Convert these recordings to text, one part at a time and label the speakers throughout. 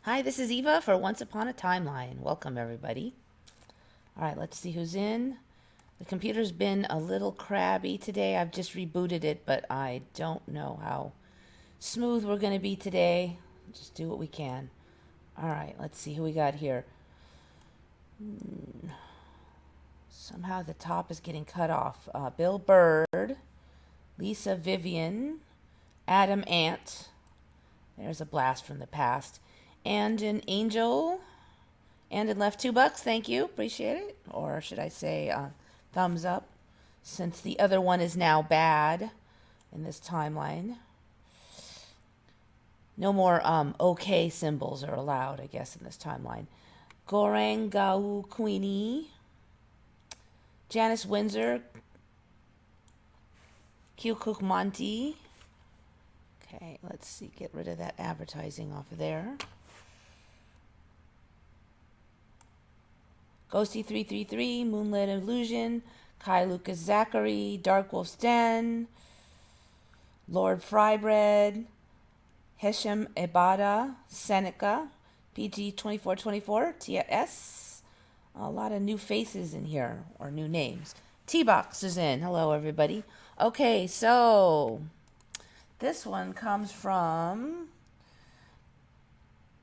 Speaker 1: Hi, this is Eva for Once Upon a Timeline. Welcome, everybody. All right, let's see who's in. The computer's been a little crabby today. I've just rebooted it, but I don't know how smooth we're going to be today. Just do what we can. All right, let's see who we got here. Somehow the top is getting cut off. Bill Bird, Lisa Vivian, Adam Ant. There's a blast from the past. And an angel. And it left $2. Thank you. Appreciate it. Or should I say thumbs up, since the other one is now bad in this timeline. No more OK symbols are allowed, I guess, in this timeline. Goreng Gau Queenie. Janice Windsor. Q Cook Monty. Okay, let's see. Get rid of that advertising off of there. Ghosty333, Moonlit Illusion, Kai Lucas Zachary, Dark Wolf's Den, Lord Frybread, Hesham Ebada, Seneca, PG2424, TS. A lot of new faces in here, or new names. T-Box is in. Hello, everybody. Okay, so this one comes from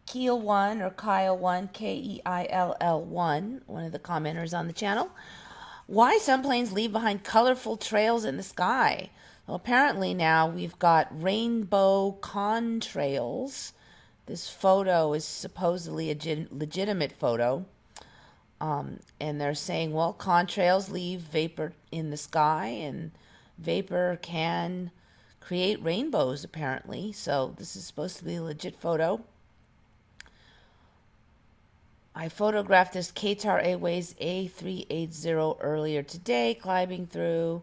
Speaker 1: Keel1 or Kyle1, Keill1, one of the commenters on the channel. Why some planes leave behind colorful trails in the sky? Well, apparently now we've got rainbow contrails. This photo is supposedly a legitimate photo. And they're saying, well, contrails leave vapor in the sky, and vapor can create rainbows, apparently. So this is supposed to be a legit photo. I photographed this Qatar Airways A380 earlier today, climbing through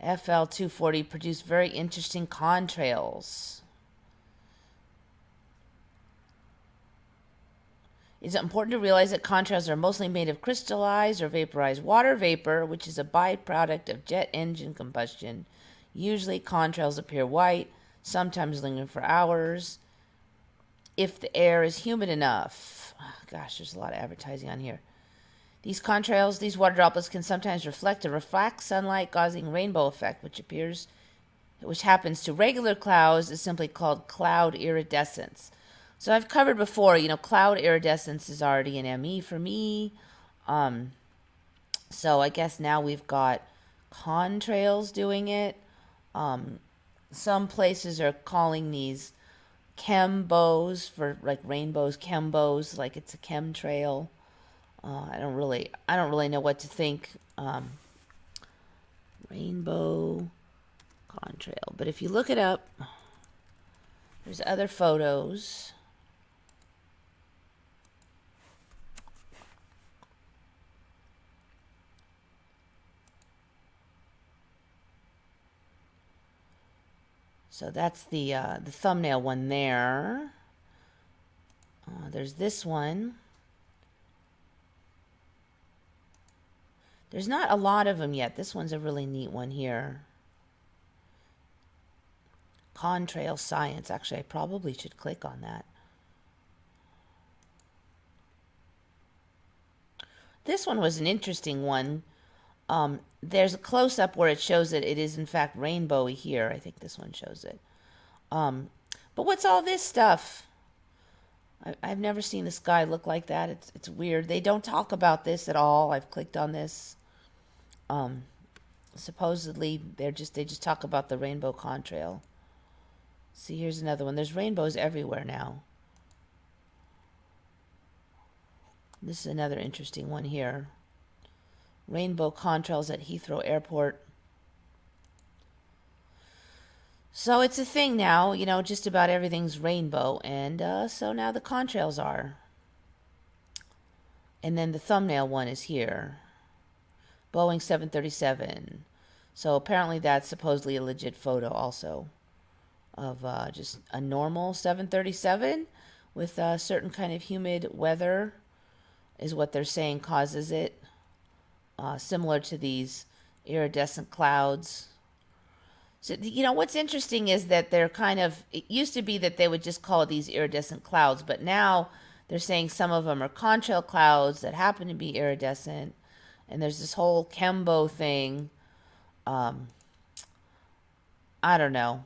Speaker 1: FL240, produced very interesting contrails. It's important to realize that contrails are mostly made of crystallized or vaporized water vapor, which is a byproduct of jet engine combustion. Usually contrails appear white, sometimes linger for hours, if the air is humid enough. Oh, gosh, there's a lot of advertising on here. These contrails, these water droplets, can sometimes reflect or refract sunlight, causing rainbow effect, which happens to regular clouds, is simply called cloud iridescence. So I've covered before, cloud iridescence is already an ME for me. So I guess now we've got contrails doing it. Some places are calling these chembows, for like rainbows, chembows, like it's a chemtrail. I don't really know what to think. Rainbow contrail, but if you look it up, there's other photos. So that's the thumbnail one there. There's this one. There's not a lot of them yet. This one's a really neat one here. Contrail science. Actually, I probably should click on that. This one was an interesting one. There's a close-up where it shows that it is in fact rainbowy here. I think this one shows it. But what's all this stuff? I've never seen the sky look like that. It's weird. They don't talk about this at all. I've clicked on this. Supposedly they just talk about the rainbow contrail. See, here's another one. There's rainbows everywhere now. This is another interesting one here. Rainbow contrails at Heathrow Airport. So it's a thing now, just about everything's rainbow, and so now the contrails are. And then the thumbnail one is here. Boeing 737. So apparently that's supposedly a legit photo also of just a normal 737 with a certain kind of humid weather is what they're saying causes it. Similar to these iridescent clouds. So, what's interesting is that they're kind of, it used to be that they would just call it these iridescent clouds, but now they're saying some of them are contrail clouds that happen to be iridescent. And there's this whole chembow thing. Um, I don't know.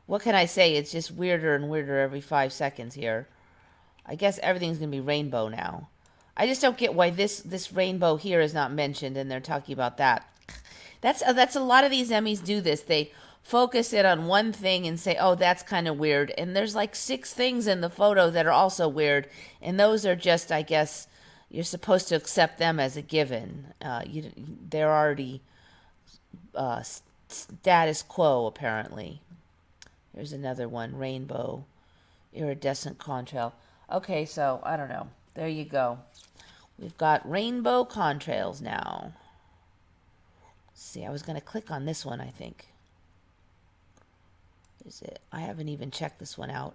Speaker 1: What can I say? It's just weirder and weirder every 5 seconds here. I guess everything's going to be rainbow now. I just don't get why this rainbow here is not mentioned, and they're talking about that. That's a lot of these Emmys do this. They focus it on one thing and say, "Oh, that's kind of weird." And there's like 6 things in the photo that are also weird, and those are just, I guess, you're supposed to accept them as a given. They're already status quo, apparently. There's another one, rainbow, iridescent contrail. Okay, so I don't know. There you go. We've got rainbow contrails now. Let's see, I was going to click on this one, I think. Is it? I haven't even checked this one out.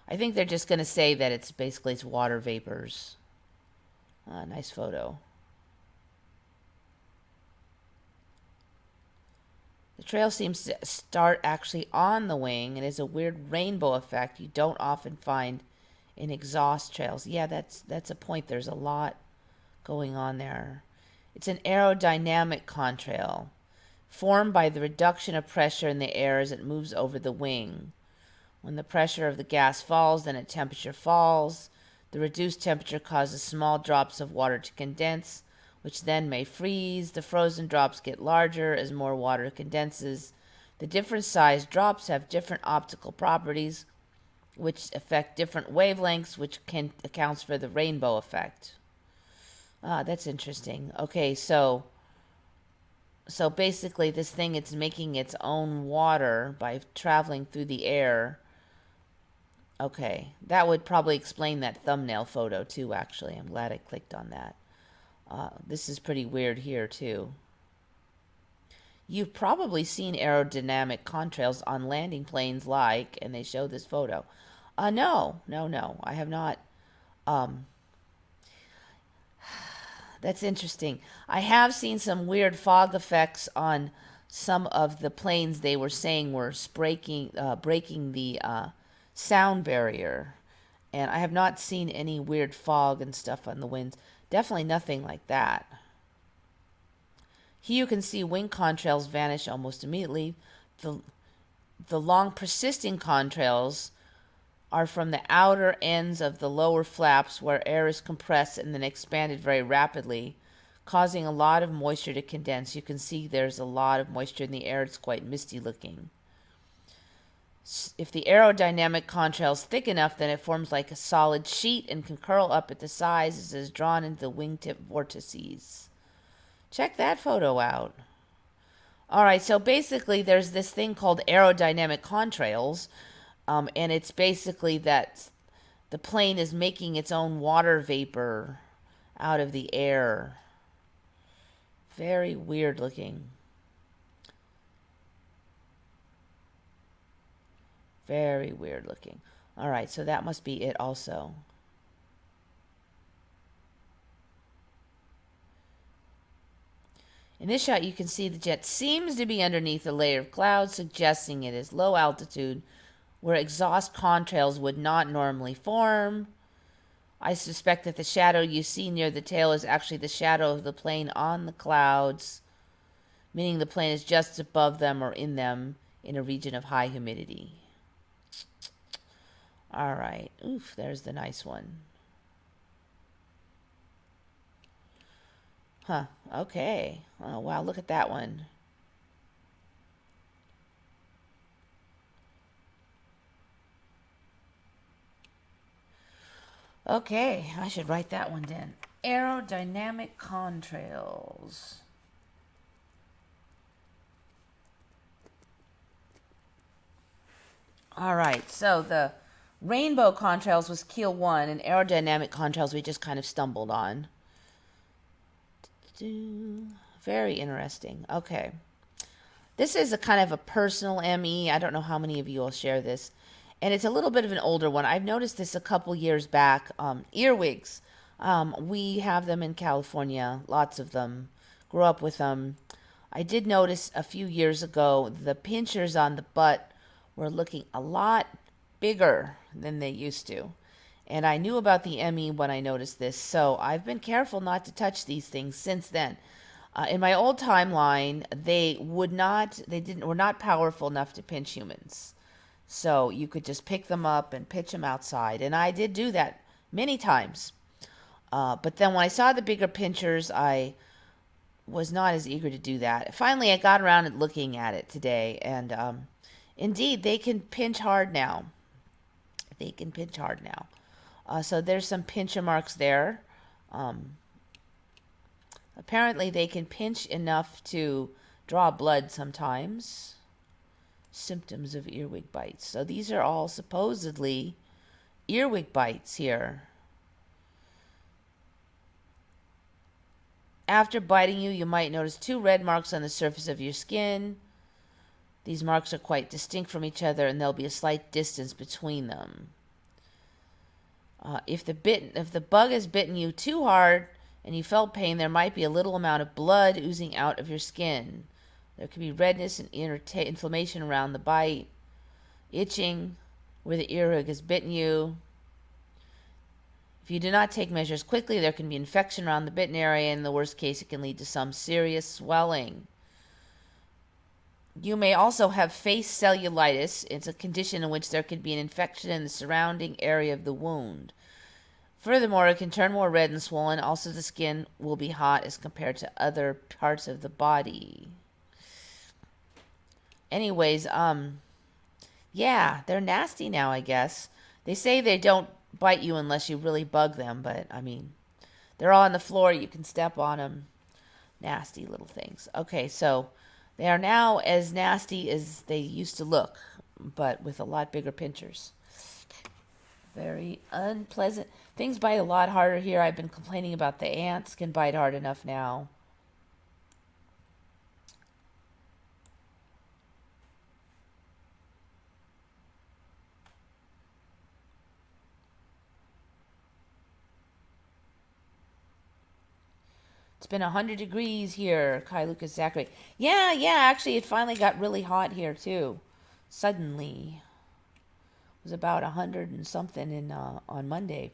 Speaker 1: I think they're just going to say that it's water vapors. Nice photo. The trail seems to start actually on the wing and is a weird rainbow effect you don't often find in exhaust trails. Yeah, that's a point. There's a lot going on there. It's an aerodynamic contrail formed by the reduction of pressure in the air as it moves over the wing. When the pressure of the gas falls, then its temperature falls. The reduced temperature causes small drops of water to condense, which then may freeze. The frozen drops get larger as more water condenses. The different sized drops have different optical properties, which affect different wavelengths, which accounts for the rainbow effect. That's interesting. Okay, so basically this thing, it's making its own water by traveling through the air. Okay, that would probably explain that thumbnail photo too, actually. I'm glad I clicked on that. This is pretty weird here too. You've probably seen aerodynamic contrails on landing planes and they show this photo. No, I have not. That's interesting. I have seen some weird fog effects on some of the planes they were saying were breaking the sound barrier. And I have not seen any weird fog and stuff on the winds. Definitely nothing like that. Here you can see wing contrails vanish almost immediately. The long persisting contrails are from the outer ends of the lower flaps where air is compressed and then expanded very rapidly, causing a lot of moisture to condense. You can see there's a lot of moisture in the air. It's quite misty looking. If the aerodynamic contrail is thick enough, then it forms like a solid sheet and can curl up at the sides as it is drawn into the wingtip vortices. Check that photo out. All right, so basically there's this thing called aerodynamic contrails, and it's basically that the plane is making its own water vapor out of the air. Very weird looking. Very weird looking. All right, so that must be it also. In this shot, you can see the jet seems to be underneath a layer of clouds, suggesting it is low altitude, where exhaust contrails would not normally form. I suspect that the shadow you see near the tail is actually the shadow of the plane on the clouds, meaning the plane is just above them or in them in a region of high humidity. All right. Oof, there's the nice one. Huh. Okay. Oh, wow. Look at that one. Okay. I should write that one down. Aerodynamic contrails. All right. So the rainbow contrails was keel 1, and aerodynamic contrails we just kind of stumbled on. Very interesting. Okay. This is a kind of a personal ME. I don't know how many of you will share this. And it's a little bit of an older one. I've noticed this a couple years back. Earwigs. We have them in California, lots of them. Grew up with them. I did notice a few years ago the pinchers on the butt were looking a lot bigger than they used to. And I knew about the ME when I noticed this, so I've been careful not to touch these things since then. In my old timeline, were not powerful enough to pinch humans. So you could just pick them up and pitch them outside. And I did do that many times. But then when I saw the bigger pinchers, I was not as eager to do that. Finally, I got around to looking at it today. And indeed, they can pinch hard now. They can pinch hard now. So there's some pincher marks there. Apparently, they can pinch enough to draw blood sometimes. Symptoms of earwig bites. So these are all supposedly earwig bites here. After biting you, you might notice 2 red marks on the surface of your skin. These marks are quite distinct from each other, and there'll be a slight distance between them. If the bug has bitten you too hard and you felt pain, there might be a little amount of blood oozing out of your skin. There could be redness and inflammation around the bite, itching where the earwig has bitten you. If you do not take measures quickly, there can be infection around the bitten area, and in the worst case, it can lead to some serious swelling. You may also have face cellulitis. It's a condition in which there could be an infection in the surrounding area of the wound. Furthermore, it can turn more red and swollen. Also, the skin will be hot as compared to other parts of the body. Anyways, yeah, they're nasty now, I guess. They say they don't bite you unless you really bug them, but, I mean, they're all on the floor. You can step on them. Nasty little things. Okay, so they are now as nasty as they used to look, but with a lot bigger pinchers. Very unpleasant. Things bite a lot harder here. I've been complaining about the ants can bite hard enough now. It's been 100 degrees here, Kai Lucas Zachary. Yeah, actually, it finally got really hot here, too. Suddenly. It was about 100 and something on Monday.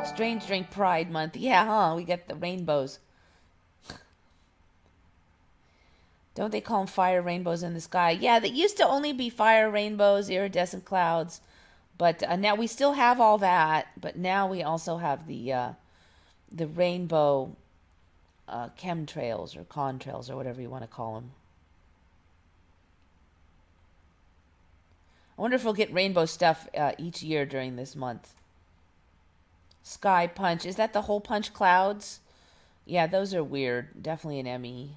Speaker 1: Strange Drink Pride Month. Yeah, huh? We got the rainbows. Don't they call them fire rainbows in the sky? Yeah, they used to only be fire rainbows, iridescent clouds. But now we still have all that. But now we also have the rainbow chemtrails or contrails or whatever you want to call them. I wonder if we'll get rainbow stuff each year during this month. Sky Punch. Is that the hole punch clouds? Yeah, those are weird. Definitely an ME.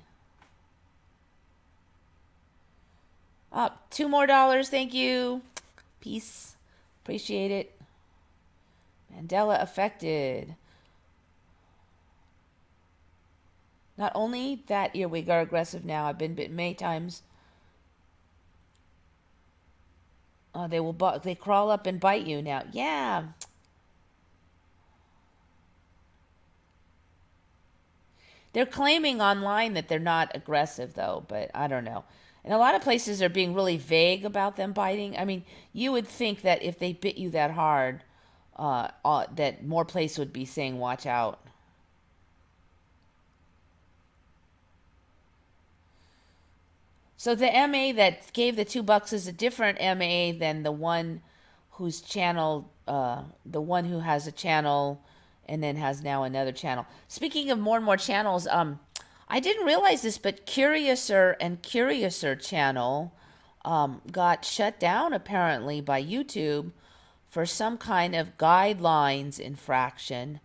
Speaker 1: $2 more. Thank you. Peace. Appreciate it. Mandela Affected. Not only that earwig are aggressive now. I've been bitten many times. They crawl up and bite you now. Yeah. They're claiming online that they're not aggressive, though, but I don't know. And a lot of places are being really vague about them biting. I mean, you would think that if they bit you that hard, that more places would be saying, watch out. So the MA that gave the $2 is a different MA than the one whose channel, the one who has a channel and then has now another channel. Speaking of more and more channels, I didn't realize this, but Curiouser and Curiouser channel got shut down apparently by YouTube for some kind of guidelines infraction.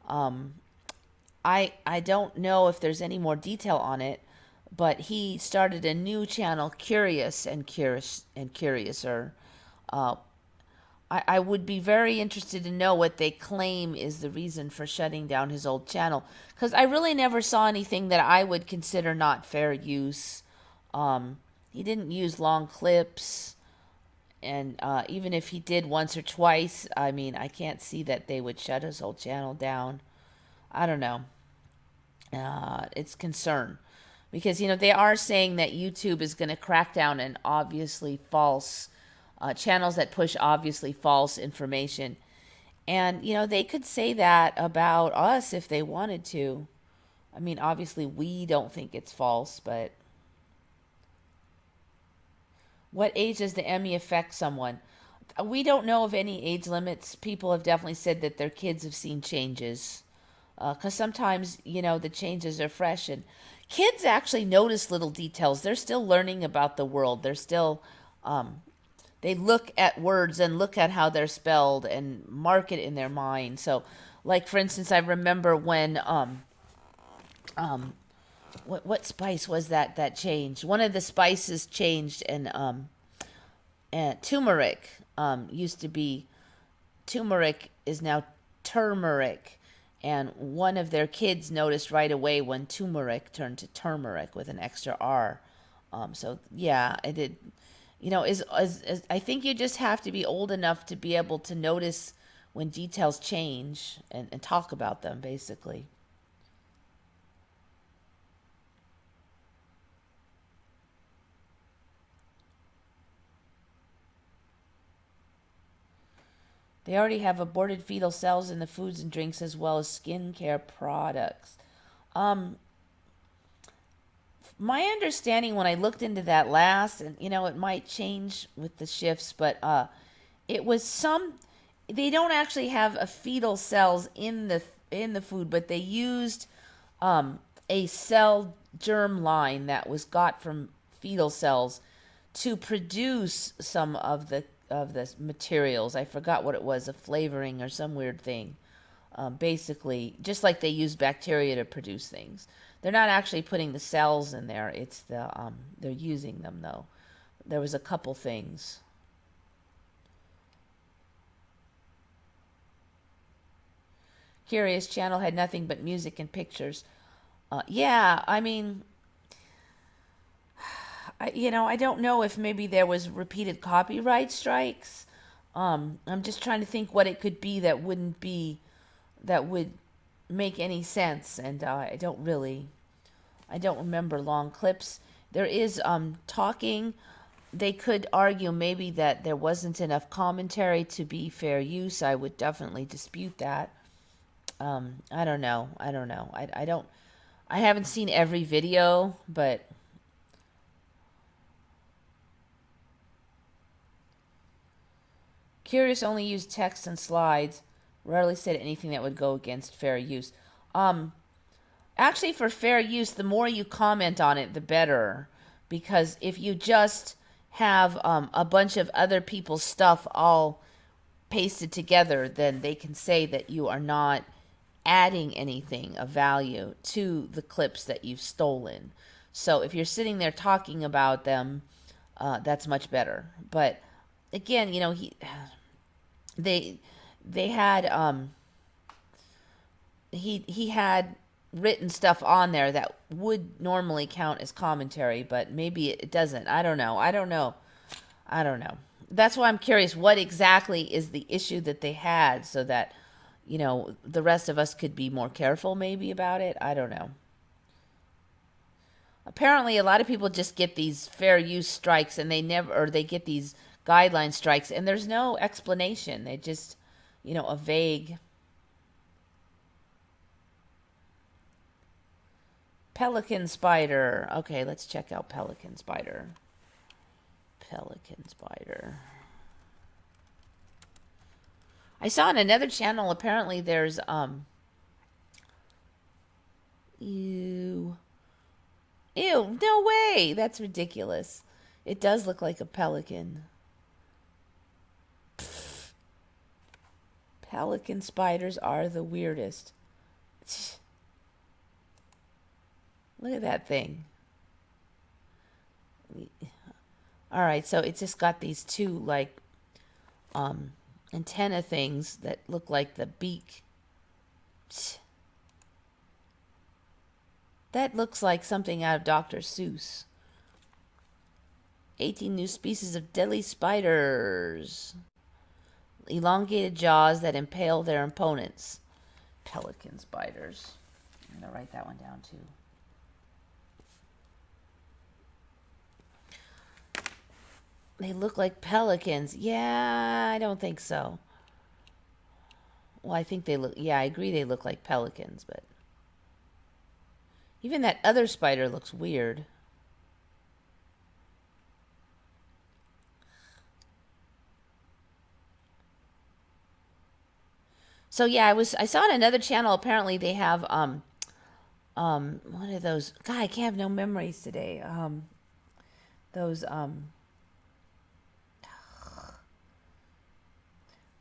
Speaker 1: I don't know if there's any more detail on it, but he started a new channel, Curious and Curiouser. I would be very interested to know what they claim is the reason for shutting down his old channel. Because I really never saw anything that I would consider not fair use. He didn't use long clips. And even if he did once or twice, I mean, I can't see that they would shut his whole channel down. I don't know. It's concern. Because, they are saying that YouTube is going to crack down on obviously false channels that push obviously false information. And, they could say that about us if they wanted to. I mean, obviously, we don't think it's false, but what age does the Emmy affect someone? We don't know of any age limits. People have definitely said that their kids have seen changes. Because sometimes, the changes are fresh. And kids actually notice little details. They're still learning about the world. They're still, they look at words and look at how they're spelled and mark it in their mind. So, like, for instance, I remember when, what spice was that changed? One of the spices changed, and turmeric used to be, turmeric is now turmeric. And one of their kids noticed right away when turmeric turned to turmeric with an extra R. So yeah, I did. I think you just have to be old enough to be able to notice when details change and talk about them, basically. They already have aborted fetal cells in the foods and drinks as well as skincare products. Um, my understanding when I looked into that last, and it might change with the shifts, but it was they don't actually have a fetal cells in the food, but they used a cell germ line that was got from fetal cells to produce some of the materials. I forgot what it was, a flavoring or some weird thing. Basically, just like they use bacteria to produce things. They're not actually putting the cells in there. It's they're using them though. There was a couple things. Curious Channel had nothing but music and pictures. Yeah, I mean, I don't know if maybe there was repeated copyright strikes. I'm just trying to think what it could be that would make any sense, and I don't remember long clips. There is talking. They could argue maybe that there wasn't enough commentary to be fair use. I would definitely dispute that. I don't know. I don't. I haven't seen every video, but Curious only used text and slides. Rarely said anything that would go against fair use. Um, Actually, for fair use, the more you comment on it, the better. Because if you just have a bunch of other people's stuff all pasted together, then they can say that you are not adding anything of value to the clips that you've stolen. So if you're sitting there talking about them, that's much better. But again, they they had he had written stuff on there that would normally count as commentary, but maybe it doesn't. I don't know. That's why I'm curious what exactly is the issue that they had so that, the rest of us could be more careful maybe about it. I don't know. Apparently, a lot of people just get these fair use strikes and they get these guideline strikes and there's no explanation. They just, a vague Pelican Spider. Okay, let's check out Pelican Spider. Pelican Spider. I saw on another channel apparently there's ew. Ew, no way. That's ridiculous. It does look like a pelican. Pfft. Pelican spiders are the weirdest. Look at that thing. All right, so it's just got these two like antenna things that look like the beak. That looks like something out of Dr. Seuss. 18 new species of deadly spiders. Elongated jaws that impale their opponents. Pelican spiders. I'm going to write that one down too. They look like pelicans. Yeah, I don't think so. Well, I think they look... Yeah, I agree they look like pelicans, but... Even that other spider looks weird. So yeah, I saw on another channel, apparently they have what are those? God, I can't have no memories today. Those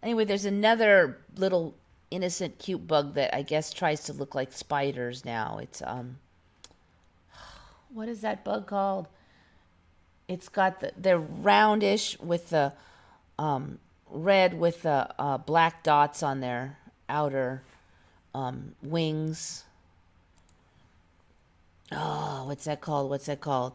Speaker 1: Anyway, there's another little innocent cute bug that I guess tries to look like spiders now. It's what is that bug called? It's got they're roundish with the red with the black dots on their outer wings. Oh, what's that called? What's that called?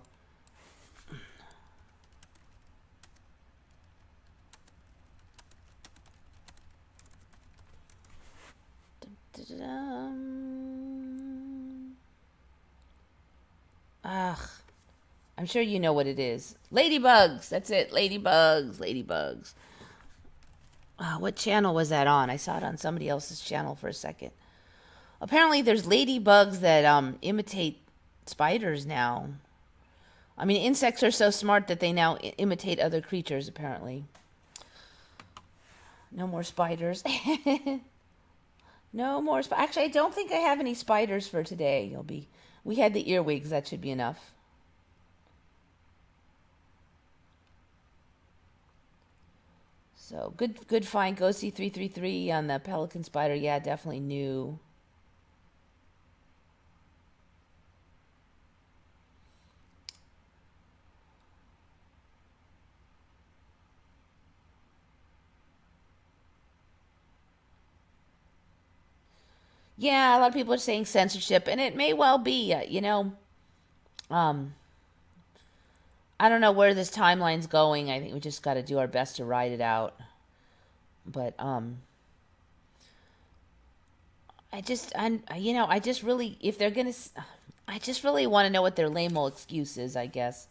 Speaker 1: Ugh. I'm sure you know what it is. Ladybugs. That's it. Ladybugs. Ladybugs. What channel was that on? I saw it on somebody else's channel for a second. Apparently, there's ladybugs that imitate spiders now. I mean, insects are so smart that they now imitate other creatures, apparently. No more spiders. No more spiders. Actually, I don't think I have any spiders for today. We had the earwigs. That should be enough. So, good find. Go see 333 on the Pelican Spider. Yeah, definitely new. Yeah, a lot of people are saying censorship, and it may well be. I don't know where this timeline's going. I think we just got to do our best to ride it out. But I just really, if they're gonna, I just really want to know what their lame old excuse is, I guess.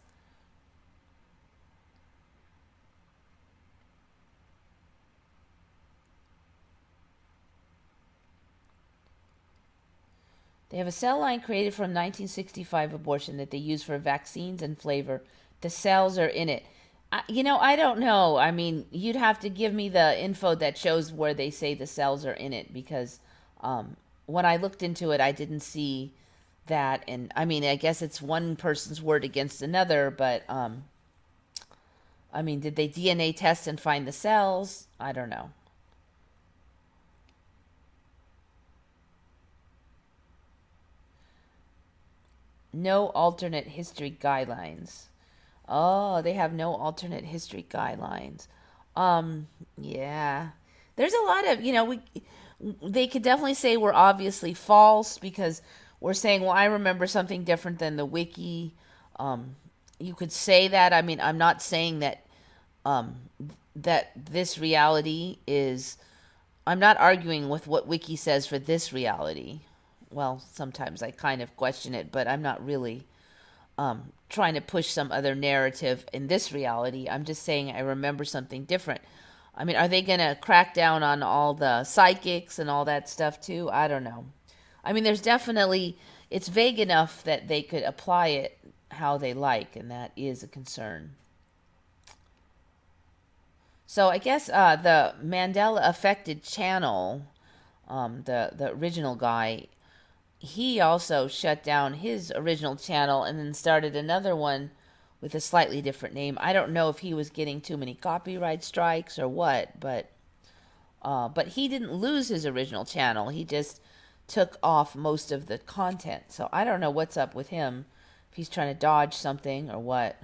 Speaker 1: They have a cell line created from 1965 abortion that they use for vaccines and flavor. The cells are in it. I don't know. I mean, you'd have to give me the info that shows where they say the cells are in it, because when I looked into it, I didn't see that. And I mean, I guess it's one person's word against another, but I mean, did they DNA test and find the cells? I don't know. No alternate history guidelines. Oh, they have no alternate history guidelines. Yeah. There's a lot of, they could definitely say we're obviously false because we're saying, well, I remember something different than the wiki. You could say that. I mean, I'm not saying that that this reality is, I'm not arguing with what wiki says for this reality. Well, sometimes I kind of question it, but I'm not really trying to push some other narrative in this reality. I'm just saying I remember something different. I mean, are they going to crack down on all the psychics and all that stuff too? I don't know. I mean, there's definitely, it's vague enough that they could apply it how they like, and that is a concern. So I guess the Mandela Affected channel, the original guy, he also shut down his original channel and then started another one with a slightly different name. I don't know if he was getting too many copyright strikes or what, but he didn't lose his original channel. He just took off most of the content. So I don't know what's up with him, if he's trying to dodge something or what.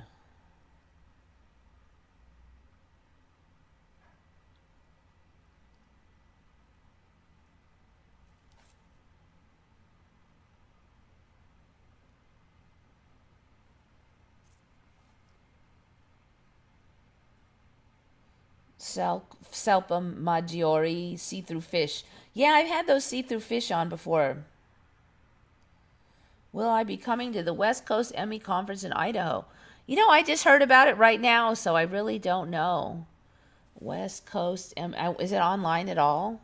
Speaker 1: Selpum maggiore, see-through fish. Yeah, I've had those see-through fish on before. Will I be coming to the West Coast Emmy Conference in Idaho? You know, I just heard about it right now, so I really don't know. West Coast Emmy, is it online at all?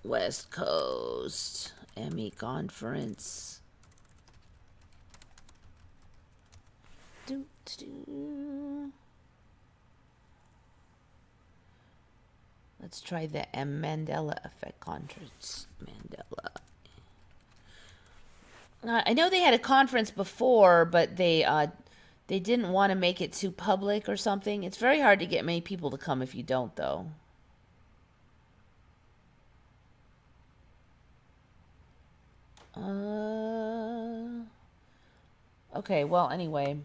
Speaker 1: West Coast Emmy Conference. Let's try the Mandela Effect conference. Mandela. I know they had a conference before, but they didn't want to make it too public or something. It's very hard to get many people to come if you don't, though. Okay, well, anyway.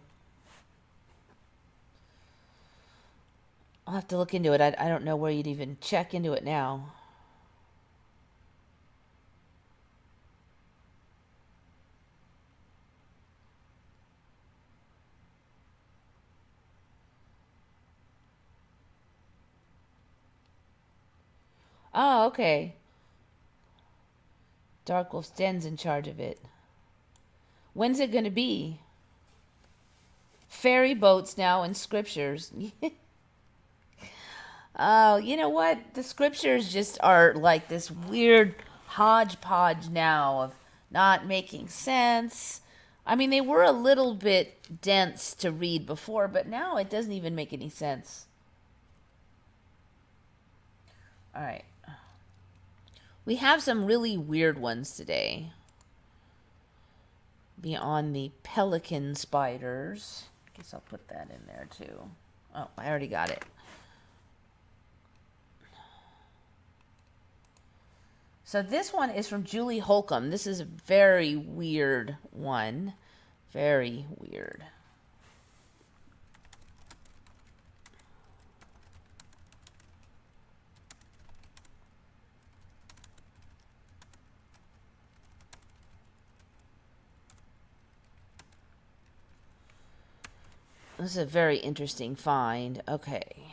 Speaker 1: I'll have to look into it. I don't know where you'd even check into it now. Oh, okay. Dark Wolf Den's in charge of it. When's it going to be? Ferry boats now in scriptures. Oh, you know what? The scriptures just are like this weird hodgepodge now of not making sense. I mean, they were a little bit dense to read before, but now it doesn't even make any sense. All right. We have some really weird ones today. Beyond the Pelican Spiders. Guess I'll put that in there too. Oh, I already got it. So this one is from Julie Holcomb. This is a very weird one. Very weird. This is a very interesting find. Okay.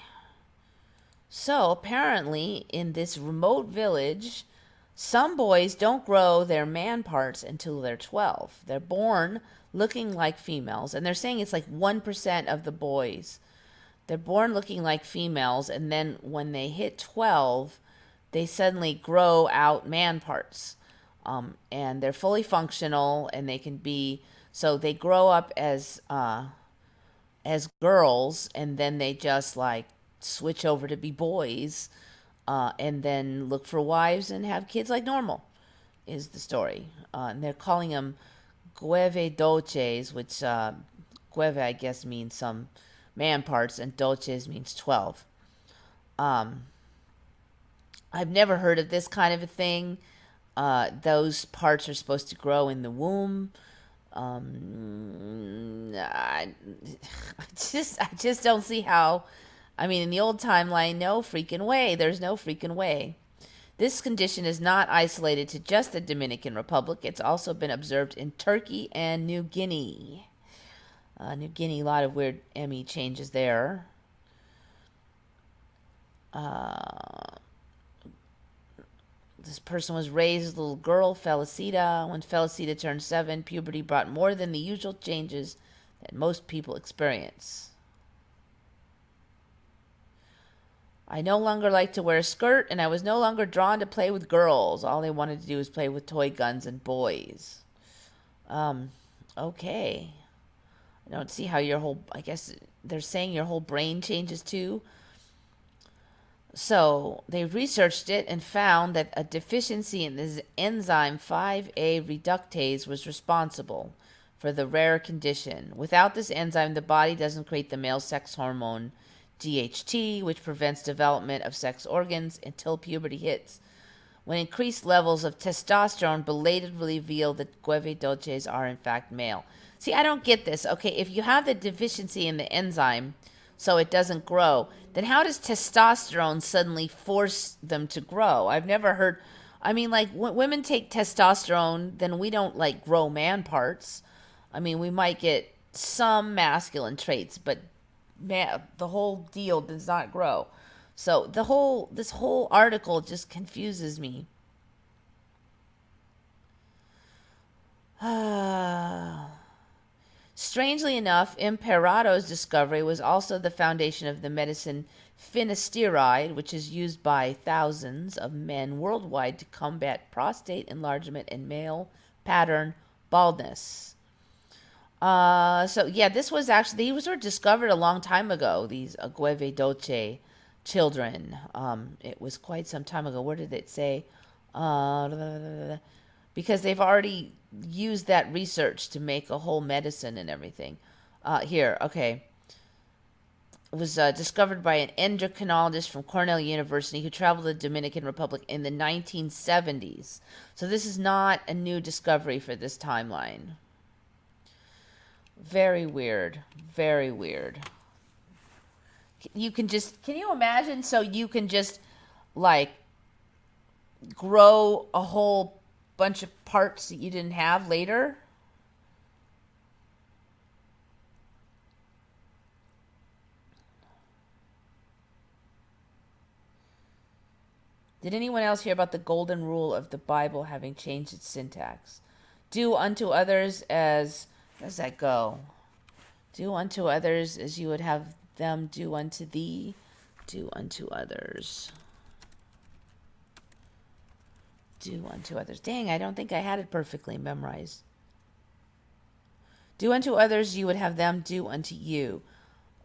Speaker 1: So apparently in this remote village, some boys don't grow their man parts until they're 12. They're born looking like females. And they're saying it's like 1% of the boys. They're born looking like females. And then when they hit 12, they suddenly grow out man parts. And they're fully functional and they can be, so they grow up as girls and then they just like switch over to be boys. And then look for wives and have kids like normal, is the story. And they're calling them gueve dolces, which gueve, I guess, means some man parts, and dolces means 12. I've never heard of this kind of a thing. Those parts are supposed to grow in the womb. I just don't see how. I mean, in the old timeline, no freaking way. There's no freaking way. This condition is not isolated to just the Dominican Republic. It's also been observed in Turkey and New Guinea. New Guinea, a lot of weird ME changes there. This person was raised as a little girl, Felicita. When Felicita turned 7, puberty brought more than the usual changes that most people experience. I no longer liked to wear a skirt, and I was no longer drawn to play with girls. All I wanted to do was play with toy guns and boys. Okay. I don't see how your whole, I guess they're saying your whole brain changes too. So they researched it and found that a deficiency in this enzyme 5A reductase was responsible for the rare condition. Without this enzyme, the body doesn't create the male sex hormone DHT, which prevents development of sex organs until puberty hits. When increased levels of testosterone belatedly reveal that gueve dolces are in fact male. See, I don't get this. Okay, if you have the deficiency in the enzyme, so it doesn't grow, then how does testosterone suddenly force them to grow? I've never heard. I mean, like, when women take testosterone, then we don't, like, grow man parts. I mean, we might get some masculine traits, but the whole deal does not grow. So this whole article just confuses me. Strangely enough, Imperado's discovery was also the foundation of the medicine finasteride, which is used by thousands of men worldwide to combat prostate enlargement and male pattern baldness. So yeah, this was actually, these were discovered a long time ago, these Agueve Dolce children. It was quite some time ago. Where did it say? Because they've already used that research to make a whole medicine and everything. Here, okay. It was discovered by an endocrinologist from Cornell University who traveled to the Dominican Republic in the 1970s. So this is not a new discovery for this timeline. Very weird. Very weird. You can you imagine? So you can just, like, grow a whole bunch of parts that you didn't have later? Did anyone else hear about the golden rule of the Bible having changed its syntax? Do unto others as... How does that go? Do unto others as you would have them do unto thee. Do unto others. Do unto others. Dang, I don't think I had it perfectly memorized. Do unto others, you would have them do unto you.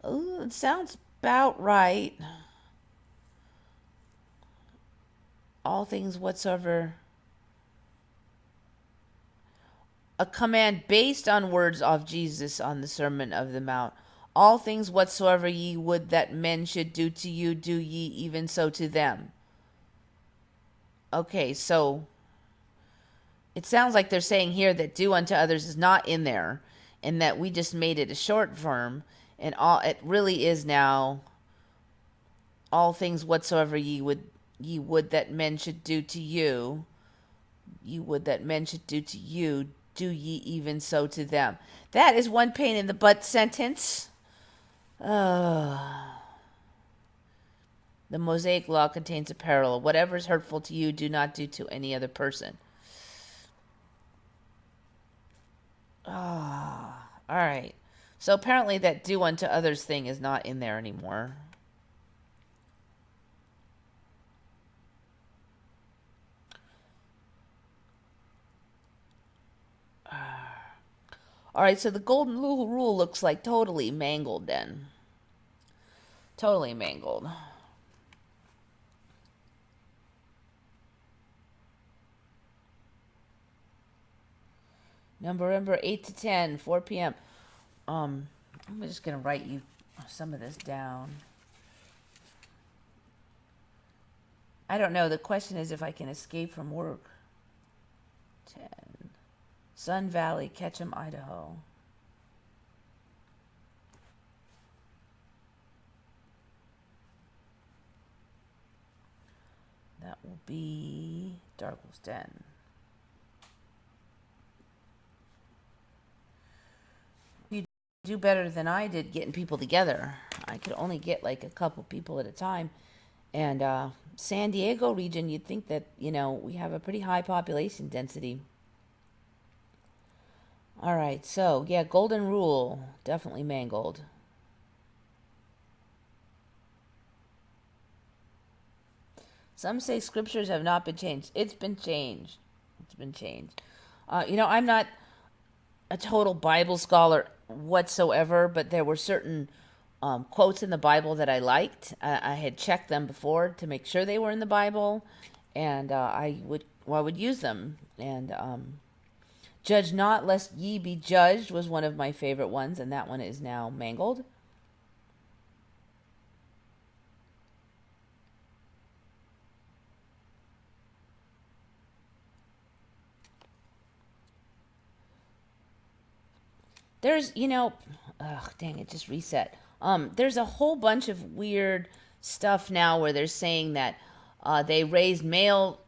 Speaker 1: Ooh, it sounds about right. All things whatsoever. A command based on words of Jesus on the Sermon of the Mount. All things whatsoever ye would that men should do to you, do ye even so to them. Okay, so it sounds like they're saying here that do unto others is not in there, and that we just made it a short form, and all it really is now. All things whatsoever ye would that men should do to you, ye would that men should do to you, do ye even so to them. That is one pain in the butt sentence. The Mosaic law contains a parallel. Whatever is hurtful to you, do not do to any other person. All right. So apparently that do unto others thing is not in there anymore. All right, so the golden rule looks like totally mangled then. Totally mangled. November 8 to 10, 4 p.m. I'm just going to write you some of this down. I don't know. The question is if I can escape from work. 10. Sun Valley, Ketchum, Idaho. That will be Darkle's Den. You do better than I did getting people together. I could only get like a couple people at a time. And San Diego region, you'd think that, we have a pretty high population density. All right, so, yeah, golden rule, definitely mangled. Some say scriptures have not been changed. It's been changed. It's been changed. I'm not a total Bible scholar whatsoever, but there were certain quotes in the Bible that I liked. I had checked them before to make sure they were in the Bible, and I would use them. And judge not lest ye be judged was one of my favorite ones, and that one is now mangled. There's, dang, it just reset. There's a whole bunch of weird stuff now where they're saying that they raised male,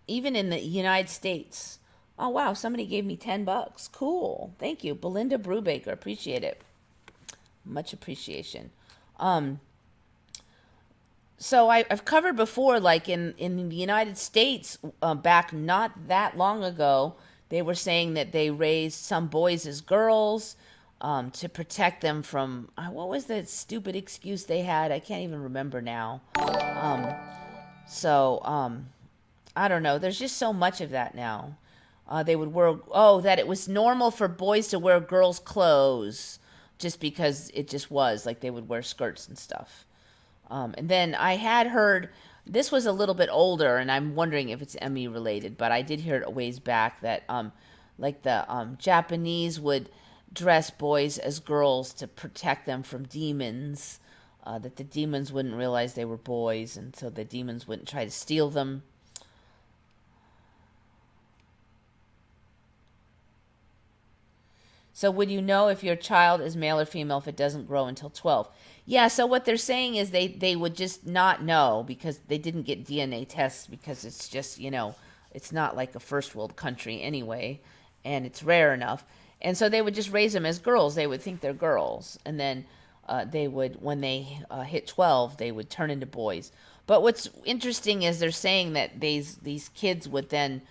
Speaker 1: even in the United States. Oh, wow, somebody gave me $10. Cool. Thank you. Belinda Brubaker. Appreciate it. Much appreciation. Um, so I've covered before, like in the United States, back not that long ago, they were saying that they raised some boys as girls to protect them from what was the stupid excuse they had? I can't even remember now. Um, so I don't know. There's just so much of that now. They would wear, oh, that it was normal for boys to wear girls' clothes just because it just was. Like they would wear skirts and stuff. And then I had heard, this was a little bit older, and I'm wondering if it's ME related, but I did hear it a ways back that like the Japanese would dress boys as girls to protect them from demons, that the demons wouldn't realize they were boys, and so the demons wouldn't try to steal them. So would you know if your child is male or female if it doesn't grow until 12? Yeah, so what they're saying is they would just not know because they didn't get DNA tests because it's just, it's not like a first world country anyway, and it's rare enough. And so they would just raise them as girls. They would think they're girls. And then they would, when they hit 12, they would turn into boys. But what's interesting is they're saying that these kids would then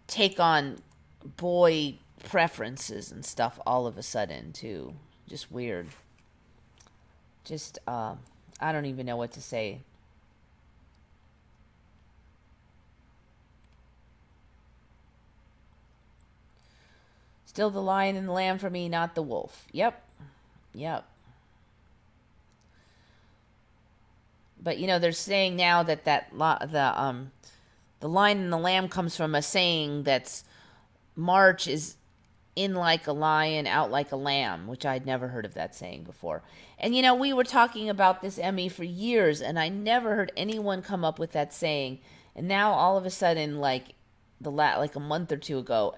Speaker 1: take on boy preferences and stuff all of a sudden too. Just weird. Just I don't even know what to say. Still the lion and the lamb for me, not the wolf. Yep. Yep. But they're saying now that the lion and the lamb comes from a saying that's March is in like a lion, out like a lamb, which I'd never heard of that saying before. And we were talking about this Emmy for years, and I never heard anyone come up with that saying. And now all of a sudden, like like a month or two ago,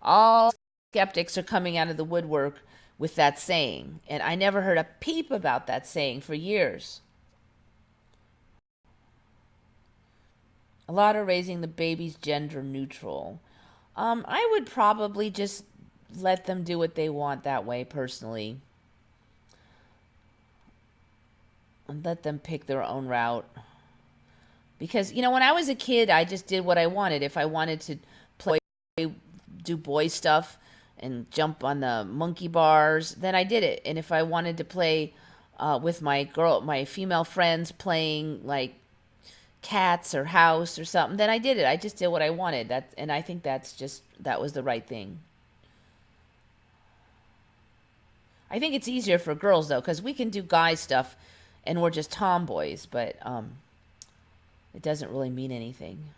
Speaker 1: all skeptics are coming out of the woodwork with that saying, and I never heard a peep about that saying for years. A lot are raising the babies gender neutral. I would probably just let them do what they want that way personally. And let them pick their own route. Because, when I was a kid, I just did what I wanted. If I wanted to play, do boy stuff and jump on the monkey bars, then I did it. And if I wanted to play with my female friends playing like cats or house or something, then I did it. I just did what I wanted. And I think that was the right thing. I think it's easier for girls though, because we can do guy stuff, and we're just tomboys, but it doesn't really mean anything.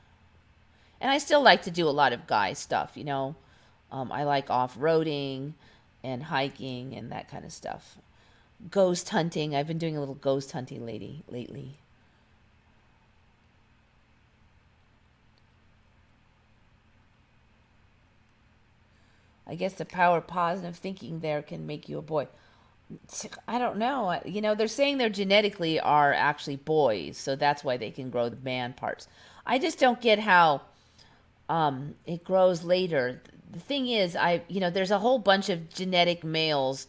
Speaker 1: And I still like to do a lot of guy stuff. I like off-roading and hiking and that kind of stuff. Ghost hunting. I've been doing a little ghost hunting lately. I guess the power of positive thinking there can make you a boy. I don't know. They're saying they're genetically are actually boys, so that's why they can grow the man parts. I just don't get how it grows later. The thing is, there's a whole bunch of genetic males.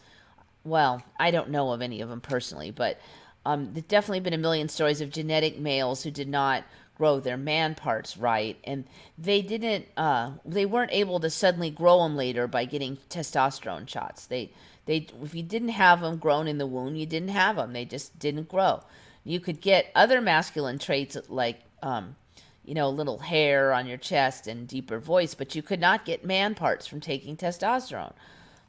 Speaker 1: Well, I don't know of any of them personally, but there's definitely been a million stories of genetic males who did not grow their man parts right, and they weren't able to suddenly grow them later by getting testosterone shots. If you didn't have them grown in the womb, you didn't have them. They just didn't grow. You could get other masculine traits like little hair on your chest and deeper voice, but you could not get man parts from taking testosterone.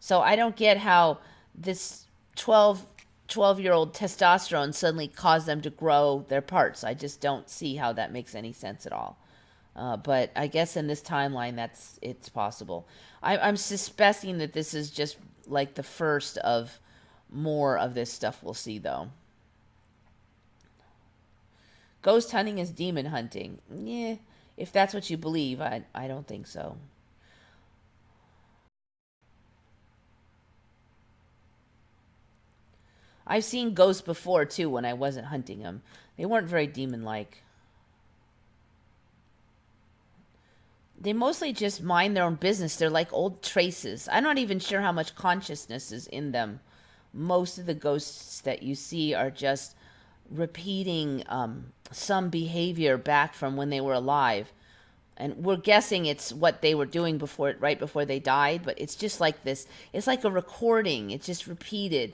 Speaker 1: So I don't get how this 12-year-old testosterone suddenly caused them to grow their parts. I just don't see how that makes any sense at all. But I guess in this timeline, it's possible. I'm suspecting that this is just like the first of more of this stuff we'll see, though. Ghost hunting is demon hunting. Yeah, if that's what you believe, I don't think so. I've seen ghosts before, too, when I wasn't hunting them. They weren't very demon-like. They mostly just mind their own business. They're like old traces. I'm not even sure how much consciousness is in them. most of the ghosts that you see are just repeating some behavior back from when they were alive. And we're guessing it's what they were doing before, right before they died, but it's just like this. It's like a recording. It's just repeated.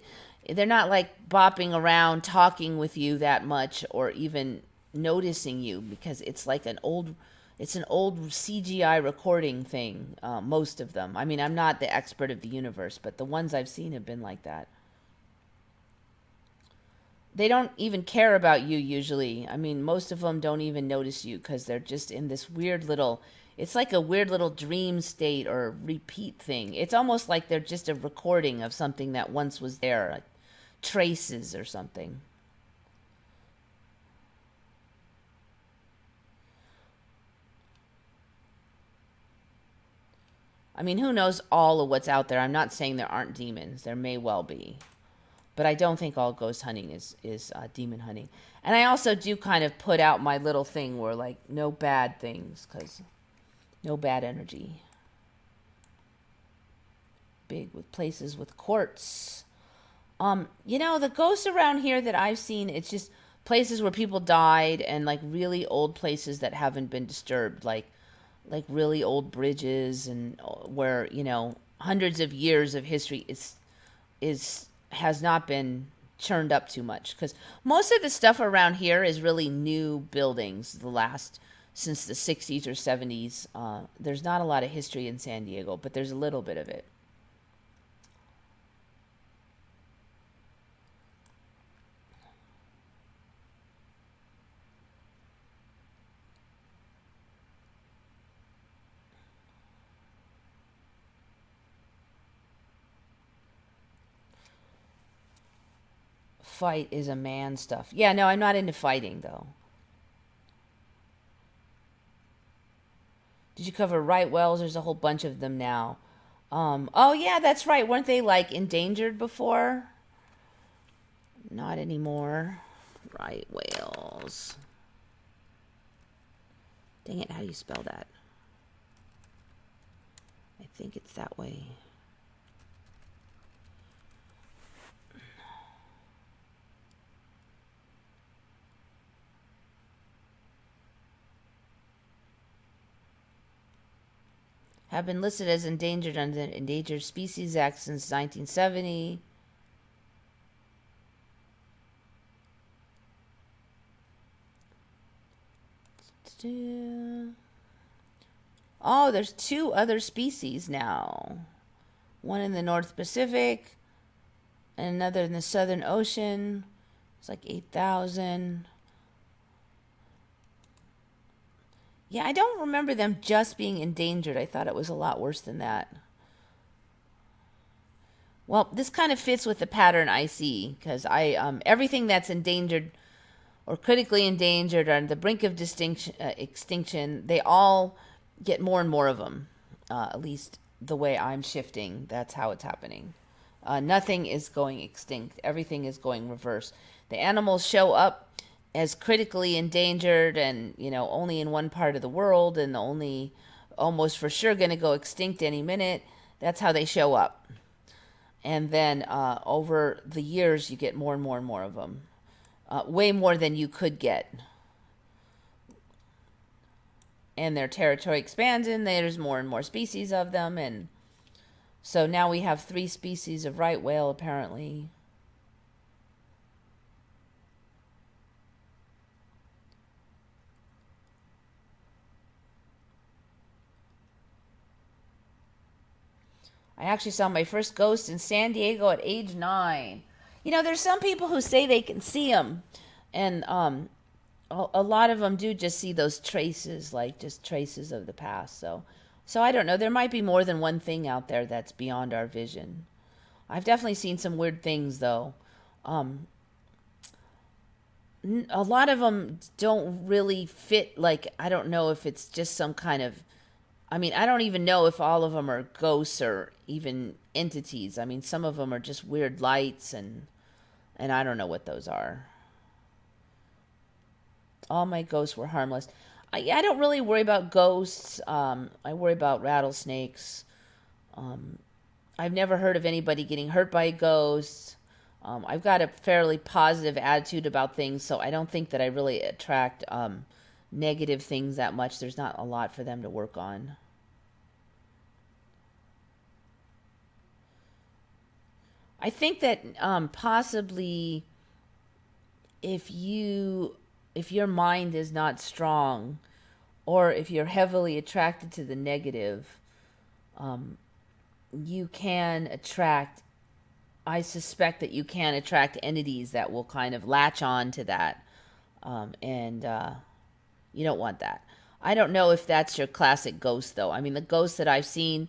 Speaker 1: They're not like bopping around talking with you that much or even noticing you, because it's like it's an old CGI recording thing. Most of them. I mean, I'm not the expert of the universe, but the ones I've seen have been like that. They don't even care about you usually. I mean, most of them don't even notice you because they're just in this weird little, it's like a weird little dream state or repeat thing. It's almost like they're just a recording of something that once was there, like traces or something. I mean, who knows all of what's out there? I'm not saying there aren't demons. There may well be. But I don't think all ghost hunting is demon hunting. And I also do kind of put out my little thing where, like, no bad things, because no bad energy. Big with places with quartz. The ghosts around here that I've seen, it's just places where people died and, like, really old places that haven't been disturbed, like really old bridges, and where, hundreds of years of history is has not been churned up too much, because most of the stuff around here is really new buildings since the 60s or 70s. There's not a lot of history in San Diego, but there's a little bit of it. Fight is a man stuff. Yeah, no, I'm not into fighting, though. Did you cover right whales? There's a whole bunch of them now. Oh, yeah, that's right. Weren't they, like, endangered before? Not anymore. Right whales. Dang it, how do you spell that? I think it's that way. Have been listed as endangered under the Endangered Species Act since 1970. Oh, there's 2 other species now. One in the North Pacific and another in the Southern Ocean. It's like 8,000. Yeah, I don't remember them just being endangered. I thought it was a lot worse than that. Well, this kind of fits with the pattern I see, because everything that's endangered or critically endangered or on the brink of extinction, they all get more and more of them. At least the way I'm shifting, that's how it's happening. Nothing is going extinct. Everything is going reverse. The animals show up as critically endangered and, only in one part of the world and only almost for sure going to go extinct any minute. That's how they show up. And then over the years, you get more and more and more of them. Way more than you could get. And their territory expands and there's more and more species of them. And so now we have 3 species of right whale, apparently. I actually saw my first ghost in San Diego at age 9. There's some people who say they can see them. And a lot of them do just see those traces, like just traces of the past. So I don't know. There might be more than one thing out there that's beyond our vision. I've definitely seen some weird things, though. A lot of them don't really fit. Like, I don't know if it's just some kind of... I mean, I don't even know if all of them are ghosts or even entities. I mean, some of them are just weird lights, and I don't know what those are. All my ghosts were harmless. I don't really worry about ghosts. I worry about rattlesnakes. I've never heard of anybody getting hurt by ghosts. I've got a fairly positive attitude about things, so I don't think that I really attract negative things that much. There's not a lot for them to work on. I think that possibly if your mind is not strong, or if you're heavily attracted to the negative, you can attract. I suspect that you can attract entities that will kind of latch on to that, and you don't want that. I don't know if that's your classic ghost, though. I mean, the ghosts that I've seen,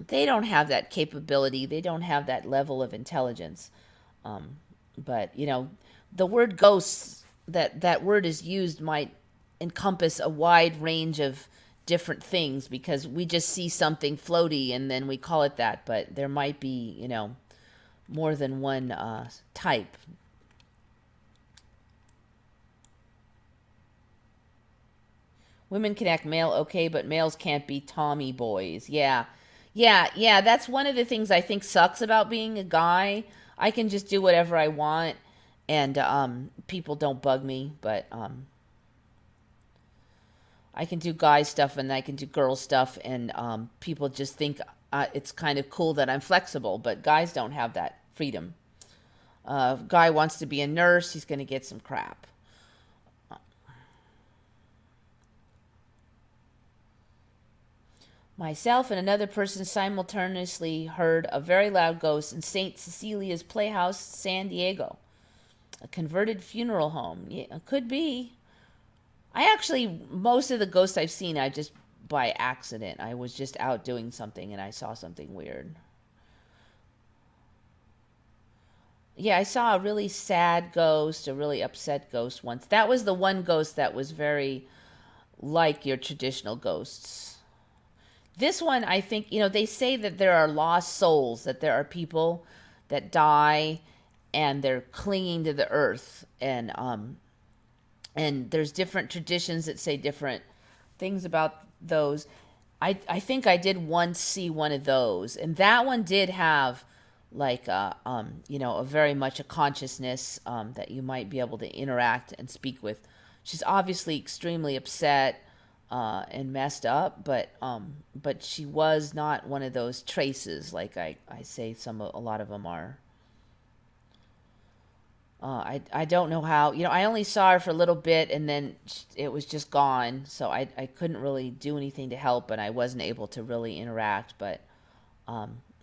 Speaker 1: they don't have that capability. They don't have that level of intelligence. But the word ghosts, that word is used, might encompass a wide range of different things, because we just see something floaty and then we call it that. But there might be more than one type. Women can act male okay, but males can't be Tommy boys. Yeah. Yeah, that's one of the things I think sucks about being a guy. I can just do whatever I want, and people don't bug me, but I can do guy stuff and I can do girl stuff, and people just think it's kind of cool that I'm flexible, but guys don't have that freedom. If a guy wants to be a nurse, he's going to get some crap. Myself and another person simultaneously heard a very loud ghost in St. Cecilia's Playhouse, San Diego. A converted funeral home. Yeah, it could be. Most of the ghosts I've seen, I just by accident. I was just out doing something and I saw something weird. Yeah, I saw a really sad ghost, a really upset ghost once. That was the one ghost that was very like your traditional ghosts. This one, I think, they say that there are lost souls, that there are people that die and they're clinging to the earth, and there's different traditions that say different things about those. I think I did once see one of those, and that one did have like a very much a consciousness that you might be able to interact and speak with. She's obviously extremely upset and messed up, but she was not one of those traces like I say a lot of them are. I don't know how, I only saw her for a little bit and then it was just gone, so I couldn't really do anything to help, and I wasn't able to really interact, but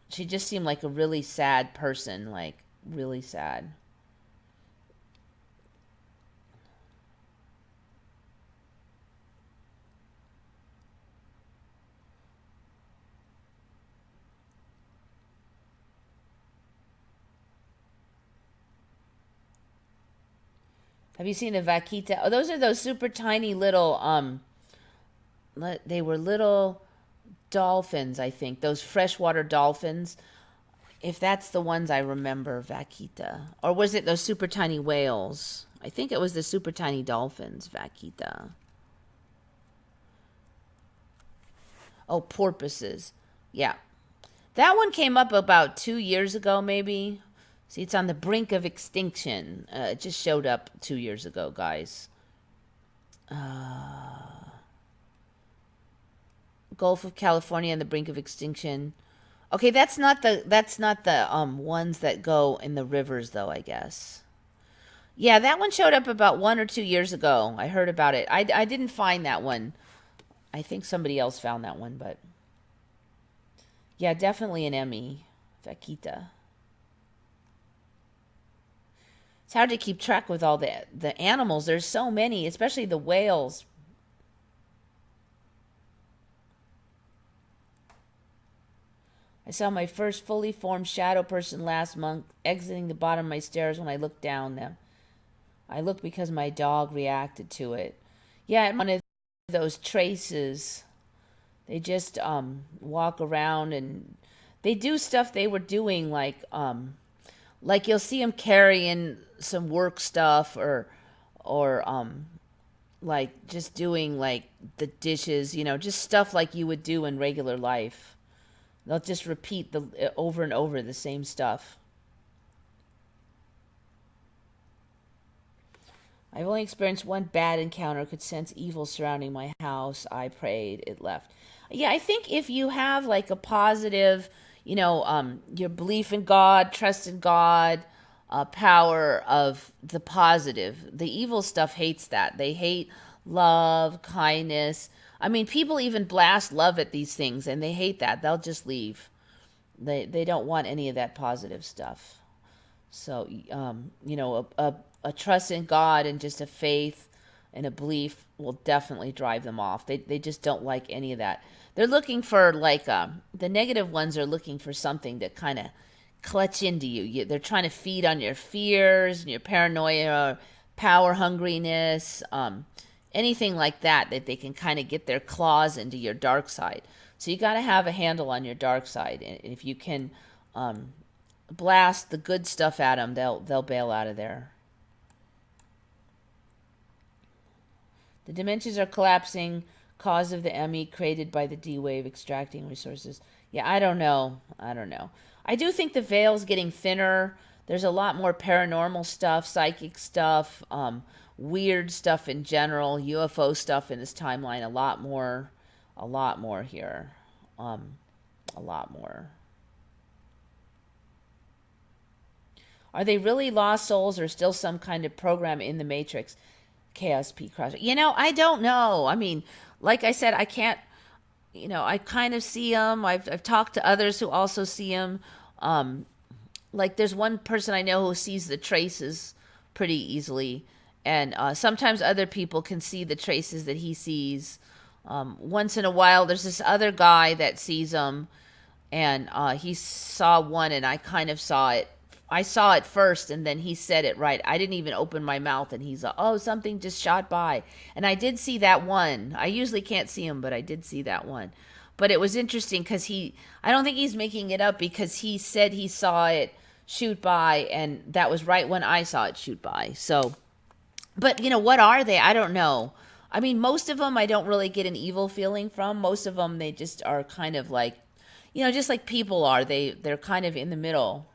Speaker 1: she just seemed like a really sad person, like really sad. Have you seen the vaquita? Oh, those are those super tiny little they were little dolphins, I think. Those freshwater dolphins. If that's the ones I remember, vaquita. Or was it those super tiny whales? I think it was the super tiny dolphins, vaquita. Oh, porpoises. Yeah. That one came up about 2 years ago, maybe. See, it's on the brink of extinction. It just showed up 2 years ago, guys. Gulf of California on the brink of extinction. Okay, that's not the ones that go in the rivers, though, I guess. Yeah, that one showed up about 1 or 2 years ago. I heard about it. I didn't find that one. I think somebody else found that one, but yeah, definitely an Emmy. Vaquita. It's hard to keep track with all the animals. There's so many, especially the whales. I saw my first fully formed shadow person last month exiting the bottom of my stairs when I looked down them. I looked because my dog reacted to it. Yeah, one of those traces. They just walk around and they do stuff they were doing, like you'll see them carrying some work stuff, or like just doing like the dishes, just stuff like you would do in regular life. They'll just repeat the over and over the same stuff. I've only experienced one bad encounter, could sense evil surrounding my house. I prayed, it left. Yeah, I think if you have like a positive, your belief in God, trust in God, power of the positive, the evil stuff hates that. They hate love, kindness. I mean, people even blast love at these things and they hate that. They'll just leave. They don't want any of that positive stuff. So, a trust in God and just a faith and a belief will definitely drive them off. They just don't like any of that. They're looking for, like, the negative ones are looking for something to kind of clutch into you. They're trying to feed on your fears and your paranoia, power hungriness, anything like that they can kind of get their claws into your dark side. So you got to have a handle on your dark side. And if you can blast the good stuff at them, they'll bail out of there. The dimensions are collapsing, cause of the ME created by the D wave extracting resources. Yeah, I don't know. I do think the veil's getting thinner. There's a lot more paranormal stuff, psychic stuff, weird stuff in general, UFO stuff in this timeline. A lot more here. A lot more. Are they really lost souls or still some kind of program in the Matrix? Chaos P Cross. I don't know. I mean, like I said, I can't. I kind of see them. I've talked to others who also see them. Like there's one person I know who sees the traces pretty easily, and sometimes other people can see the traces that he sees. Once in a while, there's this other guy that sees them, and he saw one, and I kind of saw it. I saw it first, and then he said it right. I didn't even open my mouth, and he's like, oh, something just shot by. And I did see that one. I usually can't see him, but I did see that one. But it was interesting because I don't think he's making it up because he said he saw it shoot by, and that was right when I saw it shoot by. So, but, what are they? I don't know. I mean, most of them I don't really get an evil feeling from. Most of them, they just are kind of like, just like people are. They're kind of in the middle.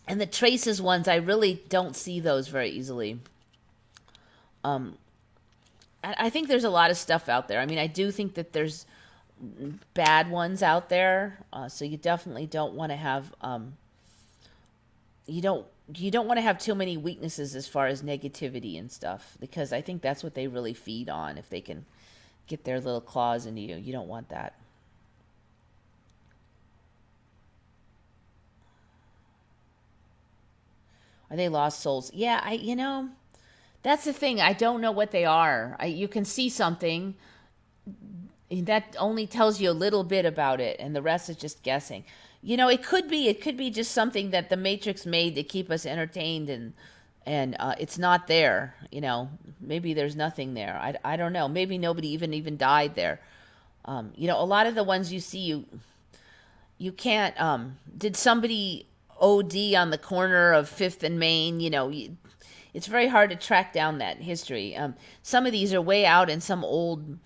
Speaker 1: And the traces ones, I really don't see those very easily. I think there's a lot of stuff out there. I mean, I do think that there's bad ones out there. So you definitely don't want to have you don't want to have too many weaknesses as far as negativity and stuff, because I think that's what they really feed on. If they can get their little claws into you, you don't want that. Are they lost souls? Yeah, that's the thing. I don't know what they are. You can see something that only tells you a little bit about it, and the rest is just guessing. It could be just something that the Matrix made to keep us entertained, and it's not there. Maybe there's nothing there. I don't know. Maybe nobody even died there. A lot of the ones you see, you can't. Did somebody OD on the corner of Fifth and Main? It's very hard to track down that history. Some of these are way out in some old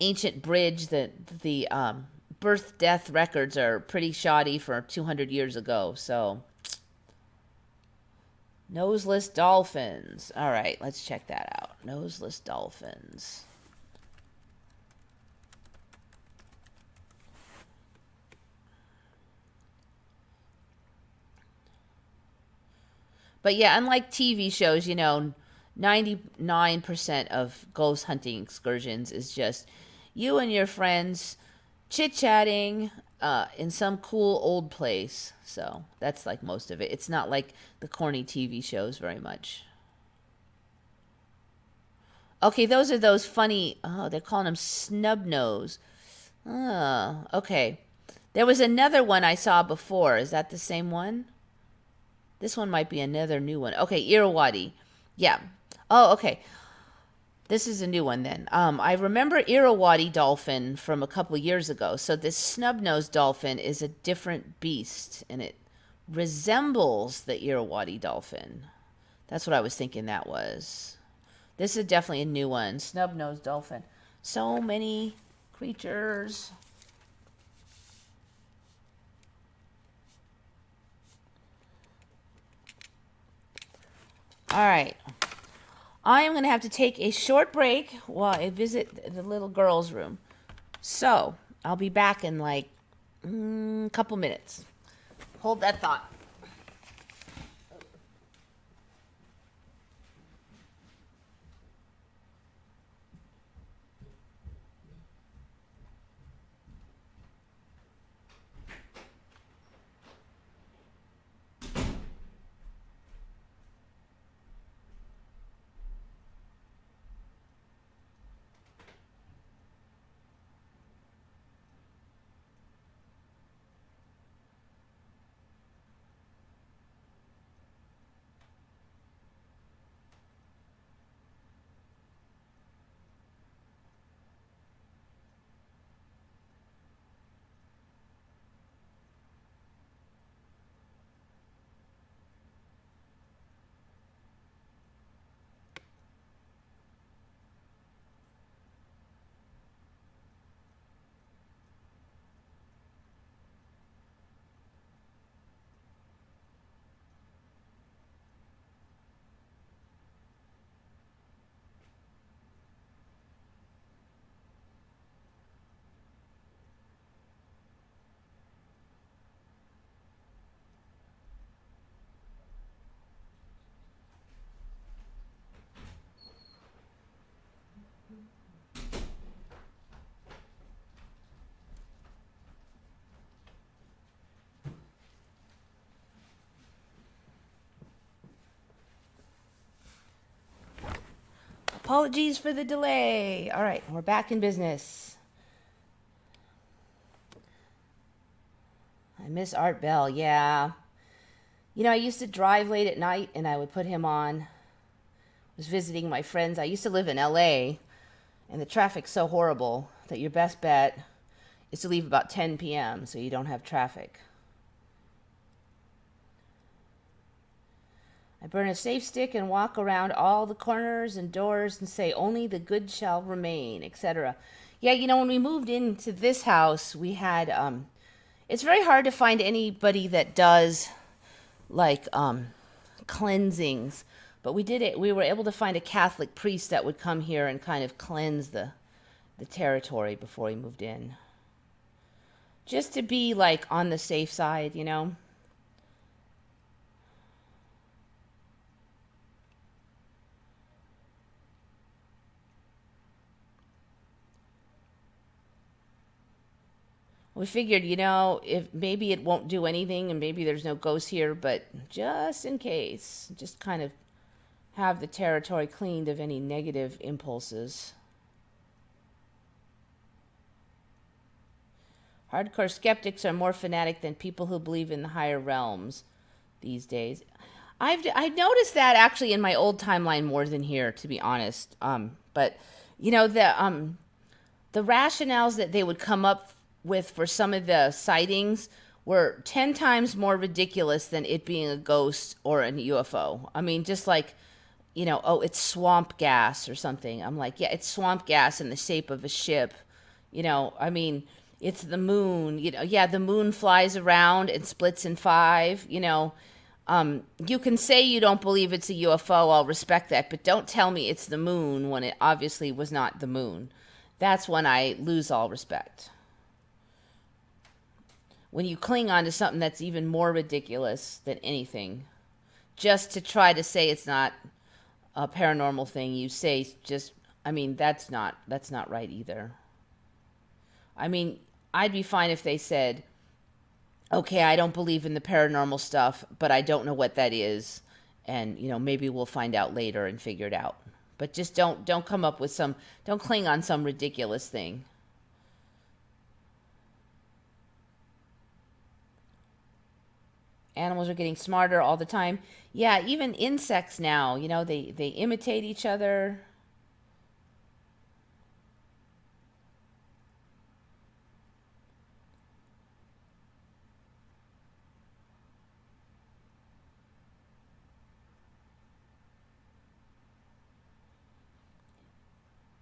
Speaker 1: ancient bridge that the birth death records are pretty shoddy for 200 years ago. So, noseless dolphins. All right, let's check that out. Noseless dolphins. But yeah, unlike TV shows, 99% of ghost hunting excursions is just you and your friends chit-chatting in some cool old place. So that's like most of it. It's not like the corny TV shows very much. Okay, those are those funny, they're calling them snub nose. Oh, okay. There was another one I saw before. Is that the same one? This one might be another new one. Okay, Irrawaddy. Yeah. Oh, okay. This is a new one then. I remember Irrawaddy dolphin from a couple years ago. So this snub-nosed dolphin is a different beast, and it resembles the Irrawaddy dolphin. That's what I was thinking that was. This is definitely a new one. Snub-nosed dolphin. So many creatures. All right. I am going to have to take a short break while I visit the little girl's room. So, I'll be back in like a couple minutes. Hold that thought. Apologies for the delay. All right, we're back in business. I miss Art Bell, yeah. You know, I used to drive late at night and I would put him on. I was visiting my friends. I used to live in LA and the traffic's so horrible that your best bet is to leave about 10 p.m. so you don't have traffic. I burn a safe stick and walk around all the corners and doors and say, only the good shall remain, etc. Yeah, you know, when we moved into this house, we had, it's very hard to find anybody that does like cleansings, but we did it. We were able to find a Catholic priest that would come here and kind of cleanse the territory before we moved in. Just to be like on the safe side, you know? We figured, you know, if maybe it won't do anything and maybe there's no ghosts here, but just in case, just kind of have the territory cleaned of any negative impulses. Hardcore skeptics are more fanatic than people who believe in the higher realms these days. I've noticed that actually in my old timeline more than here, to be honest. But you know the rationales that they would come up with for some of the sightings were 10 times more ridiculous than it being a ghost or a UFO. I mean, just like, you know, oh, it's swamp gas or something. I'm like, yeah, it's swamp gas in the shape of a ship. You know, I mean, it's the moon. You know, yeah, the moon flies around and splits in five. You know, you can say you don't believe it's a UFO. I'll respect that, but don't tell me it's the moon when it obviously was not the moon. That's when I lose all respect. When you cling on to something that's even more ridiculous than anything, just to try to say it's not a paranormal thing, you say just, I mean, that's not right either. I mean, I'd be fine if they said, okay, I don't believe in the paranormal stuff, but I don't know what that is, and you know, maybe we'll find out later and figure it out. But just don't come up with some, don't cling on some ridiculous thing. Animals are getting smarter all the time. Yeah, even insects now, you know, they imitate each other.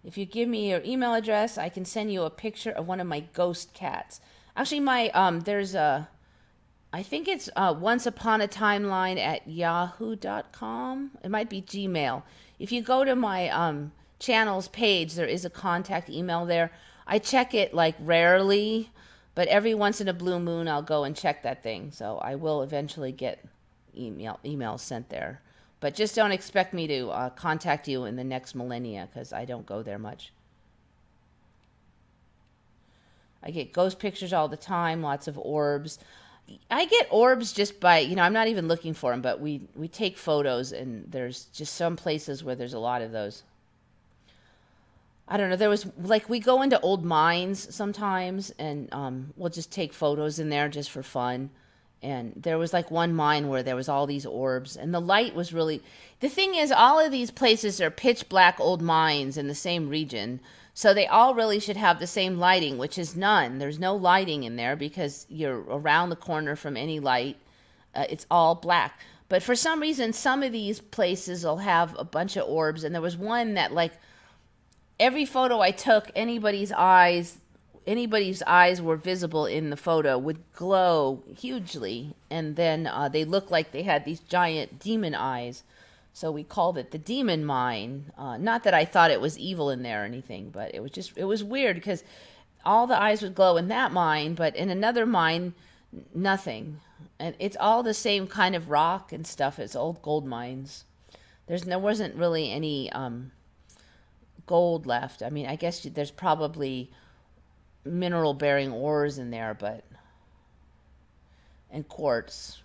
Speaker 1: If you give me your email address, I can send you a picture of one of my ghost cats. Actually, my there's a I think it's once upon a timeline at yahoo.com. It might be Gmail. If you go to my channel's page, there is a contact email there. I check it like rarely, but every once in a blue moon I'll go and check that thing. So I will eventually get emails sent there. But just don't expect me to contact you in the next millennia, because I don't go there much. I get ghost pictures all the time, lots of orbs. I get orbs just by, I'm not even looking for them, but we take photos, and there's just some places where there's a lot of those. I don't know, there was, like, we go into old mines sometimes, and we'll just take photos in there just for fun. And there was like one mine where there was all these orbs, and the light was really, the thing is, all of these places are pitch black old mines in the same region. So they all really should have the same lighting, which is none. There's no lighting in there because you're around the corner from any light. It's all black. But for some reason, some of these places will have a bunch of orbs. And there was one that, like, every photo I took, anybody's eyes were visible in the photo, would glow hugely. And then they looked like they had these giant demon eyes. So we called it the demon mine. Not that I thought it was evil in there or anything, but it was weird because all the eyes would glow in that mine, but in another mine, nothing. And it's all the same kind of rock and stuff. It's old gold mines. There wasn't really any gold left. I mean, I guess there's probably mineral bearing ores in there, and quartz.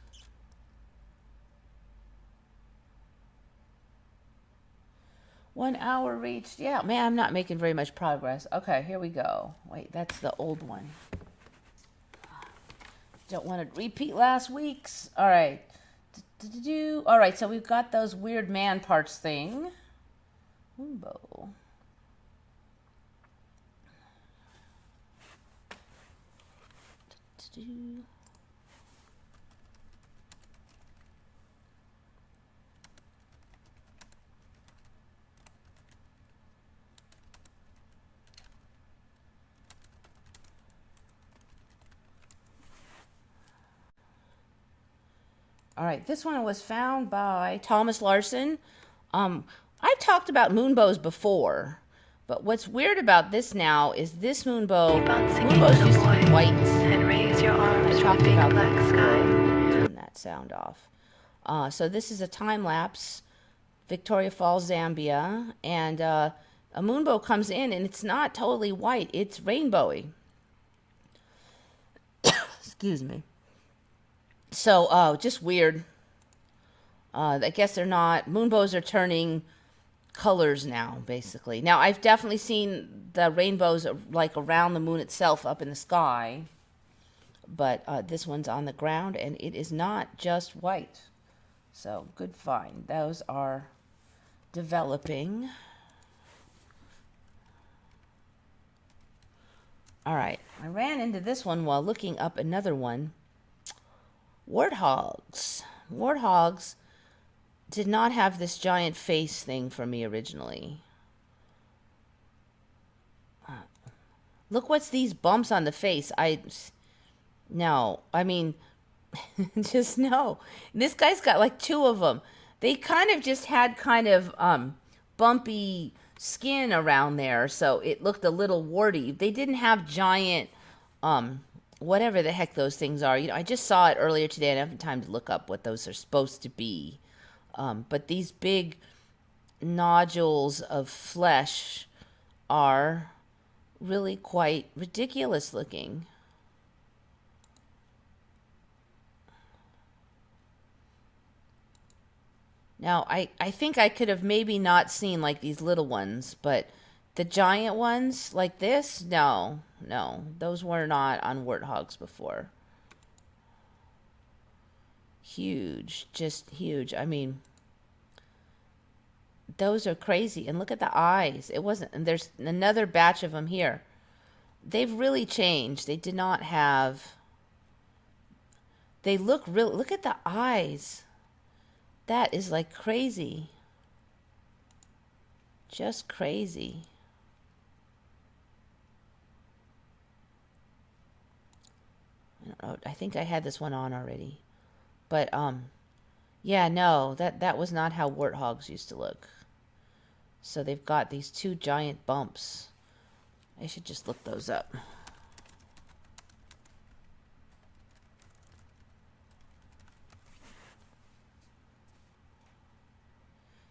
Speaker 1: One hour reached. Yeah, man, I'm not making very much progress. Okay, here we go. Wait, that's the old one. Don't want to repeat last week's. All right. All right, so we've got those weird man parts thing. Moonbow. All right, this one was found by Thomas Larson. I've talked about moonbows before, but what's weird about this now is this moonbows used to be white. And raise your arms, I talked about black sky. Turn that sound off. So this is a time lapse, Victoria Falls, Zambia, and a moonbow comes in, and it's not totally white; it's rainbowy. Excuse me. So, just weird. I guess they're not. Moonbows are turning colors now, basically. Now, I've definitely seen the rainbows like around the moon itself up in the sky. But this one's on the ground, and it is not just white. So, good find. Those are developing. All right. I ran into this one while looking up another one. Warthogs. Warthogs did not have this giant face thing for me originally. Look what's these bumps on the face. No. I mean, just no. This guy's got like two of them. They kind of just had kind of bumpy skin around there, so it looked a little warty. They didn't have giant whatever the heck those things are. I just saw it earlier today, and I haven't time to look up what those are supposed to be. But these big nodules of flesh are really quite ridiculous looking. Now, I think I could have maybe not seen like these little ones, but the giant ones like this, no, those were not on warthogs before. Huge, just huge. I mean, those are crazy. And look at the eyes. It wasn't, and there's another batch of them here. They've really changed. They did not have, they look real, look at the eyes. That is like crazy. Just crazy. I don't know. I think I had this one on already. But, yeah, no, that was not how warthogs used to look. So they've got these two giant bumps. I should just look those up.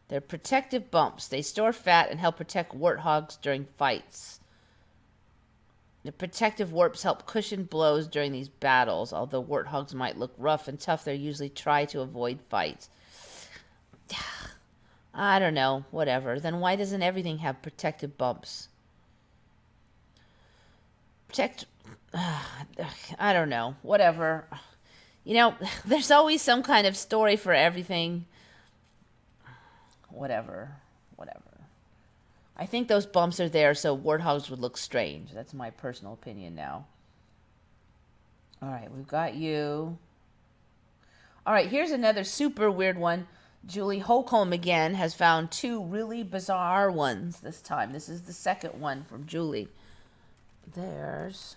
Speaker 1: They're protective bumps. They store fat and help protect warthogs during fights. The protective warps help cushion blows during these battles. Although warthogs might look rough and tough, they usually try to avoid fights. I don't know. Whatever. Then why doesn't everything have protective bumps? I don't know. Whatever. You know, there's always some kind of story for everything. Whatever. I think those bumps are there so warthogs would look strange. That's my personal opinion now. All right, we've got you. All right, here's another super weird one. Julie Holcomb again has found two really bizarre ones this time. This is the second one from Julie. There's...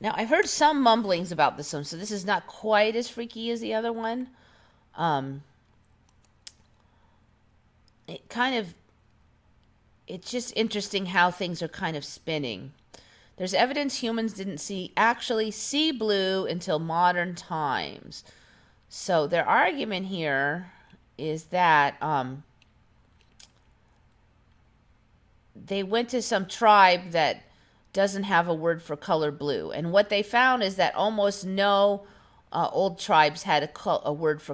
Speaker 1: Now, I've heard some mumblings about this one, so this is not quite as freaky as the other one. It's just interesting how things are kind of spinning. There's evidence humans didn't actually see blue until modern times. So their argument here is that they went to some tribe that doesn't have a word for color blue. And what they found is that almost no old tribes had a word for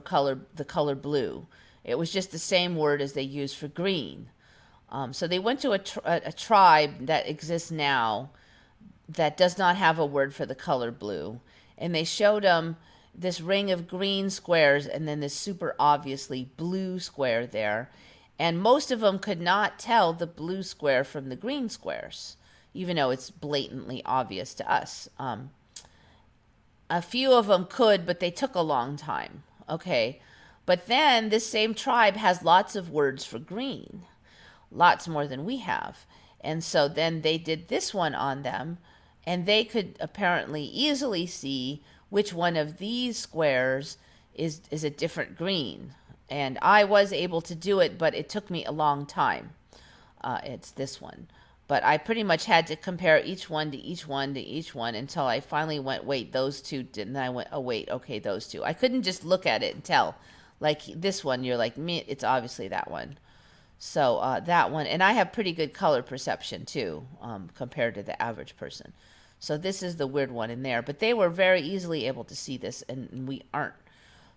Speaker 1: the color blue. It was just the same word as they used for green. So they went to a tribe that exists now that does not have a word for the color blue. And they showed them this ring of green squares and then this super obviously blue square there. And most of them could not tell the blue square from the green squares, even though it's blatantly obvious to us. A few of them could, but they took a long time. Okay. But then this same tribe has lots of words for green, lots more than we have. And so then they did this one on them, and they could apparently easily see which one of these squares is a different green. And I was able to do it, but it took me a long time. It's this one. But I pretty much had to compare each one to each one to each one until I finally went, wait, those two didn't. I went, oh, wait, okay, those two. I couldn't just look at it and tell. Like this one, you're like, me, it's obviously that one. So that one. And I have pretty good color perception, too, compared to the average person. So this is the weird one in there. But they were very easily able to see this, and we aren't.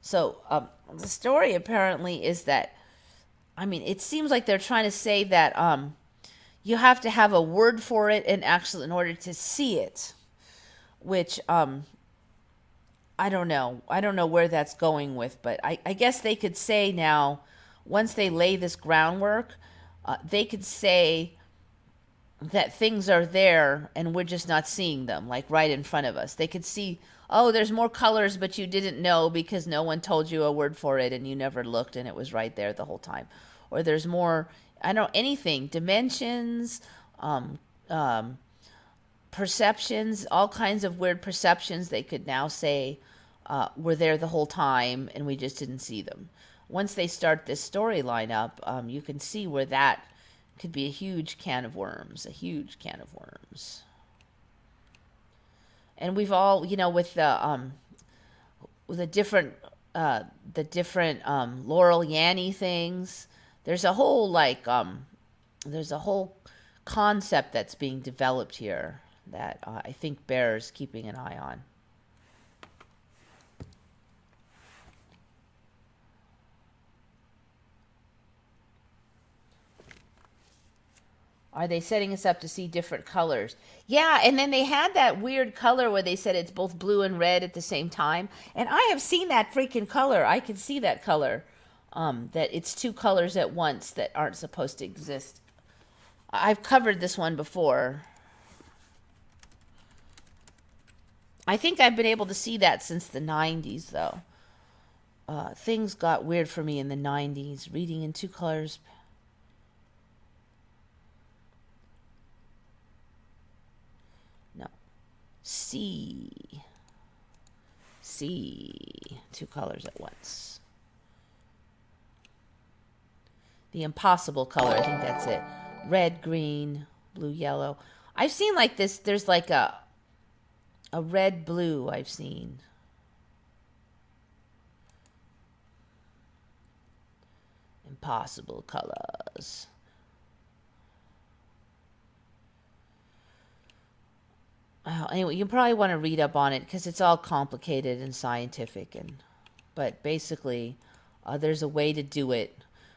Speaker 1: So the story apparently is that, I mean, it seems like they're trying to say that you have to have a word for it in order to see it, which I don't know. I don't know where that's going with, but I guess they could say now, once they lay this groundwork, they could say that things are there and we're just not seeing them, like right in front of us. They could see, oh, there's more colors, but you didn't know because no one told you a word for it and you never looked and it was right there the whole time. Or there's more, I don't know, anything, dimensions, perceptions, all kinds of weird perceptions they could now say were there the whole time and we just didn't see them. Once they start this storyline up, you can see where that could be a huge can of worms, And we've all, you know, with the different Laurel Yanny things, there's a whole concept that's being developed here that I think bears keeping an eye on. Are they setting us up to see different colors? Yeah, and then they had that weird color where they said it's both blue and red at the same time. And I have seen that freaking color. I can see that color. That it's two colors at once that aren't supposed to exist. I've covered this one before. I think I've been able to see that since the 90s, though. things got weird for me in the 90s. Reading in 2 colors. No. C. 2 colors at once. The impossible color, I think that's it. Red, green, blue, yellow. I've seen like this, there's like a red blue I've seen. Impossible colors. Anyway, you probably want to read up on it because it's all complicated and scientific, but basically there's a way to do it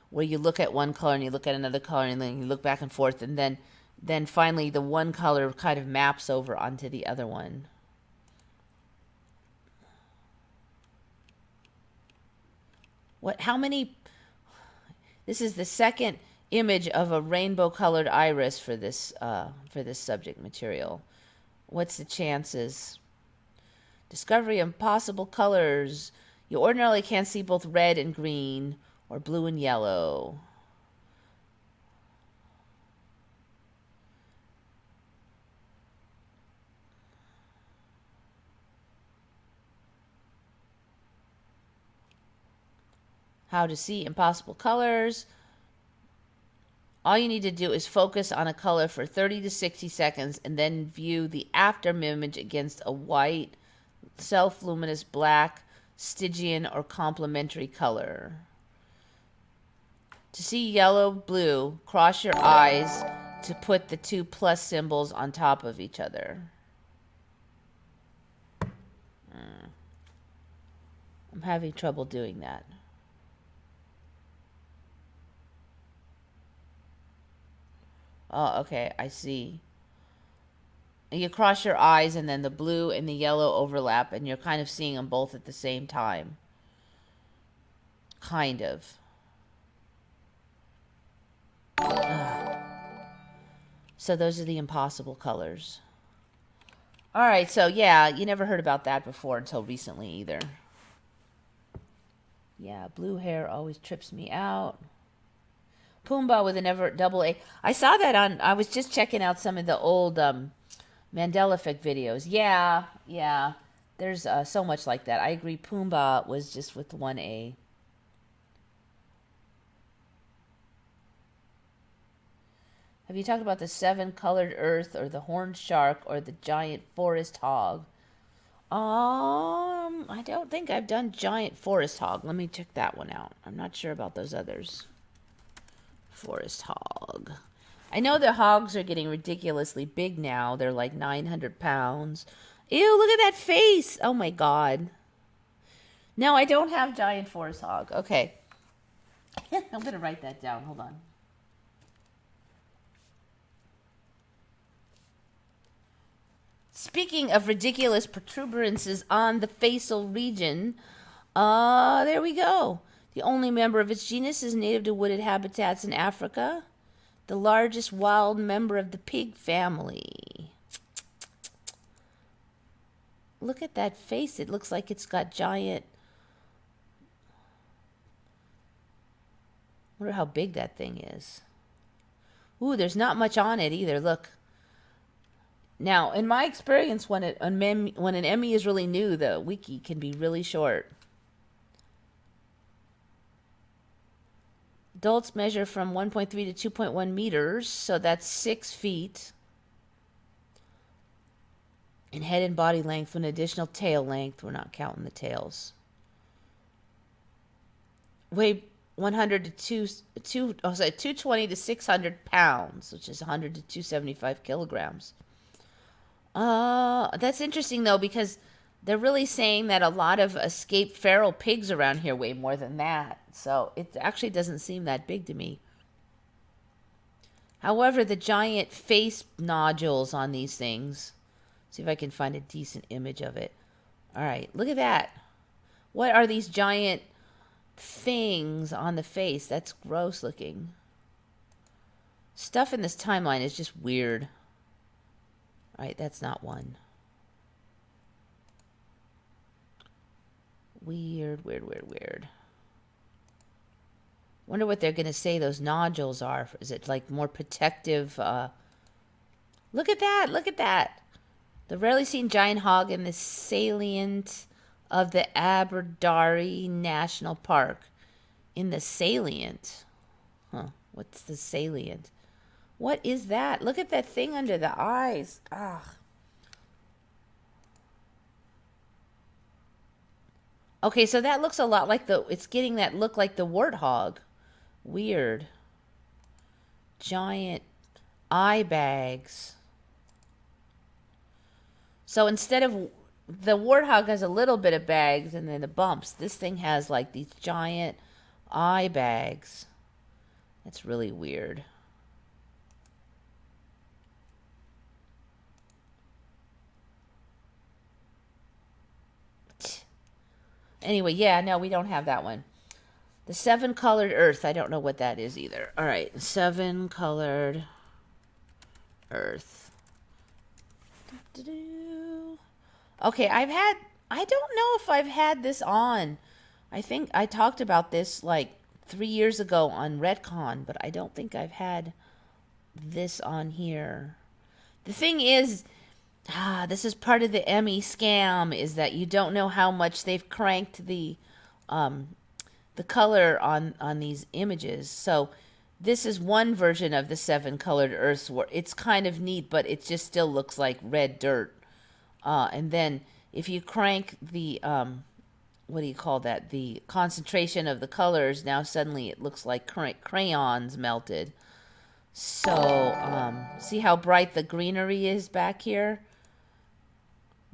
Speaker 1: where you look at one color and you look at another color and then you look back and forth, and then finally the one color kind of maps over onto the other one. How many? This is the second image of a rainbow colored iris for this subject material. What's the chances? Discovery of possible colors. You ordinarily can't see both red and green or blue and yellow. How to see impossible colors. All you need to do is focus on a color for 30 to 60 seconds and then view the after image against a white, self-luminous black, Stygian, or complementary color. To see yellow, blue, cross your eyes to put the 2 plus symbols on top of each other. I'm having trouble doing that. Oh, okay, I see. You cross your eyes and then the blue and the yellow overlap and you're kind of seeing them both at the same time. Kind of. So those are the impossible colors. All right, so yeah, you never heard about that before until recently either. Yeah, blue hair always trips me out. Pumbaa with a double A. I saw that I was just checking out some of the old Mandela Effect videos. Yeah. There's so much like that. I agree. Pumbaa was just with 1A. Have you talked about the 7-colored earth or the horned shark or the giant forest hog? I don't think I've done giant forest hog. Let me check that one out. I'm not sure about those others. Forest hog. I know the hogs are getting ridiculously big now. They're like 900 pounds. Ew, look at that face. Oh my God. No, I don't have giant forest hog. Okay. I'm going to write that down. Hold on. Speaking of ridiculous protuberances on the facial region, there we go. The only member of its genus is native to wooded habitats in Africa. The largest wild member of the pig family. Look at that face. It looks like it's got giant... I wonder how big that thing is. Ooh, there's not much on it either. Look. Now, in my experience, when an Emmy is really new, the wiki can be really short. Adults measure from 1.3 to 2.1 meters, so that's 6 feet. In head and body length, with an additional tail length. We're not counting the tails. Weigh 220 to 600 pounds, which is 100 to 275 kilograms. That's interesting, though, because they're really saying that a lot of escaped feral pigs around here weigh more than that. So it actually doesn't seem that big to me. However, the giant face nodules on these things. See if I can find a decent image of it. All right, look at that. What are these giant things on the face? That's gross looking. Stuff in this timeline is just weird. All right, that's not one. Weird, weird, weird, weird. Wonder what they're going to say those nodules are. Is it like more protective? Look at that. Look at that. The rarely seen giant hog in the salient of the Aberdare National Park. In the salient. Huh. What's the salient? What is that? Look at that thing under the eyes. Ah. Okay, so that looks a lot like it's getting that look like the warthog. Weird. Giant eye bags. So instead of the warthog has a little bit of bags and then the bumps, this thing has like these giant eye bags. That's really weird. Anyway, yeah, no, we don't have that one. The 7-colored earth. I don't know what that is either. All right, 7-colored earth. Okay, I don't know if I've had this on. I think I talked about this like 3 years ago on Redcon, but I don't think I've had this on here. The thing is, this is part of the Emmy scam, is that you don't know how much they've cranked the color on these images. So this is one version of the 7-colored earths where it's kind of neat, but it just still looks like red dirt. And then if you crank the what do you call that? The concentration of the colors, now suddenly it looks like crayons melted. So see how bright the greenery is back here?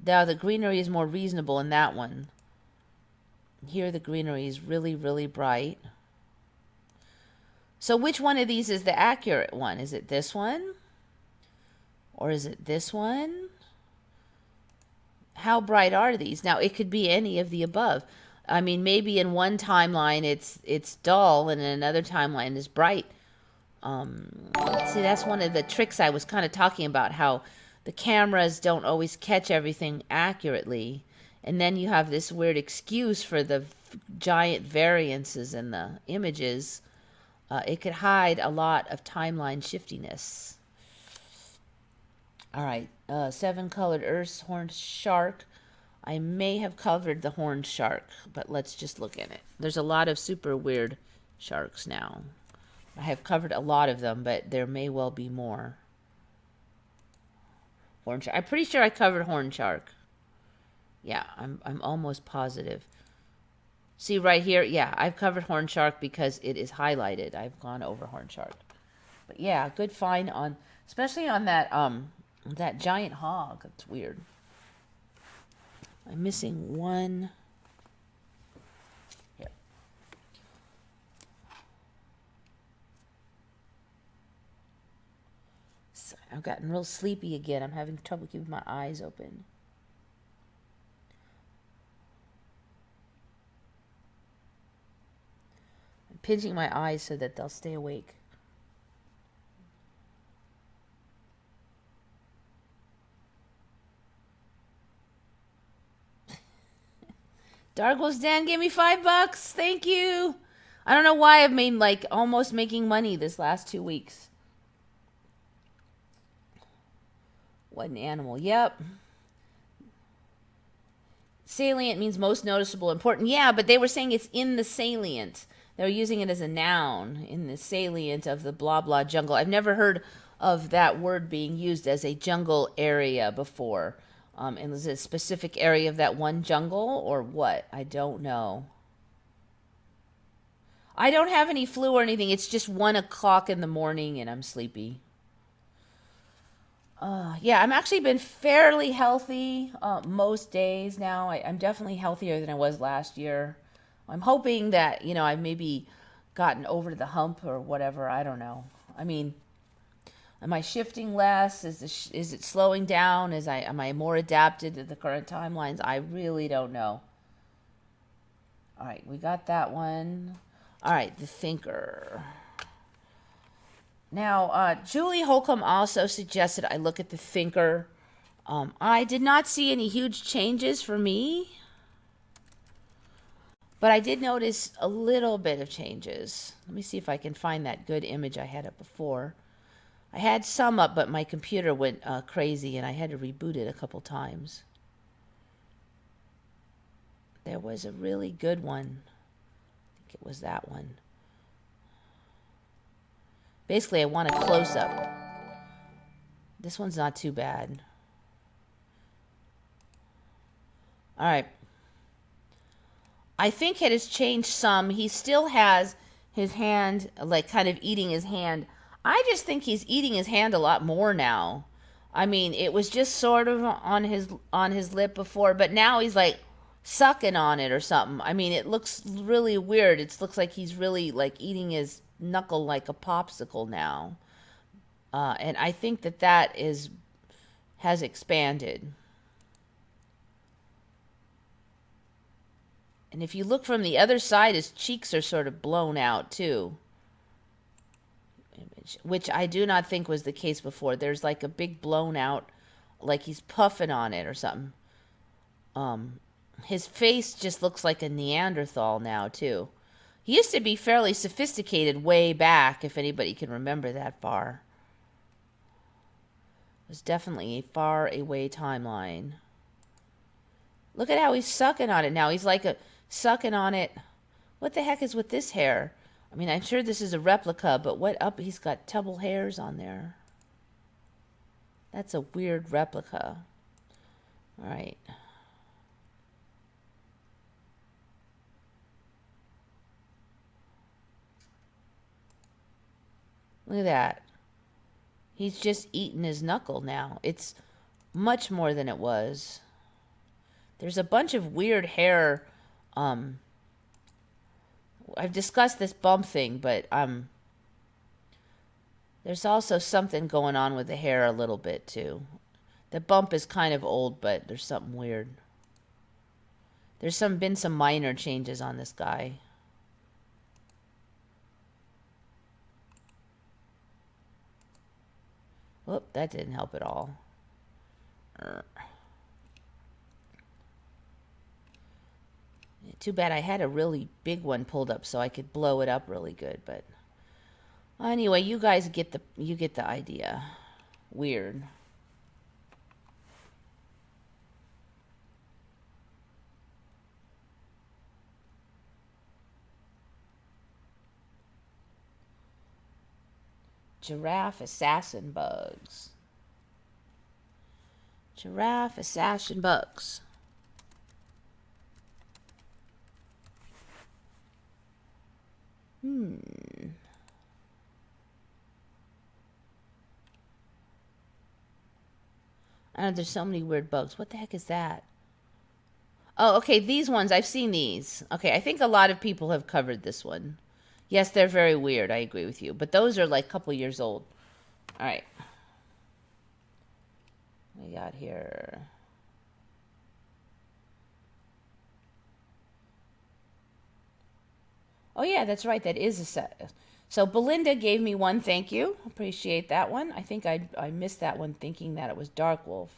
Speaker 1: Now the greenery is more reasonable in that one. Here the greenery is really, really bright. So which one of these is the accurate one? Is it this one? Or is it this one? How bright are these? Now it could be any of the above. I mean, maybe in one timeline it's dull and in another timeline it's bright. See, that's one of the tricks I was kind of talking about, how the cameras don't always catch everything accurately. And then you have this weird excuse for the giant variances in the images. It could hide a lot of timeline shiftiness. All right, 7-colored earths, horned shark. I may have covered the horned shark, but let's just look at it. There's a lot of super weird sharks now. I have covered a lot of them, but there may well be more. Horned shark. I'm pretty sure I covered horned shark. Yeah, I'm almost positive. See right here, yeah, I've covered horned shark because it is highlighted. I've gone over horned shark. But yeah, good find on, especially on that that giant hog. That's weird. I'm missing one. Here. So I've gotten real sleepy again. I'm having trouble keeping my eyes open. I'm pinching my eyes so that they'll stay awake. Dargle's Dan gave me $5. Thank you. I don't know why I've made like almost making money this last 2 weeks. What an animal. Yep. Salient means most noticeable, important. Yeah, but they were saying it's in the salient. They're using it as a noun, in the salient of the blah blah jungle. I've never heard of that word being used as a jungle area before. And is it a specific area of that one jungle or what? I don't know. I don't have any flu or anything. It's just 1 o'clock in the morning and I'm sleepy. Yeah, I'm actually been fairly healthy most days now. I'm definitely healthier than I was last year. I'm hoping that, I've maybe gotten over the hump or whatever. I don't know. I mean, am I shifting less? Is it slowing down? Am I more adapted to the current timelines? I really don't know. All right, we got that one. All right, the thinker. Now, Julie Holcomb also suggested I look at the thinker. I did not see any huge changes for me. But I did notice a little bit of changes. Let me see if I can find that good image I had up before. I had some up, but my computer went crazy and I had to reboot it a couple times. There was a really good one. I think it was that one. Basically, I want a close-up. This one's not too bad. All right. I think it has changed some. He still has his hand, like, kind of eating his hand. I just think he's eating his hand a lot more now. I mean, it was just sort of on his lip before, but now he's like sucking on it or something. I mean, it looks really weird. It looks like he's really like eating his knuckle like a popsicle now. And I think that has expanded. And if you look from the other side, his cheeks are sort of blown out too. Which I do not think was the case before. There's like a big blown out, like he's puffing on it or something. His face just looks like a Neanderthal now too. He used to be fairly sophisticated way back, if anybody can remember that far. It was definitely a far away timeline. Look at how he's sucking on it now. He's like sucking on it. What the heck is with this hair? I mean, I'm sure this is a replica, but what up? He's got double hairs on there. That's a weird replica. All right. Look at that. He's just eating his knuckle now. It's much more than it was. There's a bunch of weird hair. I've discussed this bump thing, but there's also something going on with the hair a little bit too. The bump is kind of old, but there's something weird. There's been some minor changes on this guy. Whoop, that didn't help at all. Too bad I had a really big one pulled up so I could blow it up really good, but anyway, you guys get the idea. Weird. Giraffe assassin bugs. Giraffe assassin bugs. I know there's so many weird bugs. What the heck is that? Oh, okay, these ones, I've seen these. Okay, I think a lot of people have covered this one. Yes, they're very weird, I agree with you. But those are like a couple years old. All right. We got here. Oh, yeah, that's right. That is a set. So Belinda gave me one. Thank you. Appreciate that one. I think I missed that one thinking that it was Dark Wolf.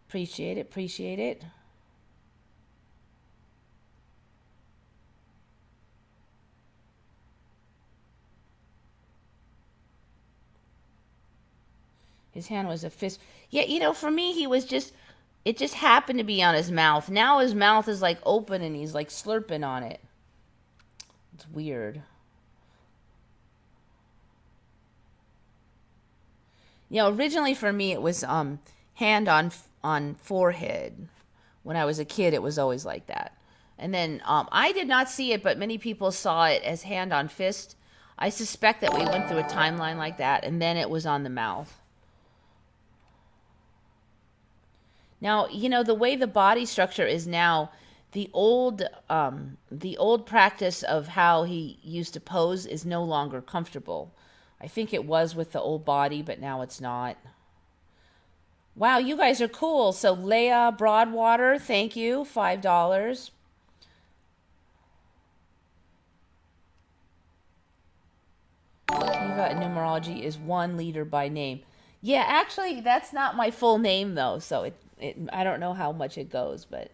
Speaker 1: Appreciate it. Appreciate it. His hand was a fist. Yeah, you know, for me, it just happened to be on his mouth. Now his mouth is like open and he's like slurping on it. It's weird. You know, originally for me it was hand on forehead. When I was a kid, it was always like that. And then I did not see it, but many people saw it as hand on fist. I suspect that we went through a timeline like that, and then it was on the mouth. Now, you know, the way the body structure is now, the old practice of how he used to pose is no longer comfortable. I think it was with the old body, but now it's not. Wow, you guys are cool. So Leah Broadwater, thank you, $5. Kiva numerology is 1 liter by name. Yeah, actually, that's not my full name though, so I don't know how much it goes, but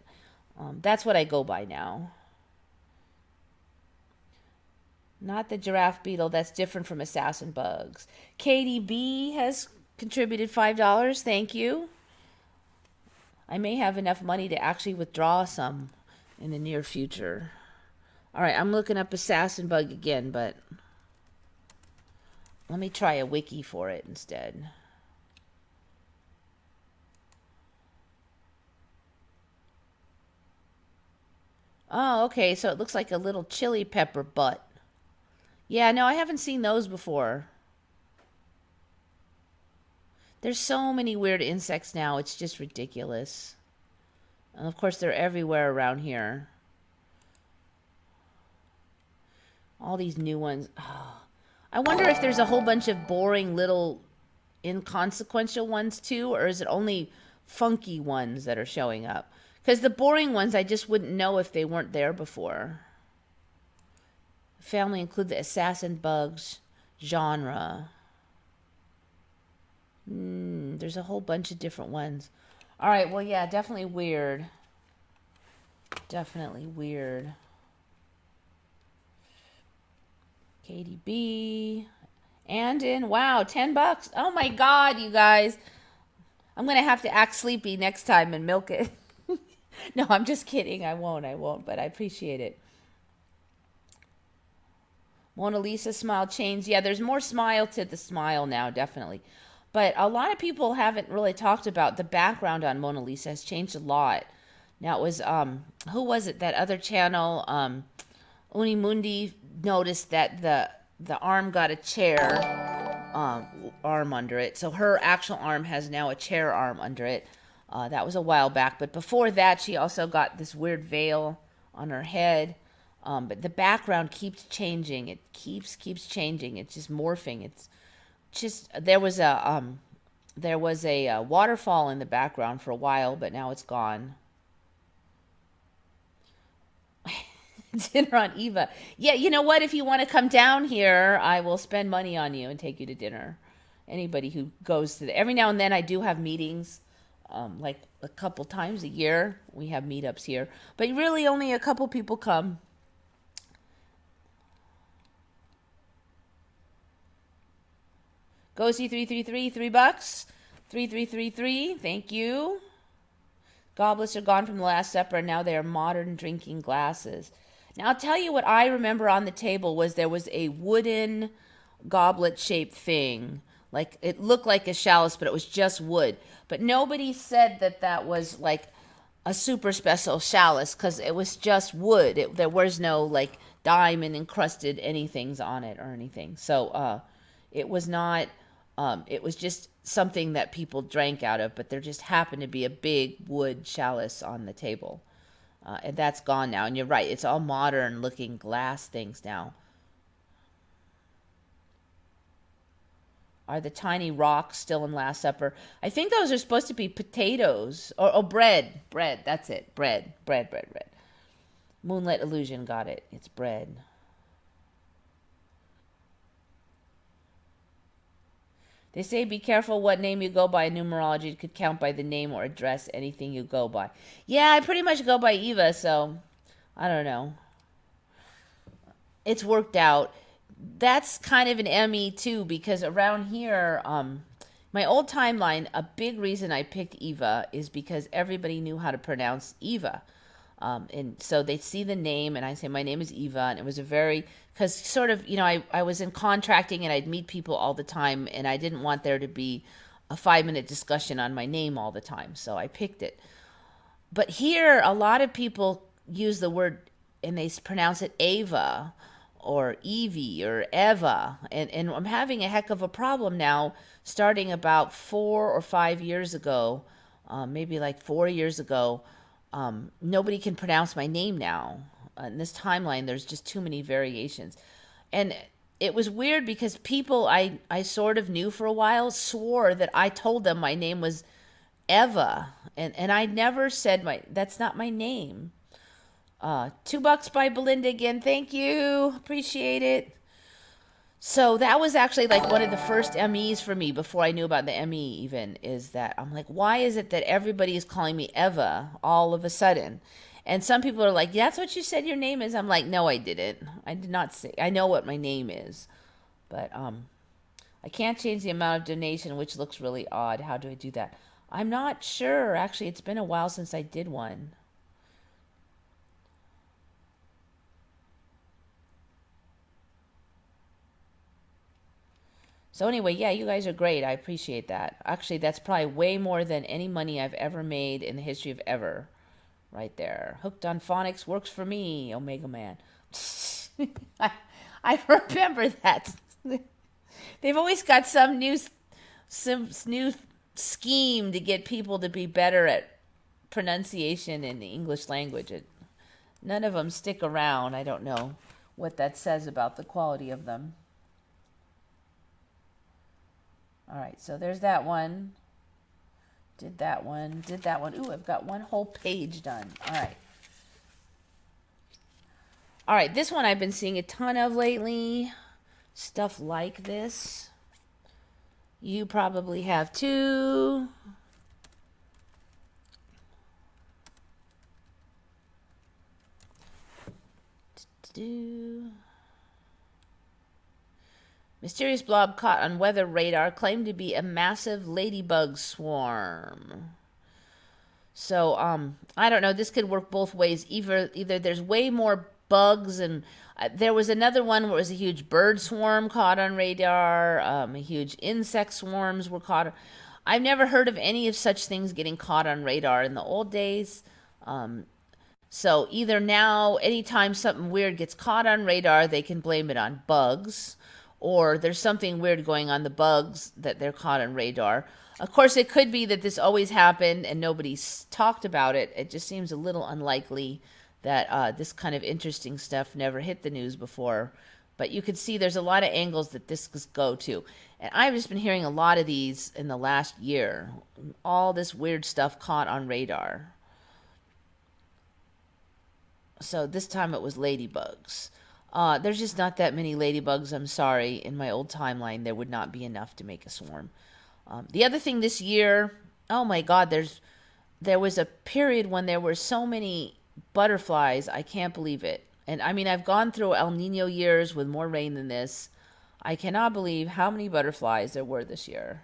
Speaker 1: That's what I go by now. Not the giraffe beetle. That's different from assassin bugs. Katie B has contributed $5. Thank you. I may have enough money to actually withdraw some in the near future. All right, I'm looking up assassin bug again, but let me try a wiki for it instead. Oh, okay, so it looks like a little chili pepper butt. Yeah, no, I haven't seen those before. There's so many weird insects now, it's just ridiculous. And of course, they're everywhere around here. All these new ones. Oh, I wonder if there's a whole bunch of boring little inconsequential ones too, or is it only funky ones that are showing up? Because the boring ones, I just wouldn't know if they weren't there before. Family include the assassin bugs genre. There's a whole bunch of different ones. All right, well, yeah, definitely weird. Definitely weird. KDB. And in, wow, $10. Oh my God, you guys. I'm going to have to act sleepy next time and milk it. No, I'm just kidding. I won't, but I appreciate it. Mona Lisa smile changed. Yeah, there's more smile to the smile now, definitely. But a lot of people haven't really talked about the background on Mona Lisa has changed a lot. Now it was, who was it? That other channel, Unimundi noticed that the arm got a chair arm under it. So her actual arm has now a chair arm under it. That was a while back. But before that, she also got this weird veil on her head. But the background keeps changing. It keeps changing. It's just morphing. It's just there was a waterfall in the background for a while, but now it's gone. Dinner on Eva. Yeah, you know what? If you want to come down here, I will spend money on you and take you to dinner. Anybody who goes to every now and then I do have meetings, like a couple times a year. We have meetups here, but really only a couple people come. Ghosty 333, $3. 3333, thank you. Goblets are gone from the Last Supper, and now they are modern drinking glasses. Now, I'll tell you what I remember on the table was there was a wooden goblet-shaped thing. Like, it looked like a chalice, but it was just wood. But nobody said that that was, like, a super special chalice, because it was just wood. There was no, like, diamond-encrusted anythings on it or anything. So, it was not... it was just something that people drank out of, but there just happened to be a big wood chalice on the table. And that's gone now. And you're right, it's all modern looking glass things now. Are the tiny rocks still in Last Supper? I think those are supposed to be potatoes. Or bread. Bread, that's it. Bread. Moonlit Illusion, got it. It's bread. They say be careful what name you go by in numerology. It could count by the name or address anything you go by. Yeah, I pretty much go by Eva, so I don't know. It's worked out. That's kind of an ME too, because around here, my old timeline, a big reason I picked Eva is because everybody knew how to pronounce Eva. And so they'd see the name, and I say, my name is Eva, and it was a very, because sort of, you know, I was in contracting, and I'd meet people all the time, and I didn't want there to be a 5-minute discussion on my name all the time, so I picked it. But here, a lot of people use the word, and they pronounce it Ava, or Evie, or Eva, and I'm having a heck of a problem now, starting about 4 or 5 years ago, maybe like 4 years ago. Nobody can pronounce my name now. In this timeline, there's just too many variations. And it was weird because people I sort of knew for a while swore that I told them my name was Eva. And I never said that's not my name. $2 by Belinda again. Thank you. Appreciate it. So that was actually like one of the first MEs for me before I knew about the ME even, is that I'm like, why is it that everybody is calling me Eva all of a sudden? And some people are like, that's what you said your name is. I'm like, no, I didn't. I did not say. I know what my name is, but I can't change the amount of donation, which looks really odd. How do I do that? I'm not sure. Actually, it's been a while since I did one. So anyway, yeah, you guys are great. I appreciate that. Actually, that's probably way more than any money I've ever made in the history of ever. Right there. Hooked on phonics works for me, Omega Man. I remember that. They've always got some new scheme to get people to be better at pronunciation in the English language. None of them stick around. I don't know what that says about the quality of them. All right, so there's that one. Did that one. Ooh, I've got one whole page done. All right. All right, this one I've been seeing a ton of lately. Stuff like this. You probably have too. Mysterious blob caught on weather radar claimed to be a massive ladybug swarm. So, I don't know. This could work both ways. Either there's way more bugs, and there was another one where it was a huge bird swarm caught on radar. A huge insect swarms were caught. I've never heard of any of such things getting caught on radar in the old days. So either now, anytime something weird gets caught on radar, they can blame it on bugs, or there's something weird going on the bugs that they're caught on radar. Of course, it could be that this always happened and nobody's talked about it. It just seems a little unlikely that this kind of interesting stuff never hit the news before. But you can see there's a lot of angles that this could go to. And I've just been hearing a lot of these in the last year. All this weird stuff caught on radar. So this time it was ladybugs. There's just not that many ladybugs, I'm sorry. In my old timeline, there would not be enough to make a swarm. The other thing this year, oh my God, there was a period when there were so many butterflies. I can't believe it. And I mean, I've gone through El Nino years with more rain than this. I cannot believe how many butterflies there were this year.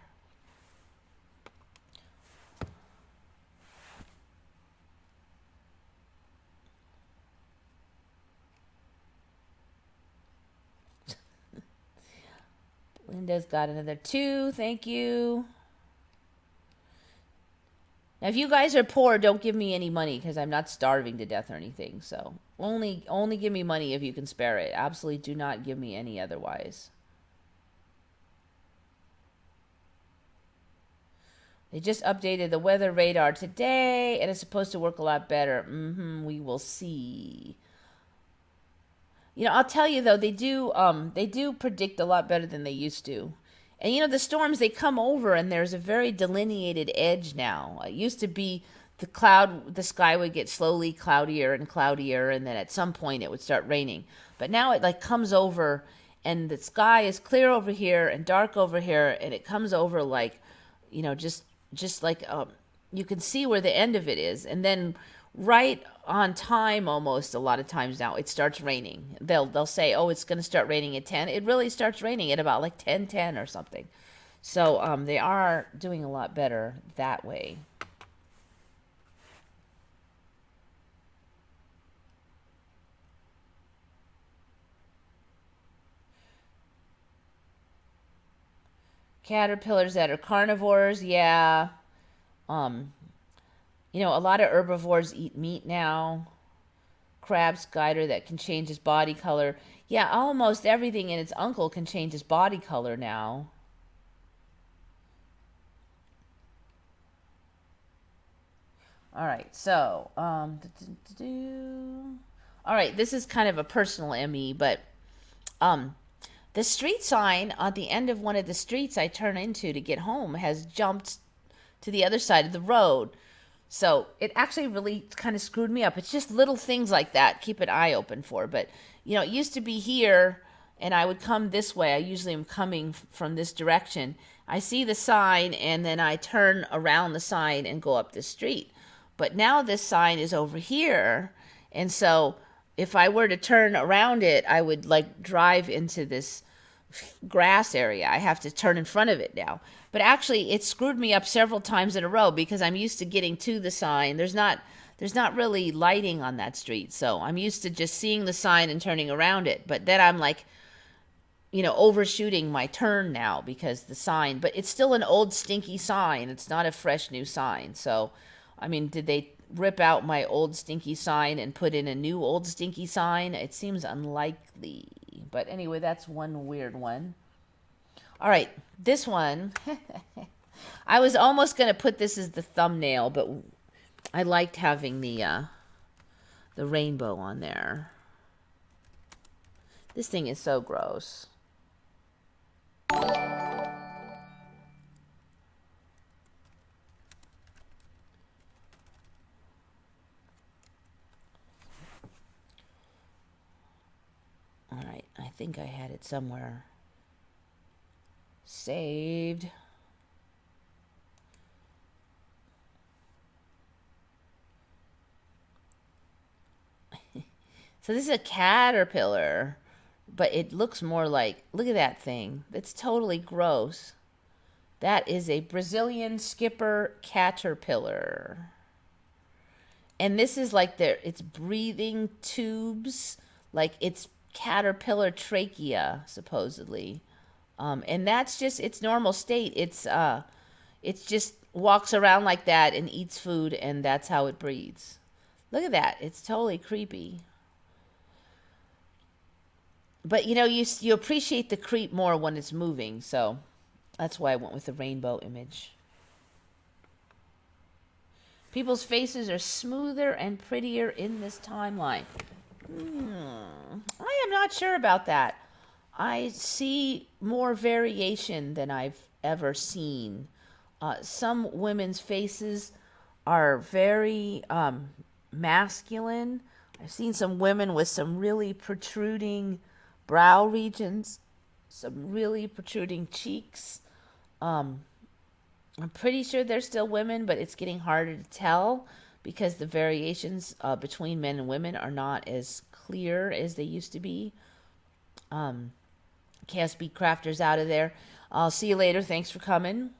Speaker 1: Linda's got another 2. Thank you. Now, if you guys are poor, don't give me any money because I'm not starving to death or anything. So only give me money if you can spare it. Absolutely do not give me any otherwise. They just updated the weather radar today, and it's supposed to work a lot better. We will see. You know, I'll tell you though, they do predict a lot better than they used to. And you know, the storms, they come over and there's a very delineated edge now. It used to be the sky would get slowly cloudier and cloudier, and then at some point it would start raining. But now it like comes over and the sky is clear over here and dark over here, and it comes over like, you know, just like you can see where the end of it is, and then right on time almost a lot of times now it starts raining. They'll say, oh, it's going to start raining at 10. It really starts raining at about like 10:10 or something. So they are doing a lot better that way. Caterpillars that are carnivores, yeah. You know, a lot of herbivores eat meat now. Crab spider that can change his body color. Yeah, almost everything and its uncle can change his body color now. All right, so, all right, this is kind of a personal ME, but the street sign on the end of one of the streets I turn into to get home has jumped to the other side of the road. So it actually really kind of screwed me up. It's just little things like that. Keep an eye open for. But, you know, it used to be here and I would come this way. I usually am coming from this direction. I see the sign and then I turn around the sign and go up the street. But now this sign is over here. And so if I were to turn around it, I would like drive into this grass area. I have to turn in front of it now. But actually, it screwed me up several times in a row because I'm used to getting to the sign. There's not really lighting on that street, so I'm used to just seeing the sign and turning around it. But then I'm like, overshooting my turn now because the sign, but it's still an old stinky sign. It's not a fresh new sign. So, I mean, did they rip out my old stinky sign and put in a new old stinky sign? It seems unlikely. But anyway, that's one weird one. All right, this one. I was almost going to put this as the thumbnail, but I liked having the rainbow on there. This thing is so gross. All right, I think I had it somewhere saved. So this is a caterpillar, but it looks more like, look at that thing. That's totally gross. That is a Brazilian skipper caterpillar. And this is like it's breathing tubes, like it's caterpillar trachea, supposedly. And that's just its normal state. It's just walks around like that and eats food, and that's how it breathes. Look at that. It's totally creepy. But, you appreciate the creep more when it's moving, so that's why I went with the rainbow image. People's faces are smoother and prettier in this timeline. I am not sure about that. I see more variation than I've ever seen. Some women's faces are very masculine. I've seen some women with some really protruding brow regions, some really protruding cheeks. I'm pretty sure they're still women, but it's getting harder to tell because the variations between men and women are not as clear as they used to be. KSB Crafter's out of there. I'll see you later. Thanks for coming.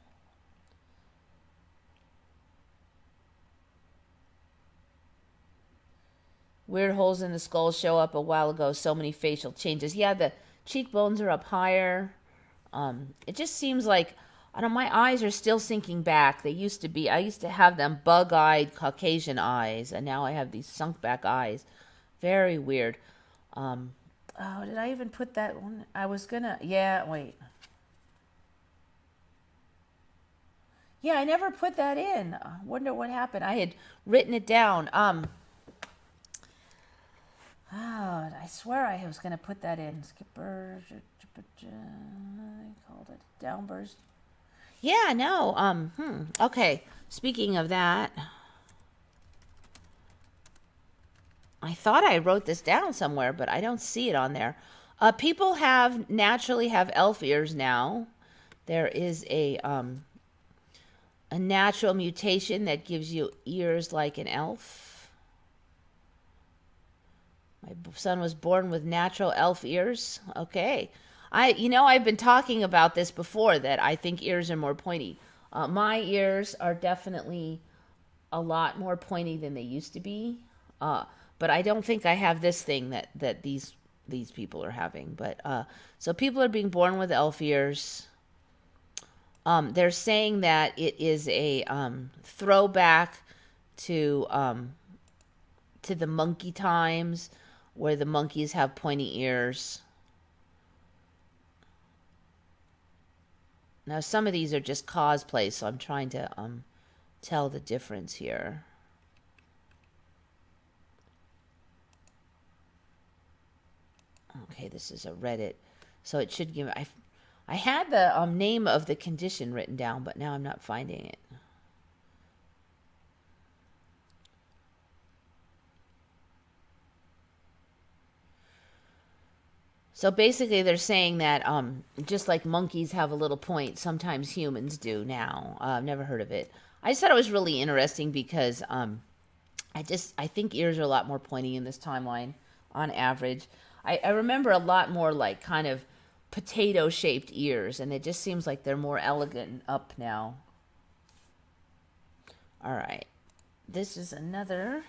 Speaker 1: Weird holes in the skull show up a while ago. So many facial changes. Yeah, the cheekbones are up higher. It just seems like, I don't know, my eyes are still sinking back. They used to be. I used to have them bug-eyed Caucasian eyes, and now I have these sunk back eyes. Very weird. Oh, did I even put that one? I was gonna. Yeah, wait. Yeah, I never put that in. I wonder what happened. I had written it down. I swear I was going to put that in. Skipper, I called it downburst. Yeah, no. Okay. Speaking of that, I thought I wrote this down somewhere, but I don't see it on there. People naturally have elf ears now. There is a natural mutation that gives you ears like an elf. My son was born with natural elf ears. Okay. I've been talking about this before, that I think ears are more pointy. My ears are definitely a lot more pointy than they used to be. But I don't think I have this thing that these people are having. But so people are being born with elf ears. They're saying that it is a throwback to the monkey times, where the monkeys have pointy ears. Now, some of these are just cosplay, so I'm trying to tell the difference here. Okay, this is a Reddit, so it should give. I had the name of the condition written down, but now I'm not finding it. So basically, they're saying that just like monkeys have a little point, sometimes humans do now. I've never heard of it. I just thought it was really interesting because I think ears are a lot more pointy in this timeline on average. I remember a lot more like kind of potato shaped ears, and it just seems like they're more elegant and up now. All right. This is another.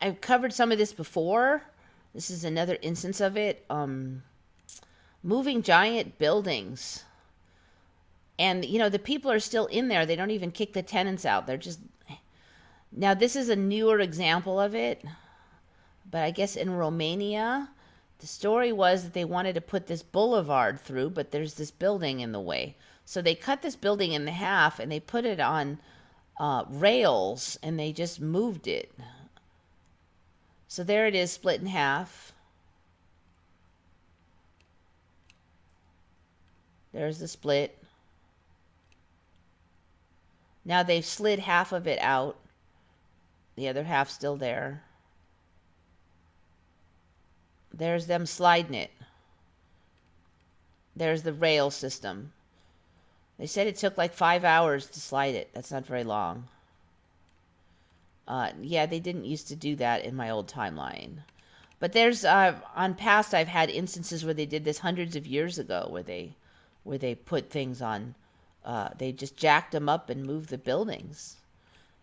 Speaker 1: I've covered some of this before. This is another instance of it. Moving giant buildings. And, you know, the people are still in there. They don't even kick the tenants out. They're just. Now, this is a newer example of it. But I guess in Romania, the story was that they wanted to put this boulevard through, but there's this building in the way. So they cut this building in half and they put it on rails and they just moved it. So there it is, split in half. There's the split. Now they've slid half of it out. The other half's still there. There's them sliding it. There's the rail system. They said it took like 5 hours to slide it. That's not very long. Yeah, they didn't used to do that in my old timeline. But there's on past I've had instances where they did this hundreds of years ago, where they put things on. They just jacked them up and moved the buildings.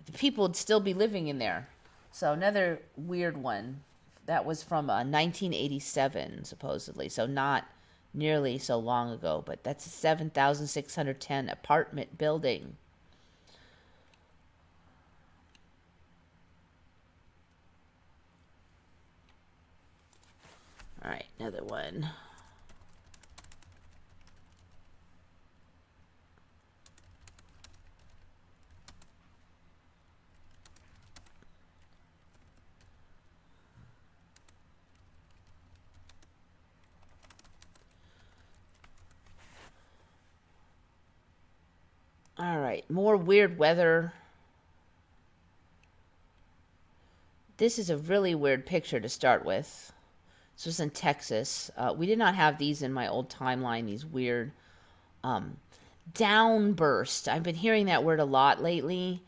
Speaker 1: The people would still be living in there. So another weird one. That was from 1987, supposedly. So not nearly so long ago. But that's a 7,610 apartment building. All right, another one. All right, more weird weather. This is a really weird picture to start with. This was in Texas. We did not have these in my old timeline, these weird downburst. I've been hearing that word a lot lately.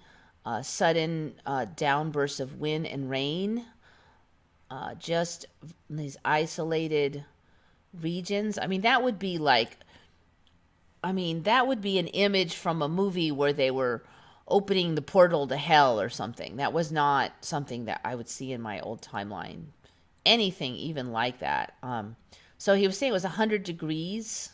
Speaker 1: Sudden downbursts of wind and rain. Just these isolated regions. I mean, that would be an image from a movie where they were opening the portal to hell or something. That was not something that I would see in my old timeline. Anything even like that. So he was saying it was 100 degrees.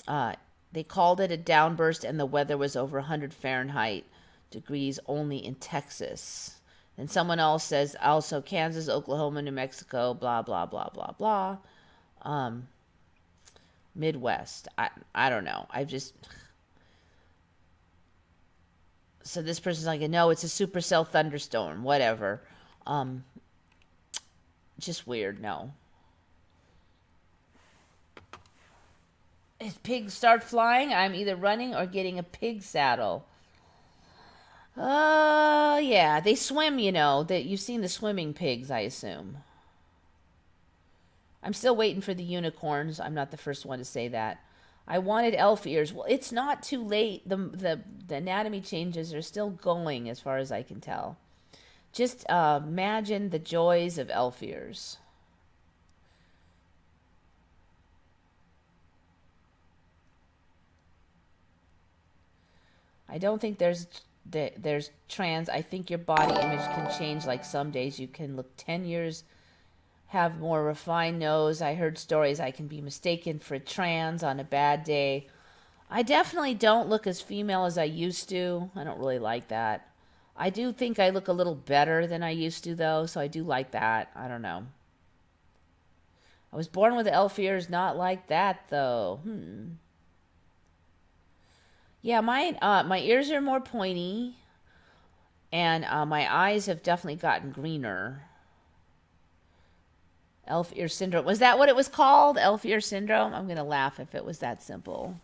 Speaker 1: They called it a downburst, and the weather was over 100 Fahrenheit degrees only in Texas. And someone else says also Kansas, Oklahoma, New Mexico, blah, blah, blah, blah, blah. Midwest. I don't know. So this person's like, no, it's a supercell thunderstorm, whatever. Just weird, no. If pigs start flying, I'm either running or getting a pig saddle. Yeah, they swim, you know. That you've seen the swimming pigs, I assume. I'm still waiting for the unicorns. I'm not the first one to say that. I wanted elf ears. Well, it's not too late. The anatomy changes are still going as far as I can tell. Just imagine the joys of elf ears. I don't think there's trans. I think your body image can change. Like some days you can look 10 years, have more refined nose. I heard stories I can be mistaken for trans on a bad day. I definitely don't look as female as I used to. I don't really like that. I do think I look a little better than I used to, though, so I do like that. I don't know. I was born with elf ears, not like that, though. Yeah, my ears are more pointy, and my eyes have definitely gotten greener. Elf ear syndrome. Was that what it was called? Elf ear syndrome? I'm going to laugh if it was that simple.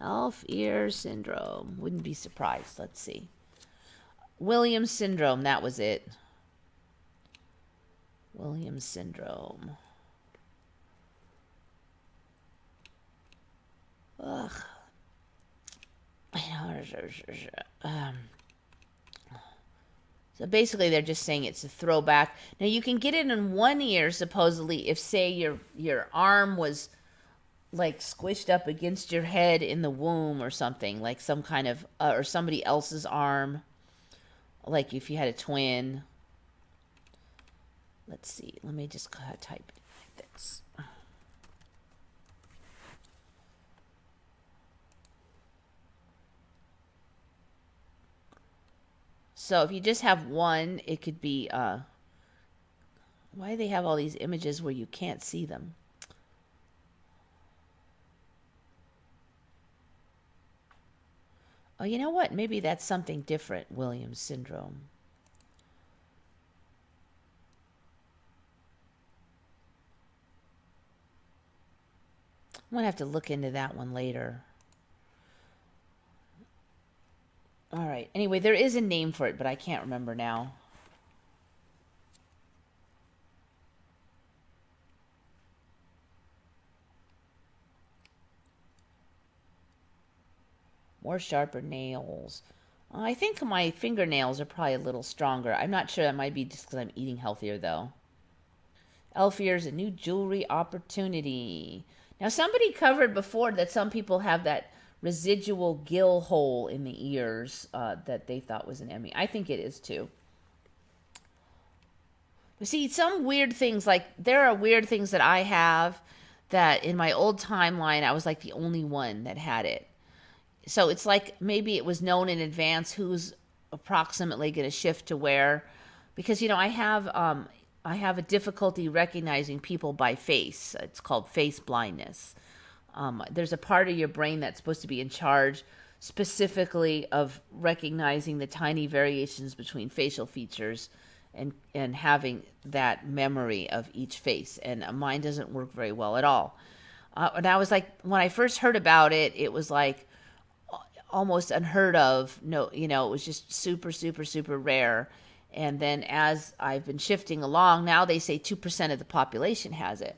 Speaker 1: Elf ear syndrome. Wouldn't be surprised. Let's see. Williams syndrome. That was it. Williams syndrome. Ugh. So basically, they're just saying it's a throwback. Now you can get it in one ear, supposedly, if say your arm was like squished up against your head in the womb or something, like some kind of or somebody else's arm, like if you had a twin. Let's see. Let me just type it like this. So if you just have one, it could be, why do they have all these images where you can't see them? Oh, you know what? Maybe that's something different, Williams syndrome. I'm going to have to look into that one later. All right. Anyway, there is a name for it, but I can't remember now. More sharper nails. I think my fingernails are probably a little stronger. I'm not sure. That might be just because I'm eating healthier, though. Elf ears, a new jewelry opportunity. Now, somebody covered before that some people have that residual gill hole in the ears that they thought was an Emmy. I think it is, too. But see, some weird things, like there are weird things that I have that in my old timeline, I was like the only one that had it. So it's like maybe it was known in advance who's approximately going to shift to where, because I have a difficulty recognizing people by face. It's called face blindness. There's a part of your brain that's supposed to be in charge specifically of recognizing the tiny variations between facial features and having that memory of each face. And mine doesn't work very well at all. And I was like, when I first heard about it, it was like almost unheard of. No, it was just super, super, super rare. And then as I've been shifting along, now they say 2% of the population has it.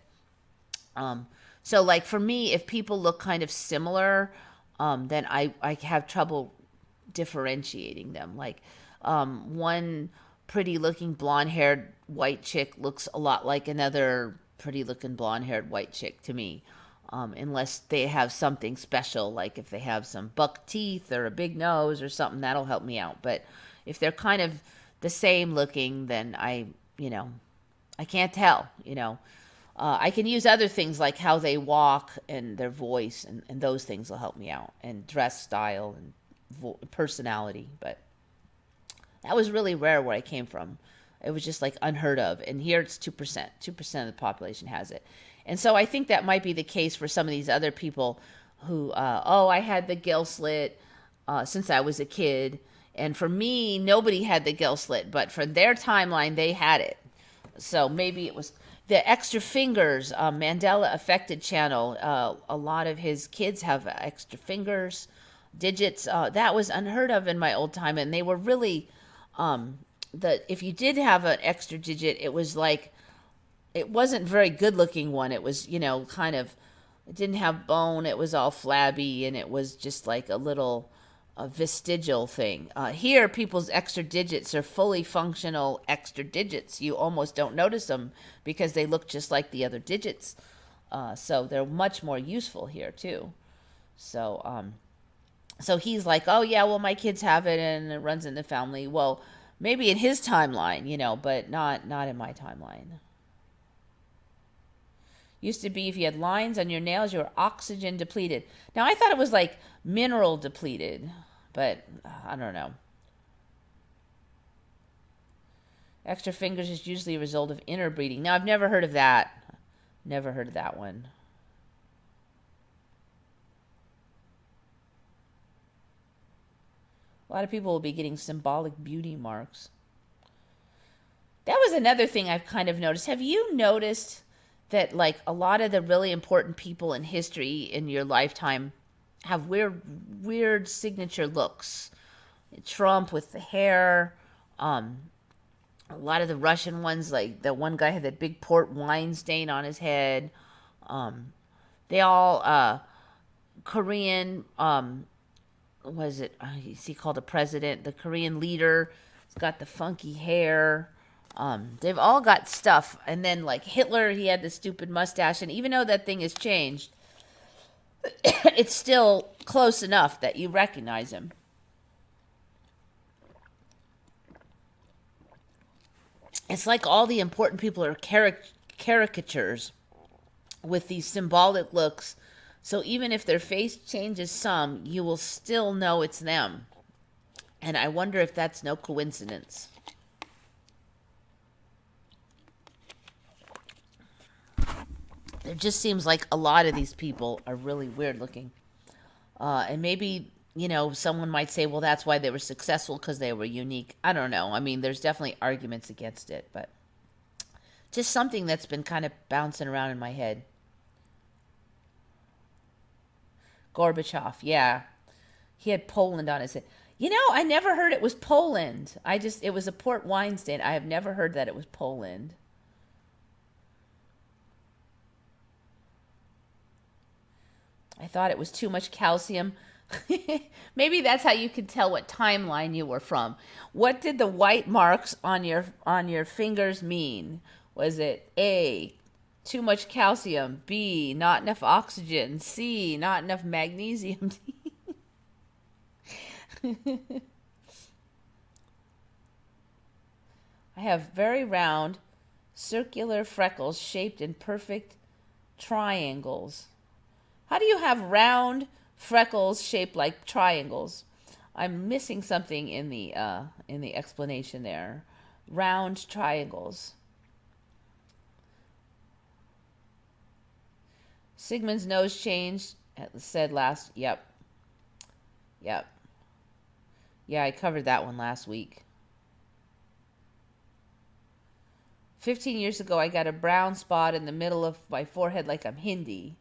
Speaker 1: So like for me, if people look kind of similar, then I have trouble differentiating them. Like one pretty looking blonde haired white chick looks a lot like another pretty looking blonde haired white chick to me. Unless they have something special, like if they have some buck teeth or a big nose or something, that'll help me out. But if they're kind of the same looking, then I can't tell, I can use other things like how they walk and their voice, and those things will help me out, and dress style and personality. But that was really rare where I came from. It was just like unheard of. And here it's 2%. 2% of the population has it. And so I think that might be the case for some of these other people who, I had the gill slit since I was a kid. And for me, nobody had the gill slit, but for their timeline, they had it. So maybe it was the extra fingers. Mandela Affected channel. A lot of his kids have extra fingers, digits. That was unheard of in my old time, and they were really if you did have an extra digit, it was like it wasn't very good looking one. It was kind of, it didn't have bone. It was all flabby, and it was just like a little vestigial thing. Here, people's extra digits are fully functional extra digits. You almost don't notice them because they look just like the other digits. So they're much more useful here too. So so he's like, oh yeah, well my kids have it and it runs in the family. Well, maybe in his timeline, but not in my timeline. Used to be if you had lines on your nails, you were oxygen depleted. Now I thought it was like mineral depleted, but I don't know. Extra fingers is usually a result of interbreeding. Now I've never heard of that. Never heard of that one. A lot of people will be getting symbolic beauty marks. That was another thing I've kind of noticed. Have you noticed that like a lot of the really important people in history in your lifetime have weird signature looks? Trump with the hair, um, a lot of the Russian ones, like the one guy had that big port wine stain on his head. Um, they all Korean. Was it? Is he called a president? The Korean leader. He's got the funky hair. They've all got stuff. And then like Hitler, he had the stupid mustache. And even though that thing has changed, it's still close enough that you recognize him. It's like all the important people are caricatures with these symbolic looks. So even if their face changes some, you will still know it's them. And I wonder if that's no coincidence. It just seems like a lot of these people are really weird looking. And maybe, someone might say, well, that's why they were successful because they were unique. I don't know. I mean, there's definitely arguments against it, but just something that's been kind of bouncing around in my head. Gorbachev, yeah. He had Poland on his head. I never heard it was Poland. It was a port wine stand. I have never heard that it was Poland. I thought it was too much calcium. Maybe that's how you could tell what timeline you were from. What did the white marks on your fingers mean? Was it A, too much calcium, B, not enough oxygen, C, not enough magnesium? I have very round, circular freckles shaped in perfect triangles. How do you have round freckles shaped like triangles? I'm missing something in the explanation there. Round triangles. Sigmund's nose changed. Said last. Yep. Yeah, I covered that one last week. 15 years ago, I got a brown spot in the middle of my forehead like I'm Hindi.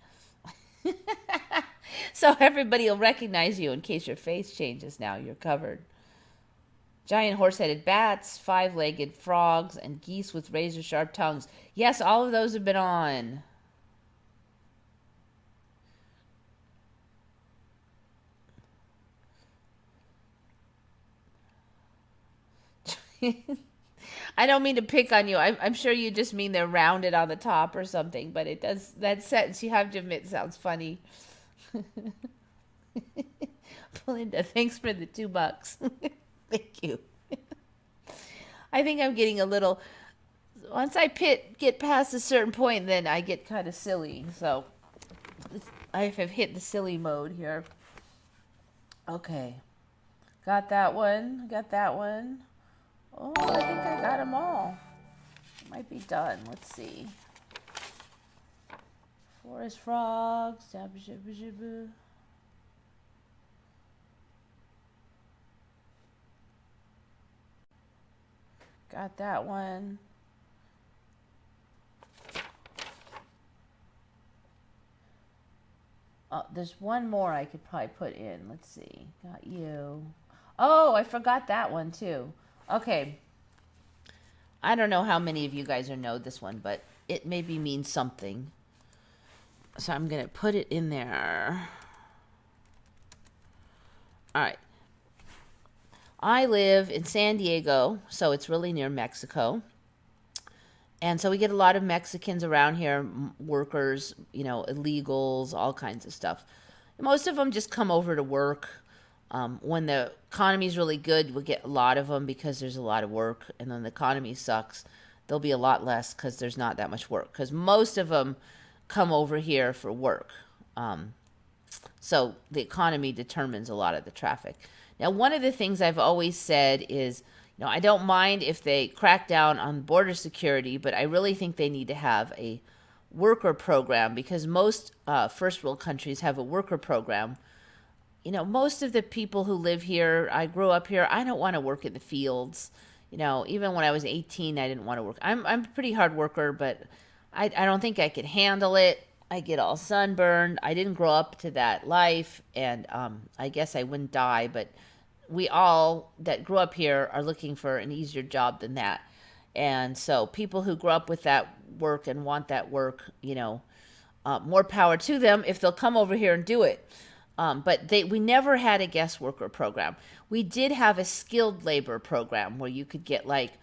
Speaker 1: So everybody will recognize you in case your face changes now. You're covered. Giant horse-headed bats, five-legged frogs, and geese with razor-sharp tongues. Yes, all of those have been on. I don't mean to pick on you. I'm sure you just mean they're rounded on the top or something, but it does, that sentence, you have to admit, sounds funny. Belinda, thanks for the $2. Thank you. I think I'm getting a little, once I get past a certain point, then I get kind of silly. So I have hit the silly mode here. Okay. Got that one. Oh, I think I got them all. Might be done. Let's see. Forest frogs. Got that one. Oh, there's one more I could probably put in. Let's see. Got you. Oh, I forgot that one too. Okay. I don't know how many of you guys know this one, but it maybe means something. So I'm going to put it in there. All right. I live in San Diego, so it's really near Mexico. And so we get a lot of Mexicans around here, workers, illegals, all kinds of stuff. Most of them just come over to work. When the economy is really good, we'll get a lot of them because there's a lot of work. And then the economy sucks, there'll be a lot less because there's not that much work. Because most of them come over here for work. So the economy determines a lot of the traffic. Now, one of the things I've always said is, I don't mind if they crack down on border security, but I really think they need to have a worker program because most first world countries have a worker program. Most of the people who live here, I grew up here, I don't want to work in the fields. Even when I was 18, I didn't want to work. I'm a pretty hard worker, but I don't think I could handle it. I get all sunburned. I didn't grow up to that life, and I guess I wouldn't die, but we all that grew up here are looking for an easier job than that. And so people who grow up with that work and want that work, more power to them if they'll come over here and do it. But we never had a guest worker program. We did have a skilled labor program where you could get like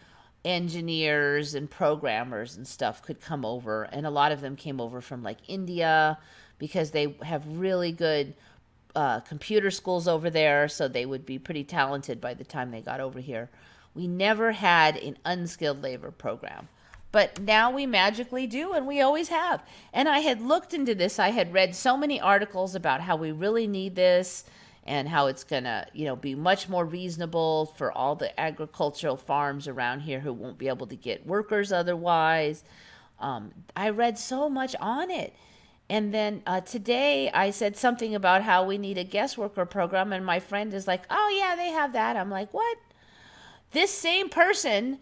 Speaker 1: engineers and programmers and stuff could come over, and a lot of them came over from like India because they have really good computer schools over there, so they would be pretty talented by the time they got over here. We never had an unskilled labor program. But now we magically do, and we always have. And I had looked into this. I had read so many articles about how we really need this and how it's going to, be much more reasonable for all the agricultural farms around here who won't be able to get workers otherwise. I read so much on it. And then today I said something about how we need a guest worker program, and my friend is like, oh, yeah, they have that. I'm like, what? This same person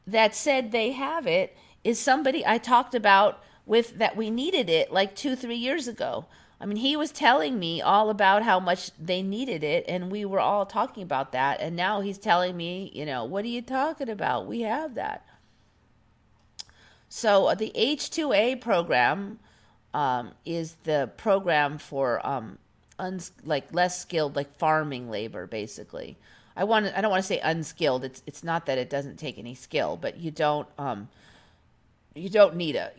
Speaker 1: that said they have it is somebody I talked about with that we needed it like 2-3 years ago. I mean, he was telling me all about how much they needed it, and we were all talking about that. And now he's telling me, what are you talking about? We have that. So the H2A program is the program for like less skilled, like farming labor, basically. I don't want to say unskilled. It's not that it doesn't take any skill, but you don't need a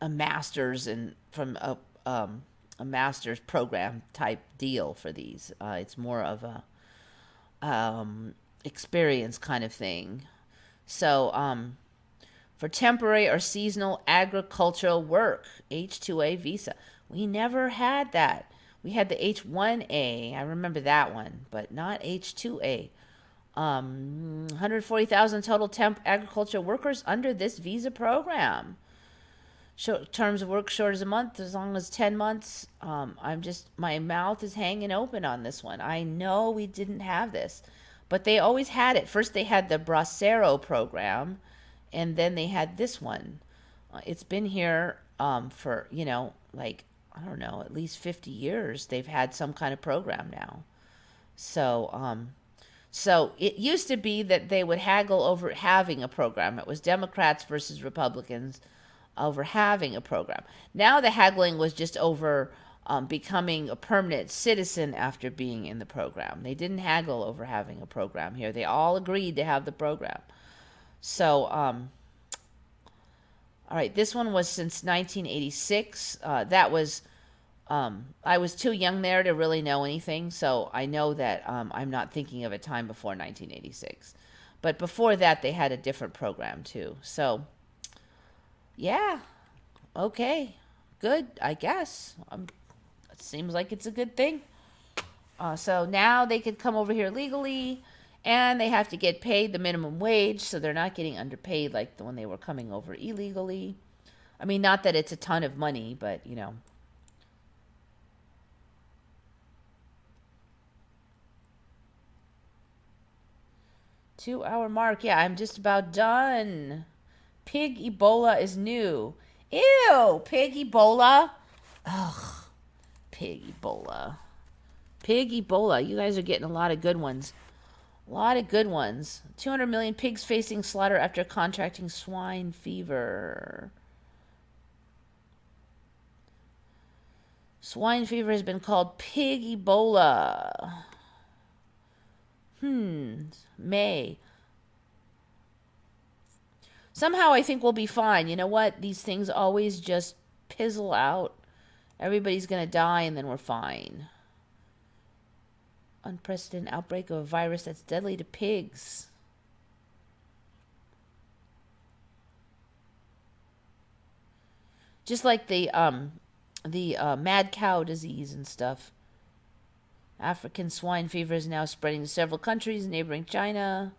Speaker 1: master's from a master's program type deal for these. It's more of a experience kind of thing. So for temporary or seasonal agricultural work, H2A visa. We never had that. We had the H1A. I remember that one, but not H2A. 140,000 total temp agriculture workers under this visa program. Terms of work short as a month, as long as 10 months. My mouth is hanging open on this one. I know we didn't have this, but they always had it. First they had the Bracero program, and then they had this one. It's been here for, I don't know, at least 50 years. They've had some kind of program now. So it used to be that they would haggle over having a program. It was Democrats versus Republicans over having a program. Now the haggling was just over becoming a permanent citizen after being in the program. They didn't haggle over having a program here. They all agreed to have the program. So, all right, this one was since 1986. I was too young there to really know anything, so I know that I'm not thinking of a time before 1986. But before that, they had a different program too. So, yeah, okay, good, I guess. It seems like it's a good thing. So now they could come over here legally, and they have to get paid the minimum wage, so they're not getting underpaid like when they were coming over illegally. I mean, not that it's a ton of money, but, 2-hour mark. Yeah, I'm just about done. Pig Ebola is new. Ew, pig Ebola. Ugh, pig Ebola. Pig Ebola. You guys are getting a lot of good ones. A lot of good ones. 200 million pigs facing slaughter after contracting swine fever. Swine fever has been called pig Ebola. May. Somehow I think we'll be fine. You know what? These things always just pizzle out. Everybody's going to die, and then we're fine. Unprecedented outbreak of a virus that's deadly to pigs. Just like the mad cow disease and stuff. African swine fever is now spreading to several countries neighboring China.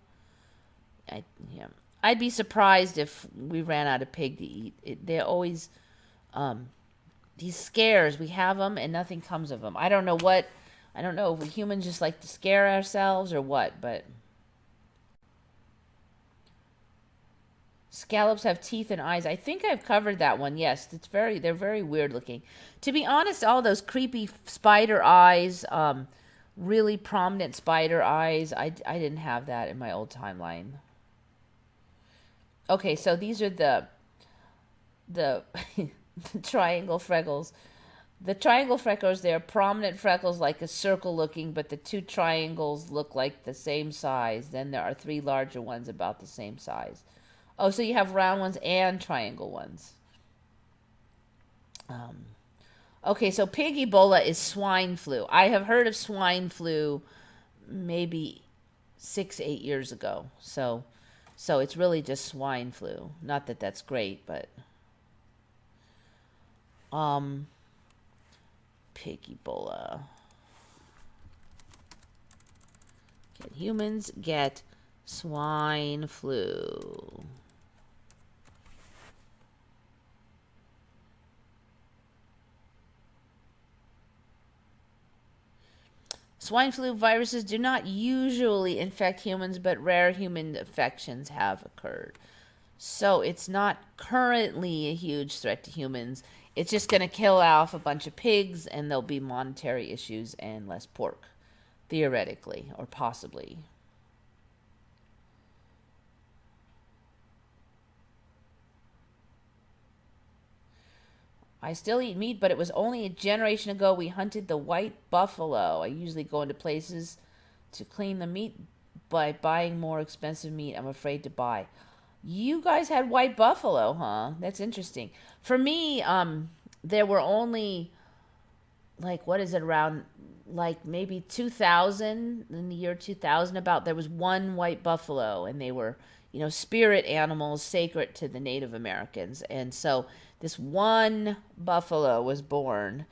Speaker 1: I'd be surprised if we ran out of pig to eat. They're always these scares. We have them and nothing comes of them. I don't know if we humans just like to scare ourselves or what, but Scallops have teeth and eyes. I think I've covered that one. Yes, they're very weird looking. To be honest, all those creepy spider eyes, really prominent spider eyes, I didn't have that in my old timeline. Okay, so these are the triangle freckles. The triangle freckles, they're prominent freckles like a circle looking, but the two triangles look like the same size. Then there are three larger ones about the same size. Oh, so you have round ones and triangle ones. Okay, so pig Ebola is swine flu. I have heard of swine flu maybe 8 years ago. So it's really just swine flu. Not that that's great, but pig Ebola. Can humans get swine flu? Swine flu viruses do not usually infect humans, but rare human infections have occurred. So it's not currently a huge threat to humans. It's just going to kill off a bunch of pigs, and there'll be monetary issues and less pork, theoretically, or possibly. I still eat meat, but it was only a generation ago we hunted the white buffalo. I usually go into places to clean the meat by buying more expensive meat I'm afraid to buy. You guys had white buffalo, huh? That's interesting. For me, there were only, like, what is it, around, like, maybe 2000, in the year 2000, about, there was one white buffalo, and they were, spirit animals sacred to the Native Americans. And so this one buffalo was born,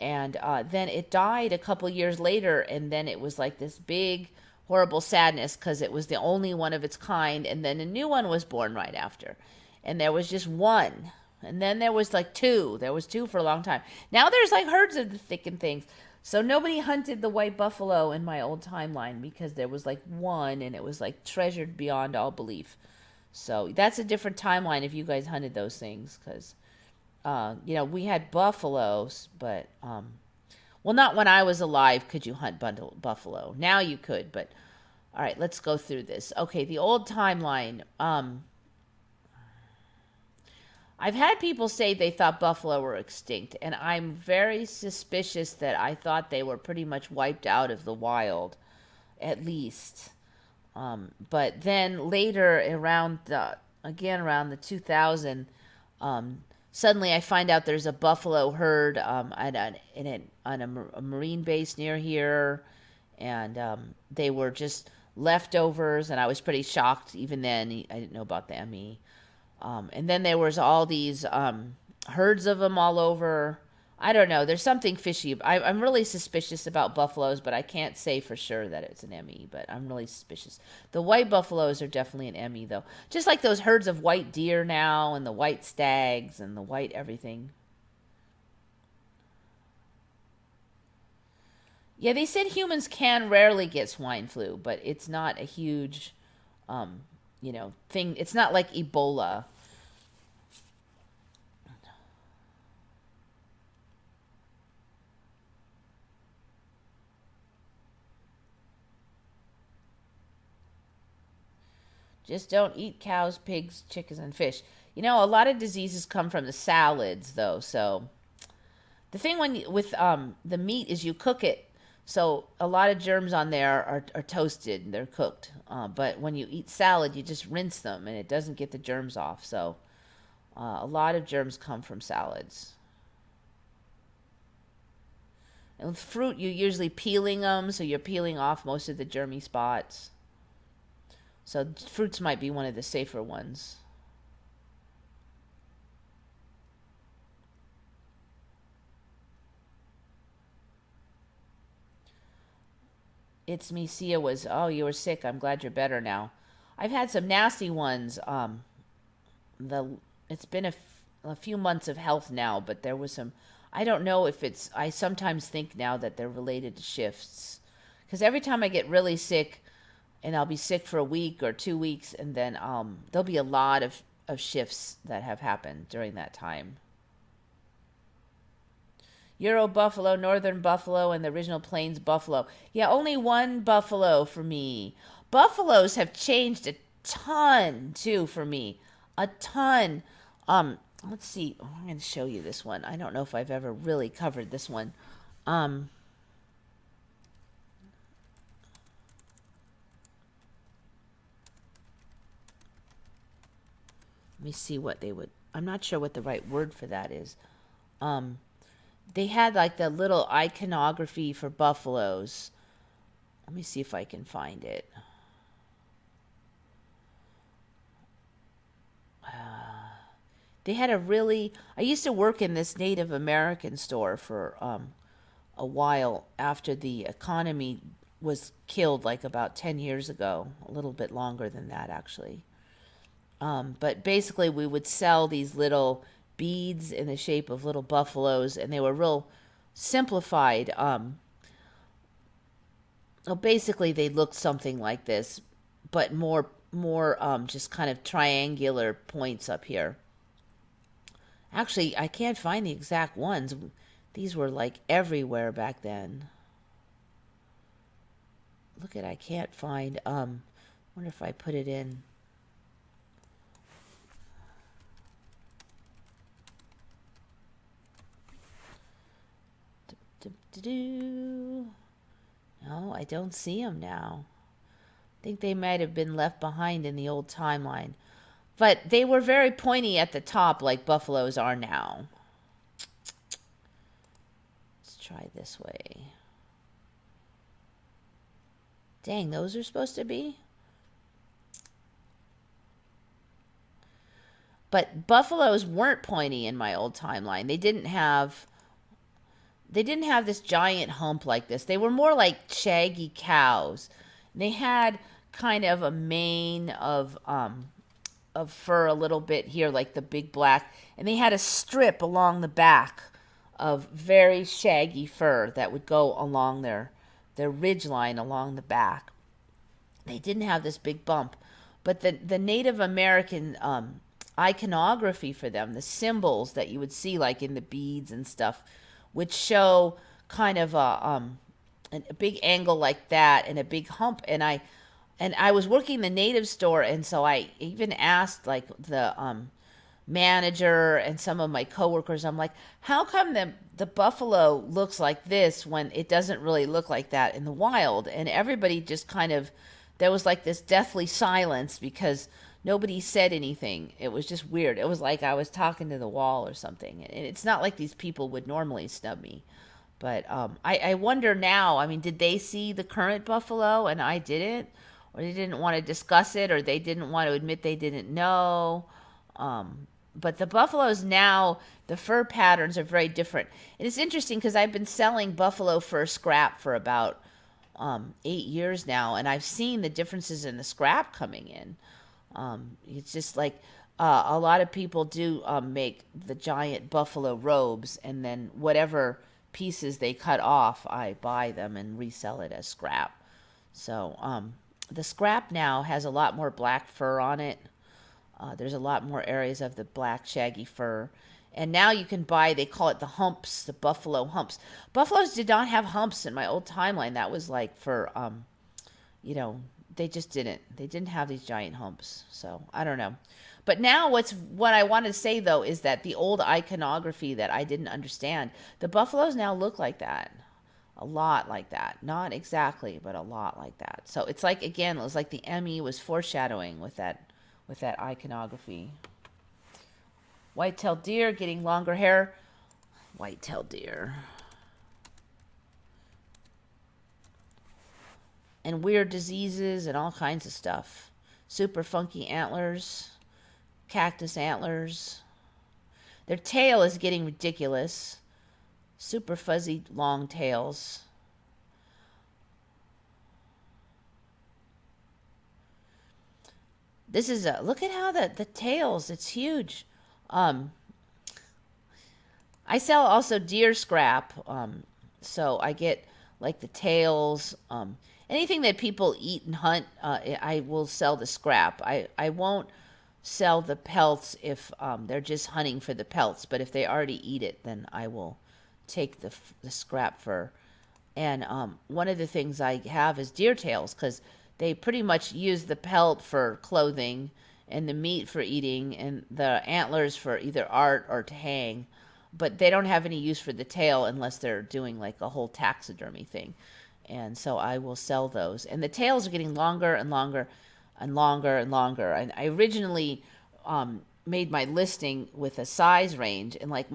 Speaker 1: and then it died a couple years later, and then it was like this big horrible sadness because it was the only one of its kind, and then a new one was born right after, and there was just one, and then there was like two. There was two for a long time. Now there's like herds of the thickened things. So nobody hunted the white buffalo in my old timeline because there was like one, and it was like treasured beyond all belief. So that's a different timeline if you guys hunted those things, because we had buffaloes, but well, not when I was alive could you hunt buffalo. Now you could, but all right, let's go through this. Okay, the old timeline. I've had people say they thought buffalo were extinct, and I'm very suspicious that I thought they were pretty much wiped out of the wild, at least. But then later, around the 2000, suddenly I find out there's a buffalo herd on a marine base near here, and they were just leftovers, and I was pretty shocked even then. I didn't know about the ME. And then there was all these herds of them all over. I don't know. There's something fishy. I'm really suspicious about buffaloes, but I can't say for sure that it's an ME, but I'm really suspicious. The white buffaloes are definitely an ME, though. Just like those herds of white deer now, and the white stags, and the white everything. Yeah, they said humans can rarely get swine flu, but it's not a huge, thing. It's not like Ebola. Just don't eat cows, pigs, chickens, and fish. A lot of diseases come from the salads, though. So the thing with the meat is you cook it, so a lot of germs on there are toasted and they're cooked. But when you eat salad, you just rinse them and it doesn't get the germs off. So a lot of germs come from salads. And with fruit, you're usually peeling them, so you're peeling off most of the germy spots. So fruits might be one of the safer ones. It's me, Sia was, oh, you were sick. I'm glad you're better now. I've had some nasty ones. It's been a few months of health now, but there was some, I don't know if I sometimes think now that they're related to shifts. Because every time I get really sick, and I'll be sick for a week or 2 weeks, and then there'll be a lot of shifts that have happened during that time. Euro buffalo, northern buffalo, and the original plains buffalo. Yeah, only one buffalo for me. Buffaloes have changed a ton too for me. A ton. Let's see. Oh, I'm going to show you this one. I don't know if I've ever really covered this one. Um, Let me see what they would. I'm not sure what the right word for that is. Um, they had like the little iconography for buffaloes. Let me see if I can find it. They had a really. I used to work in this Native American store for a while after the economy was killed, like about 10 years ago, a little bit longer than that, actually. But basically, we would sell these little beads in the shape of little buffaloes, and they were real simplified. Well, basically, they looked something like this, but more just kind of triangular points up here. Actually, I can't find the exact ones. These were like everywhere back then. Look at, I can't find. Wonder if I put it in. No, I don't see them now. I think they might have been left behind in the old timeline. But they were very pointy at the top, like buffaloes are now. Let's try this way. Dang, those are supposed to be. But buffaloes weren't pointy in my old timeline. They didn't have this giant hump like this. They were more like shaggy cows. They had kind of a mane of fur a little bit here, like the big black, and they had a strip along the back of very shaggy fur that would go along their ridge line along the back. They didn't have this big bump, but the Native American iconography for them, the symbols that you would see like in the beads and stuff, would show kind of a big angle like that and a big hump. And I was working the native store, and so I even asked like the manager and some of my coworkers. I'm like, how come the buffalo looks like this when it doesn't really look like that in the wild? And everybody just kind of, there was like this deathly silence because nobody said anything. It was just weird. It was like I was talking to the wall or something. And it's not like these people would normally snub me. But I wonder now, I mean, did they see the current buffalo and I didn't? Or they didn't want to discuss it, or they didn't want to admit they didn't know. But the buffaloes now, the fur patterns are very different. And it's interesting because I've been selling buffalo fur scrap for about 8 years now, and I've seen the differences in the scrap coming in. It's just like a lot of people do make the giant buffalo robes, and then whatever pieces they cut off, I buy them and resell it as scrap. So the scrap now has a lot more black fur on it. There's a lot more areas of the black shaggy fur. And now you can buy, they call it the humps, the buffalo humps. Buffaloes did not have humps in my old timeline. That was like for, they just didn't. They didn't have these giant humps. So I don't know. But now what I want to say, though, is that the old iconography that I didn't understand, the buffaloes now look like that. A lot like that. Not exactly, but a lot like that. So it's like, again, it was like the Emmy was foreshadowing with that iconography. White-tailed deer getting longer hair. White-tailed deer. And weird diseases and all kinds of stuff. Super funky antlers. Cactus antlers. Their tail is getting ridiculous. Super fuzzy long tails. This is look at how the tails, it's huge. I sell also deer scrap, so I get like the tails, anything that people eat and hunt. I will sell the scrap. I won't sell the pelts if they're just hunting for the pelts. But if they already eat it, then I will take the scrap fur. And one of the things I have is deer tails, because they pretty much use the pelt for clothing and the meat for eating and the antlers for either art or to hang. But they don't have any use for the tail unless they're doing like a whole taxidermy thing. And so I will sell those. And the tails are getting longer and longer and longer and longer. And I originally made my listing with a size range, and like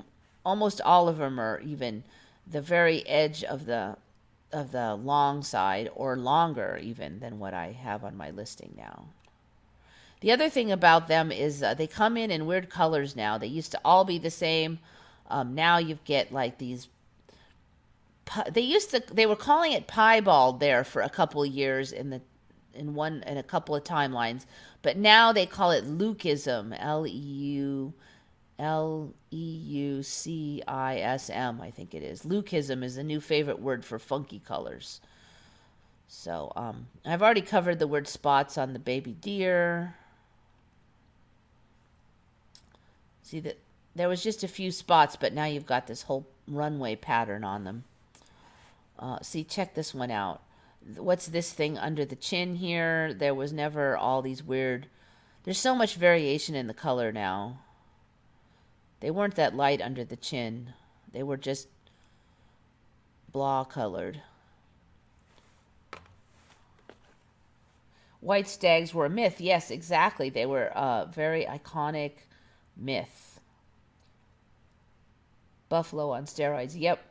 Speaker 1: almost all of them are even the very edge of the long side or longer even than what I have on my listing now. The other thing about them is they come in weird colors now. They used to all be the same. Now you get like these. They were calling it piebald there for a couple of years in a couple of timelines, but now they call it Leucism. Leucism, I think it is. Leucism is the new favorite word for funky colors. So I've already covered the word spots on the baby deer. See that there was just a few spots, but now you've got this whole runway pattern on them. See, check this one out. What's this thing under the chin here? There was never all these weird. There's so much variation in the color now. They weren't that light under the chin. They were just blah colored. White stags were a myth. Yes, exactly. They were a very iconic myth. Buffalo on steroids. Yep.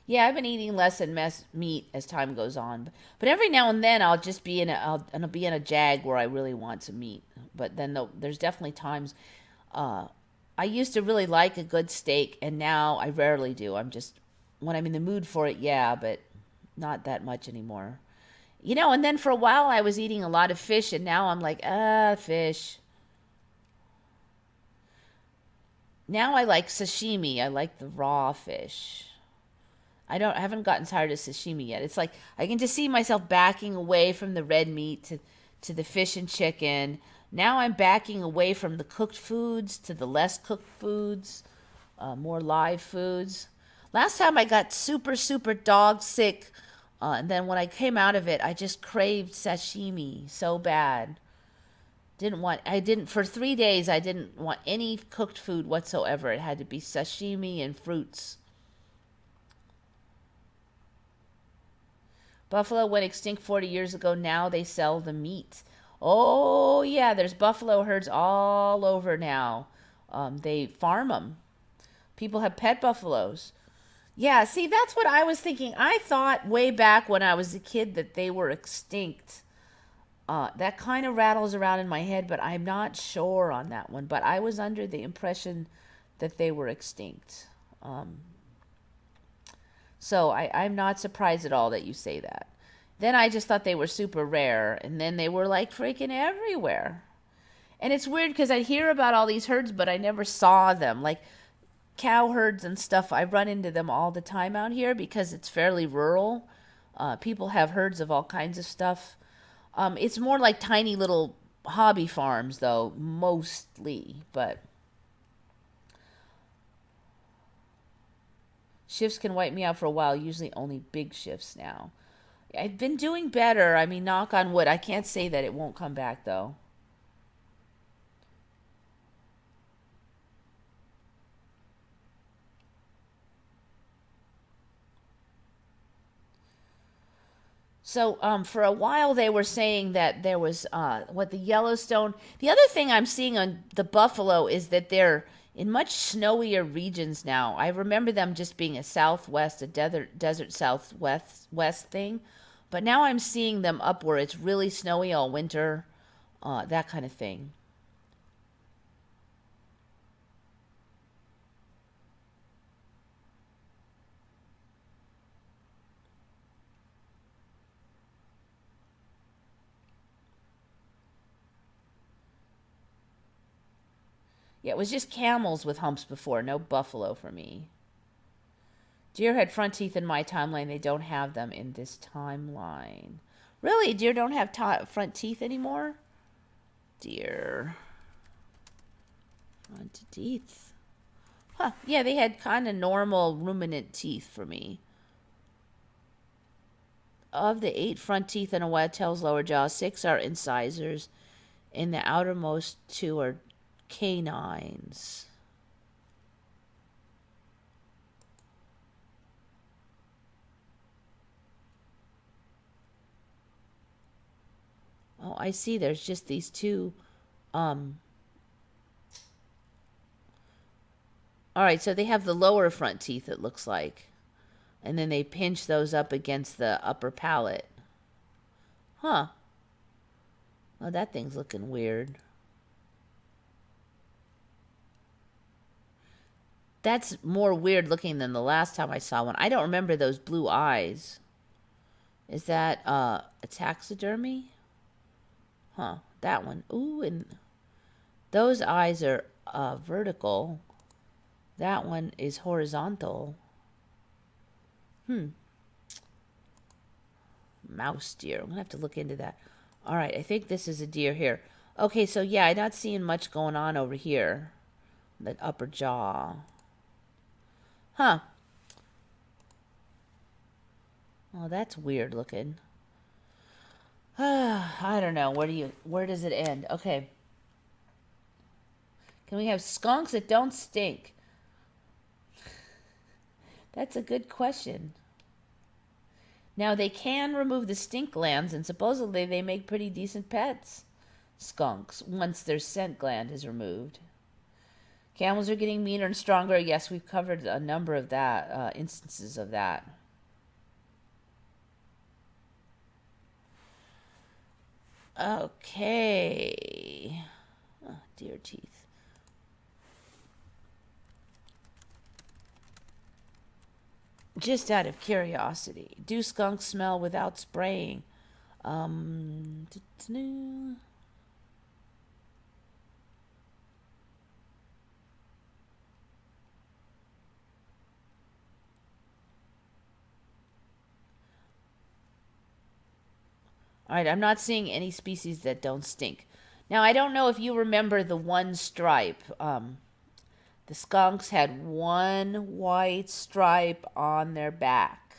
Speaker 1: Yeah, I've been eating less and less meat as time goes on, but every now and then I'll just be I'll be in a jag where I really want some meat. But then there's definitely times. I used to really like a good steak, and now I rarely do. I'm just when I'm in the mood for it, yeah, but not that much anymore. And then for a while I was eating a lot of fish, and now I'm like, fish. Now I like sashimi. I like the raw fish. I haven't gotten tired of sashimi yet. It's like I can just see myself backing away from the red meat to the fish and chicken. Now I'm backing away from the cooked foods to the less cooked foods, more live foods. Last time I got super, super dog sick, and then when I came out of it, I just craved sashimi so bad. For 3 days, I didn't want any cooked food whatsoever. It had to be sashimi and fruits. Buffalo went extinct 40 years ago. Now they sell the meat. Oh, yeah, there's buffalo herds all over now. They farm them. People have pet buffaloes. Yeah, see, that's what I was thinking. I thought way back when I was a kid that they were extinct. That kind of rattles around in my head, but I'm not sure on that one. But I was under the impression that they were extinct. So I'm not surprised at all that you say that. Then I just thought they were super rare, and then they were like freaking everywhere. And it's weird because I hear about all these herds, but I never saw them. Like cow herds and stuff, I run into them all the time out here because it's fairly rural. People have herds of all kinds of stuff. It's more like tiny little hobby farms, though, mostly. But shifts can wipe me out for a while, usually only big shifts now. I've been doing better. I mean, knock on wood. I can't say that it won't come back, though. So, for a while, they were saying that there was the Yellowstone. The other thing I'm seeing on the buffalo is that they're in much snowier regions now. I remember them just being a desert southwest west thing, but now I'm seeing them up where it's really snowy all winter, that kind of thing. Yeah, it was just camels with humps before. No buffalo for me. Deer had front teeth in my timeline. They don't have them in this timeline. Really? Deer don't have front teeth anymore? Deer. Front teeth. Huh. Yeah, they had kind of normal ruminant teeth for me. Of the 8 front teeth in a wagtail's lower jaw, 6 are incisors, and the outermost 2 are canines. Oh, I see. There's just these 2. All right, so they have the lower front teeth, it looks like. And then they pinch those up against the upper palate. Huh. Oh, that thing's looking weird. That's more weird looking than the last time I saw one. I don't remember those blue eyes. Is that a taxidermy? Huh, that one. Ooh, and those eyes are vertical. That one is horizontal. Mouse deer. I'm going to have to look into that. All right, I think this is a deer here. Okay, so yeah, I'm not seeing much going on over here. That upper jaw. Huh. Oh, that's weird looking. I don't know. Where does it end? Okay. Can we have skunks that don't stink? That's a good question. Now, they can remove the stink glands, and supposedly they make pretty decent pets, skunks, once their scent gland is removed. Camels are getting meaner and stronger. Yes, we've covered a number of that, instances of that. Okay. Oh, deer teeth. Just out of curiosity, do skunks smell without spraying? All right, I'm not seeing any species that don't stink. Now, I don't know if you remember the one stripe. The skunks had one white stripe on their back,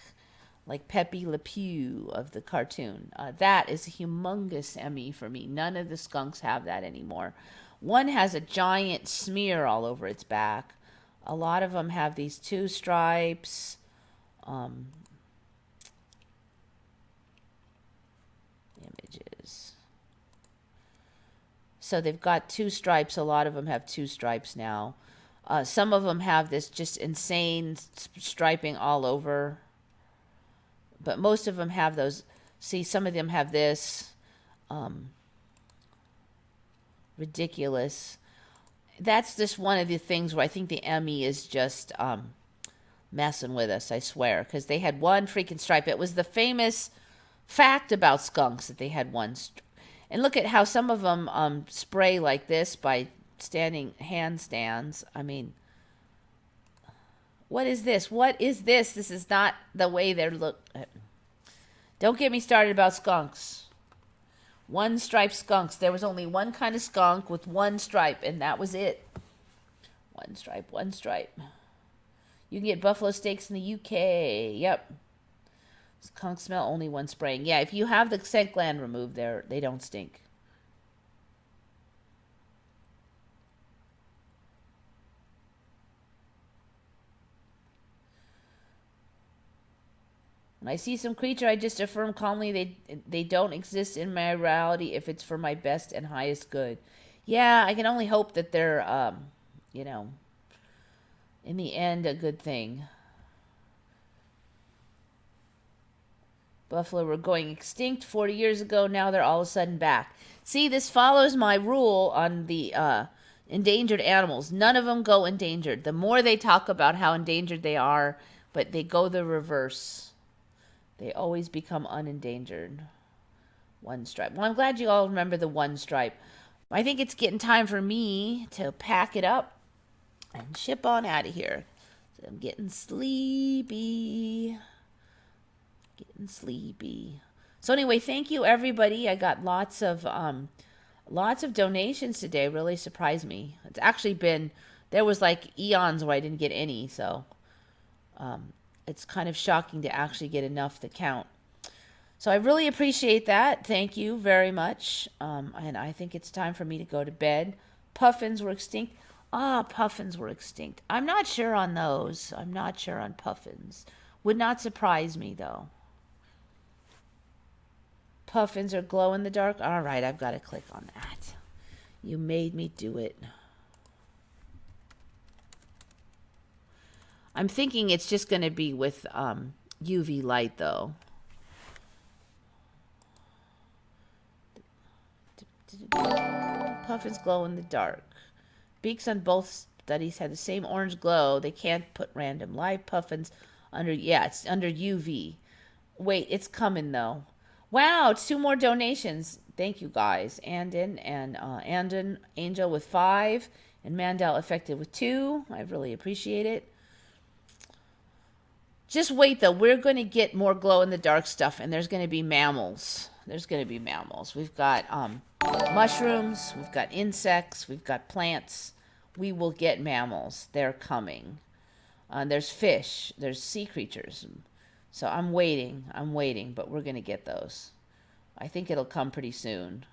Speaker 1: like Pepe Le Pew of the cartoon. That is a humongous Emmy for me. None of the skunks have that anymore. One has a giant smear all over its back. A lot of them have these 2 stripes. Images. So they've got 2 stripes. A lot of them have 2 stripes now. Some of them have this just insane striping all over. But most of them have those. See, some of them have this ridiculous. That's just one of the things where I think the Emmy is just messing with us, I swear. Because they had one freaking stripe. It was the famous fact about skunks that they had one and look at how some of them spray like this by standing handstands. I mean, what is this? What is this? This is not the way they're Don't get me started about skunks. One stripe skunks. There was only one kind of skunk with one stripe, and that was it. One stripe, one stripe. You can get buffalo steaks in the UK. Yep. Skunks smell only when spraying. Yeah, if you have the scent gland removed, they don't stink. When I see some creature, I just affirm calmly they don't exist in my reality if it's for my best and highest good. Yeah, I can only hope that they're, in the end, a good thing. Buffalo were going extinct 40 years ago. Now they're all of a sudden back. See, this follows my rule on the endangered animals. None of them go endangered. The more they talk about how endangered they are, but they go the reverse. They always become unendangered. One stripe. Well, I'm glad you all remember the one stripe. I think it's getting time for me to pack it up and ship on out of here. So I'm getting sleepy. Getting sleepy. So anyway, thank you everybody. I got lots of donations today. Really surprised me. It's actually been, there was like eons where I didn't get any, so it's kind of shocking to actually get enough to count. So I really appreciate that. Thank you very much. And I think it's time for me to go to bed. Puffins were extinct. Puffins were extinct. I'm not sure on those. I'm not sure on puffins. Would not surprise me though. Puffins are glow in the dark. All right, I've got to click on that. You made me do it. I'm thinking it's just going to be with UV light though. Puffins glow in the dark. Beaks on both studies had the same orange glow. They can't put random live puffins under. Yeah, it's under UV. Wait, it's coming though. Wow, 2 more donations. Thank you guys. Andon and Andon Angel with 5 and Mandela Effects with 2. I really appreciate it. Just wait though. We're going to get more glow in the dark stuff, and there's going to be mammals. There's going to be mammals. We've got mushrooms. We've got insects. We've got plants. We will get mammals. They're coming. There's fish. There's sea creatures. So I'm waiting, but we're going to get those. I think it'll come pretty soon.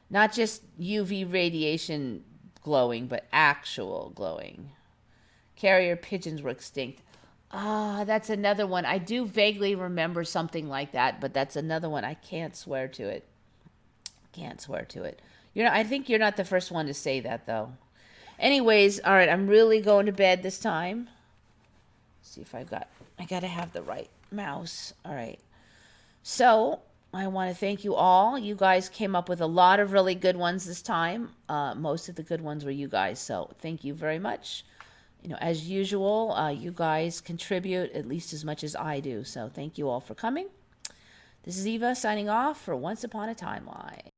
Speaker 1: Not just UV radiation glowing, but actual glowing. Carrier pigeons were extinct. That's another one. I do vaguely remember something like that, but that's another one. I can't swear to it. Can't swear to it. I think you're not the first one to say that, though. Anyways, all right, I'm really going to bed this time. See if I got to have the right mouse. All right. So I want to thank you all. You guys came up with a lot of really good ones this time. Most of the good ones were you guys. So thank you very much. As usual, you guys contribute at least as much as I do. So thank you all for coming. This is Eva signing off for Once Upon a Timeline.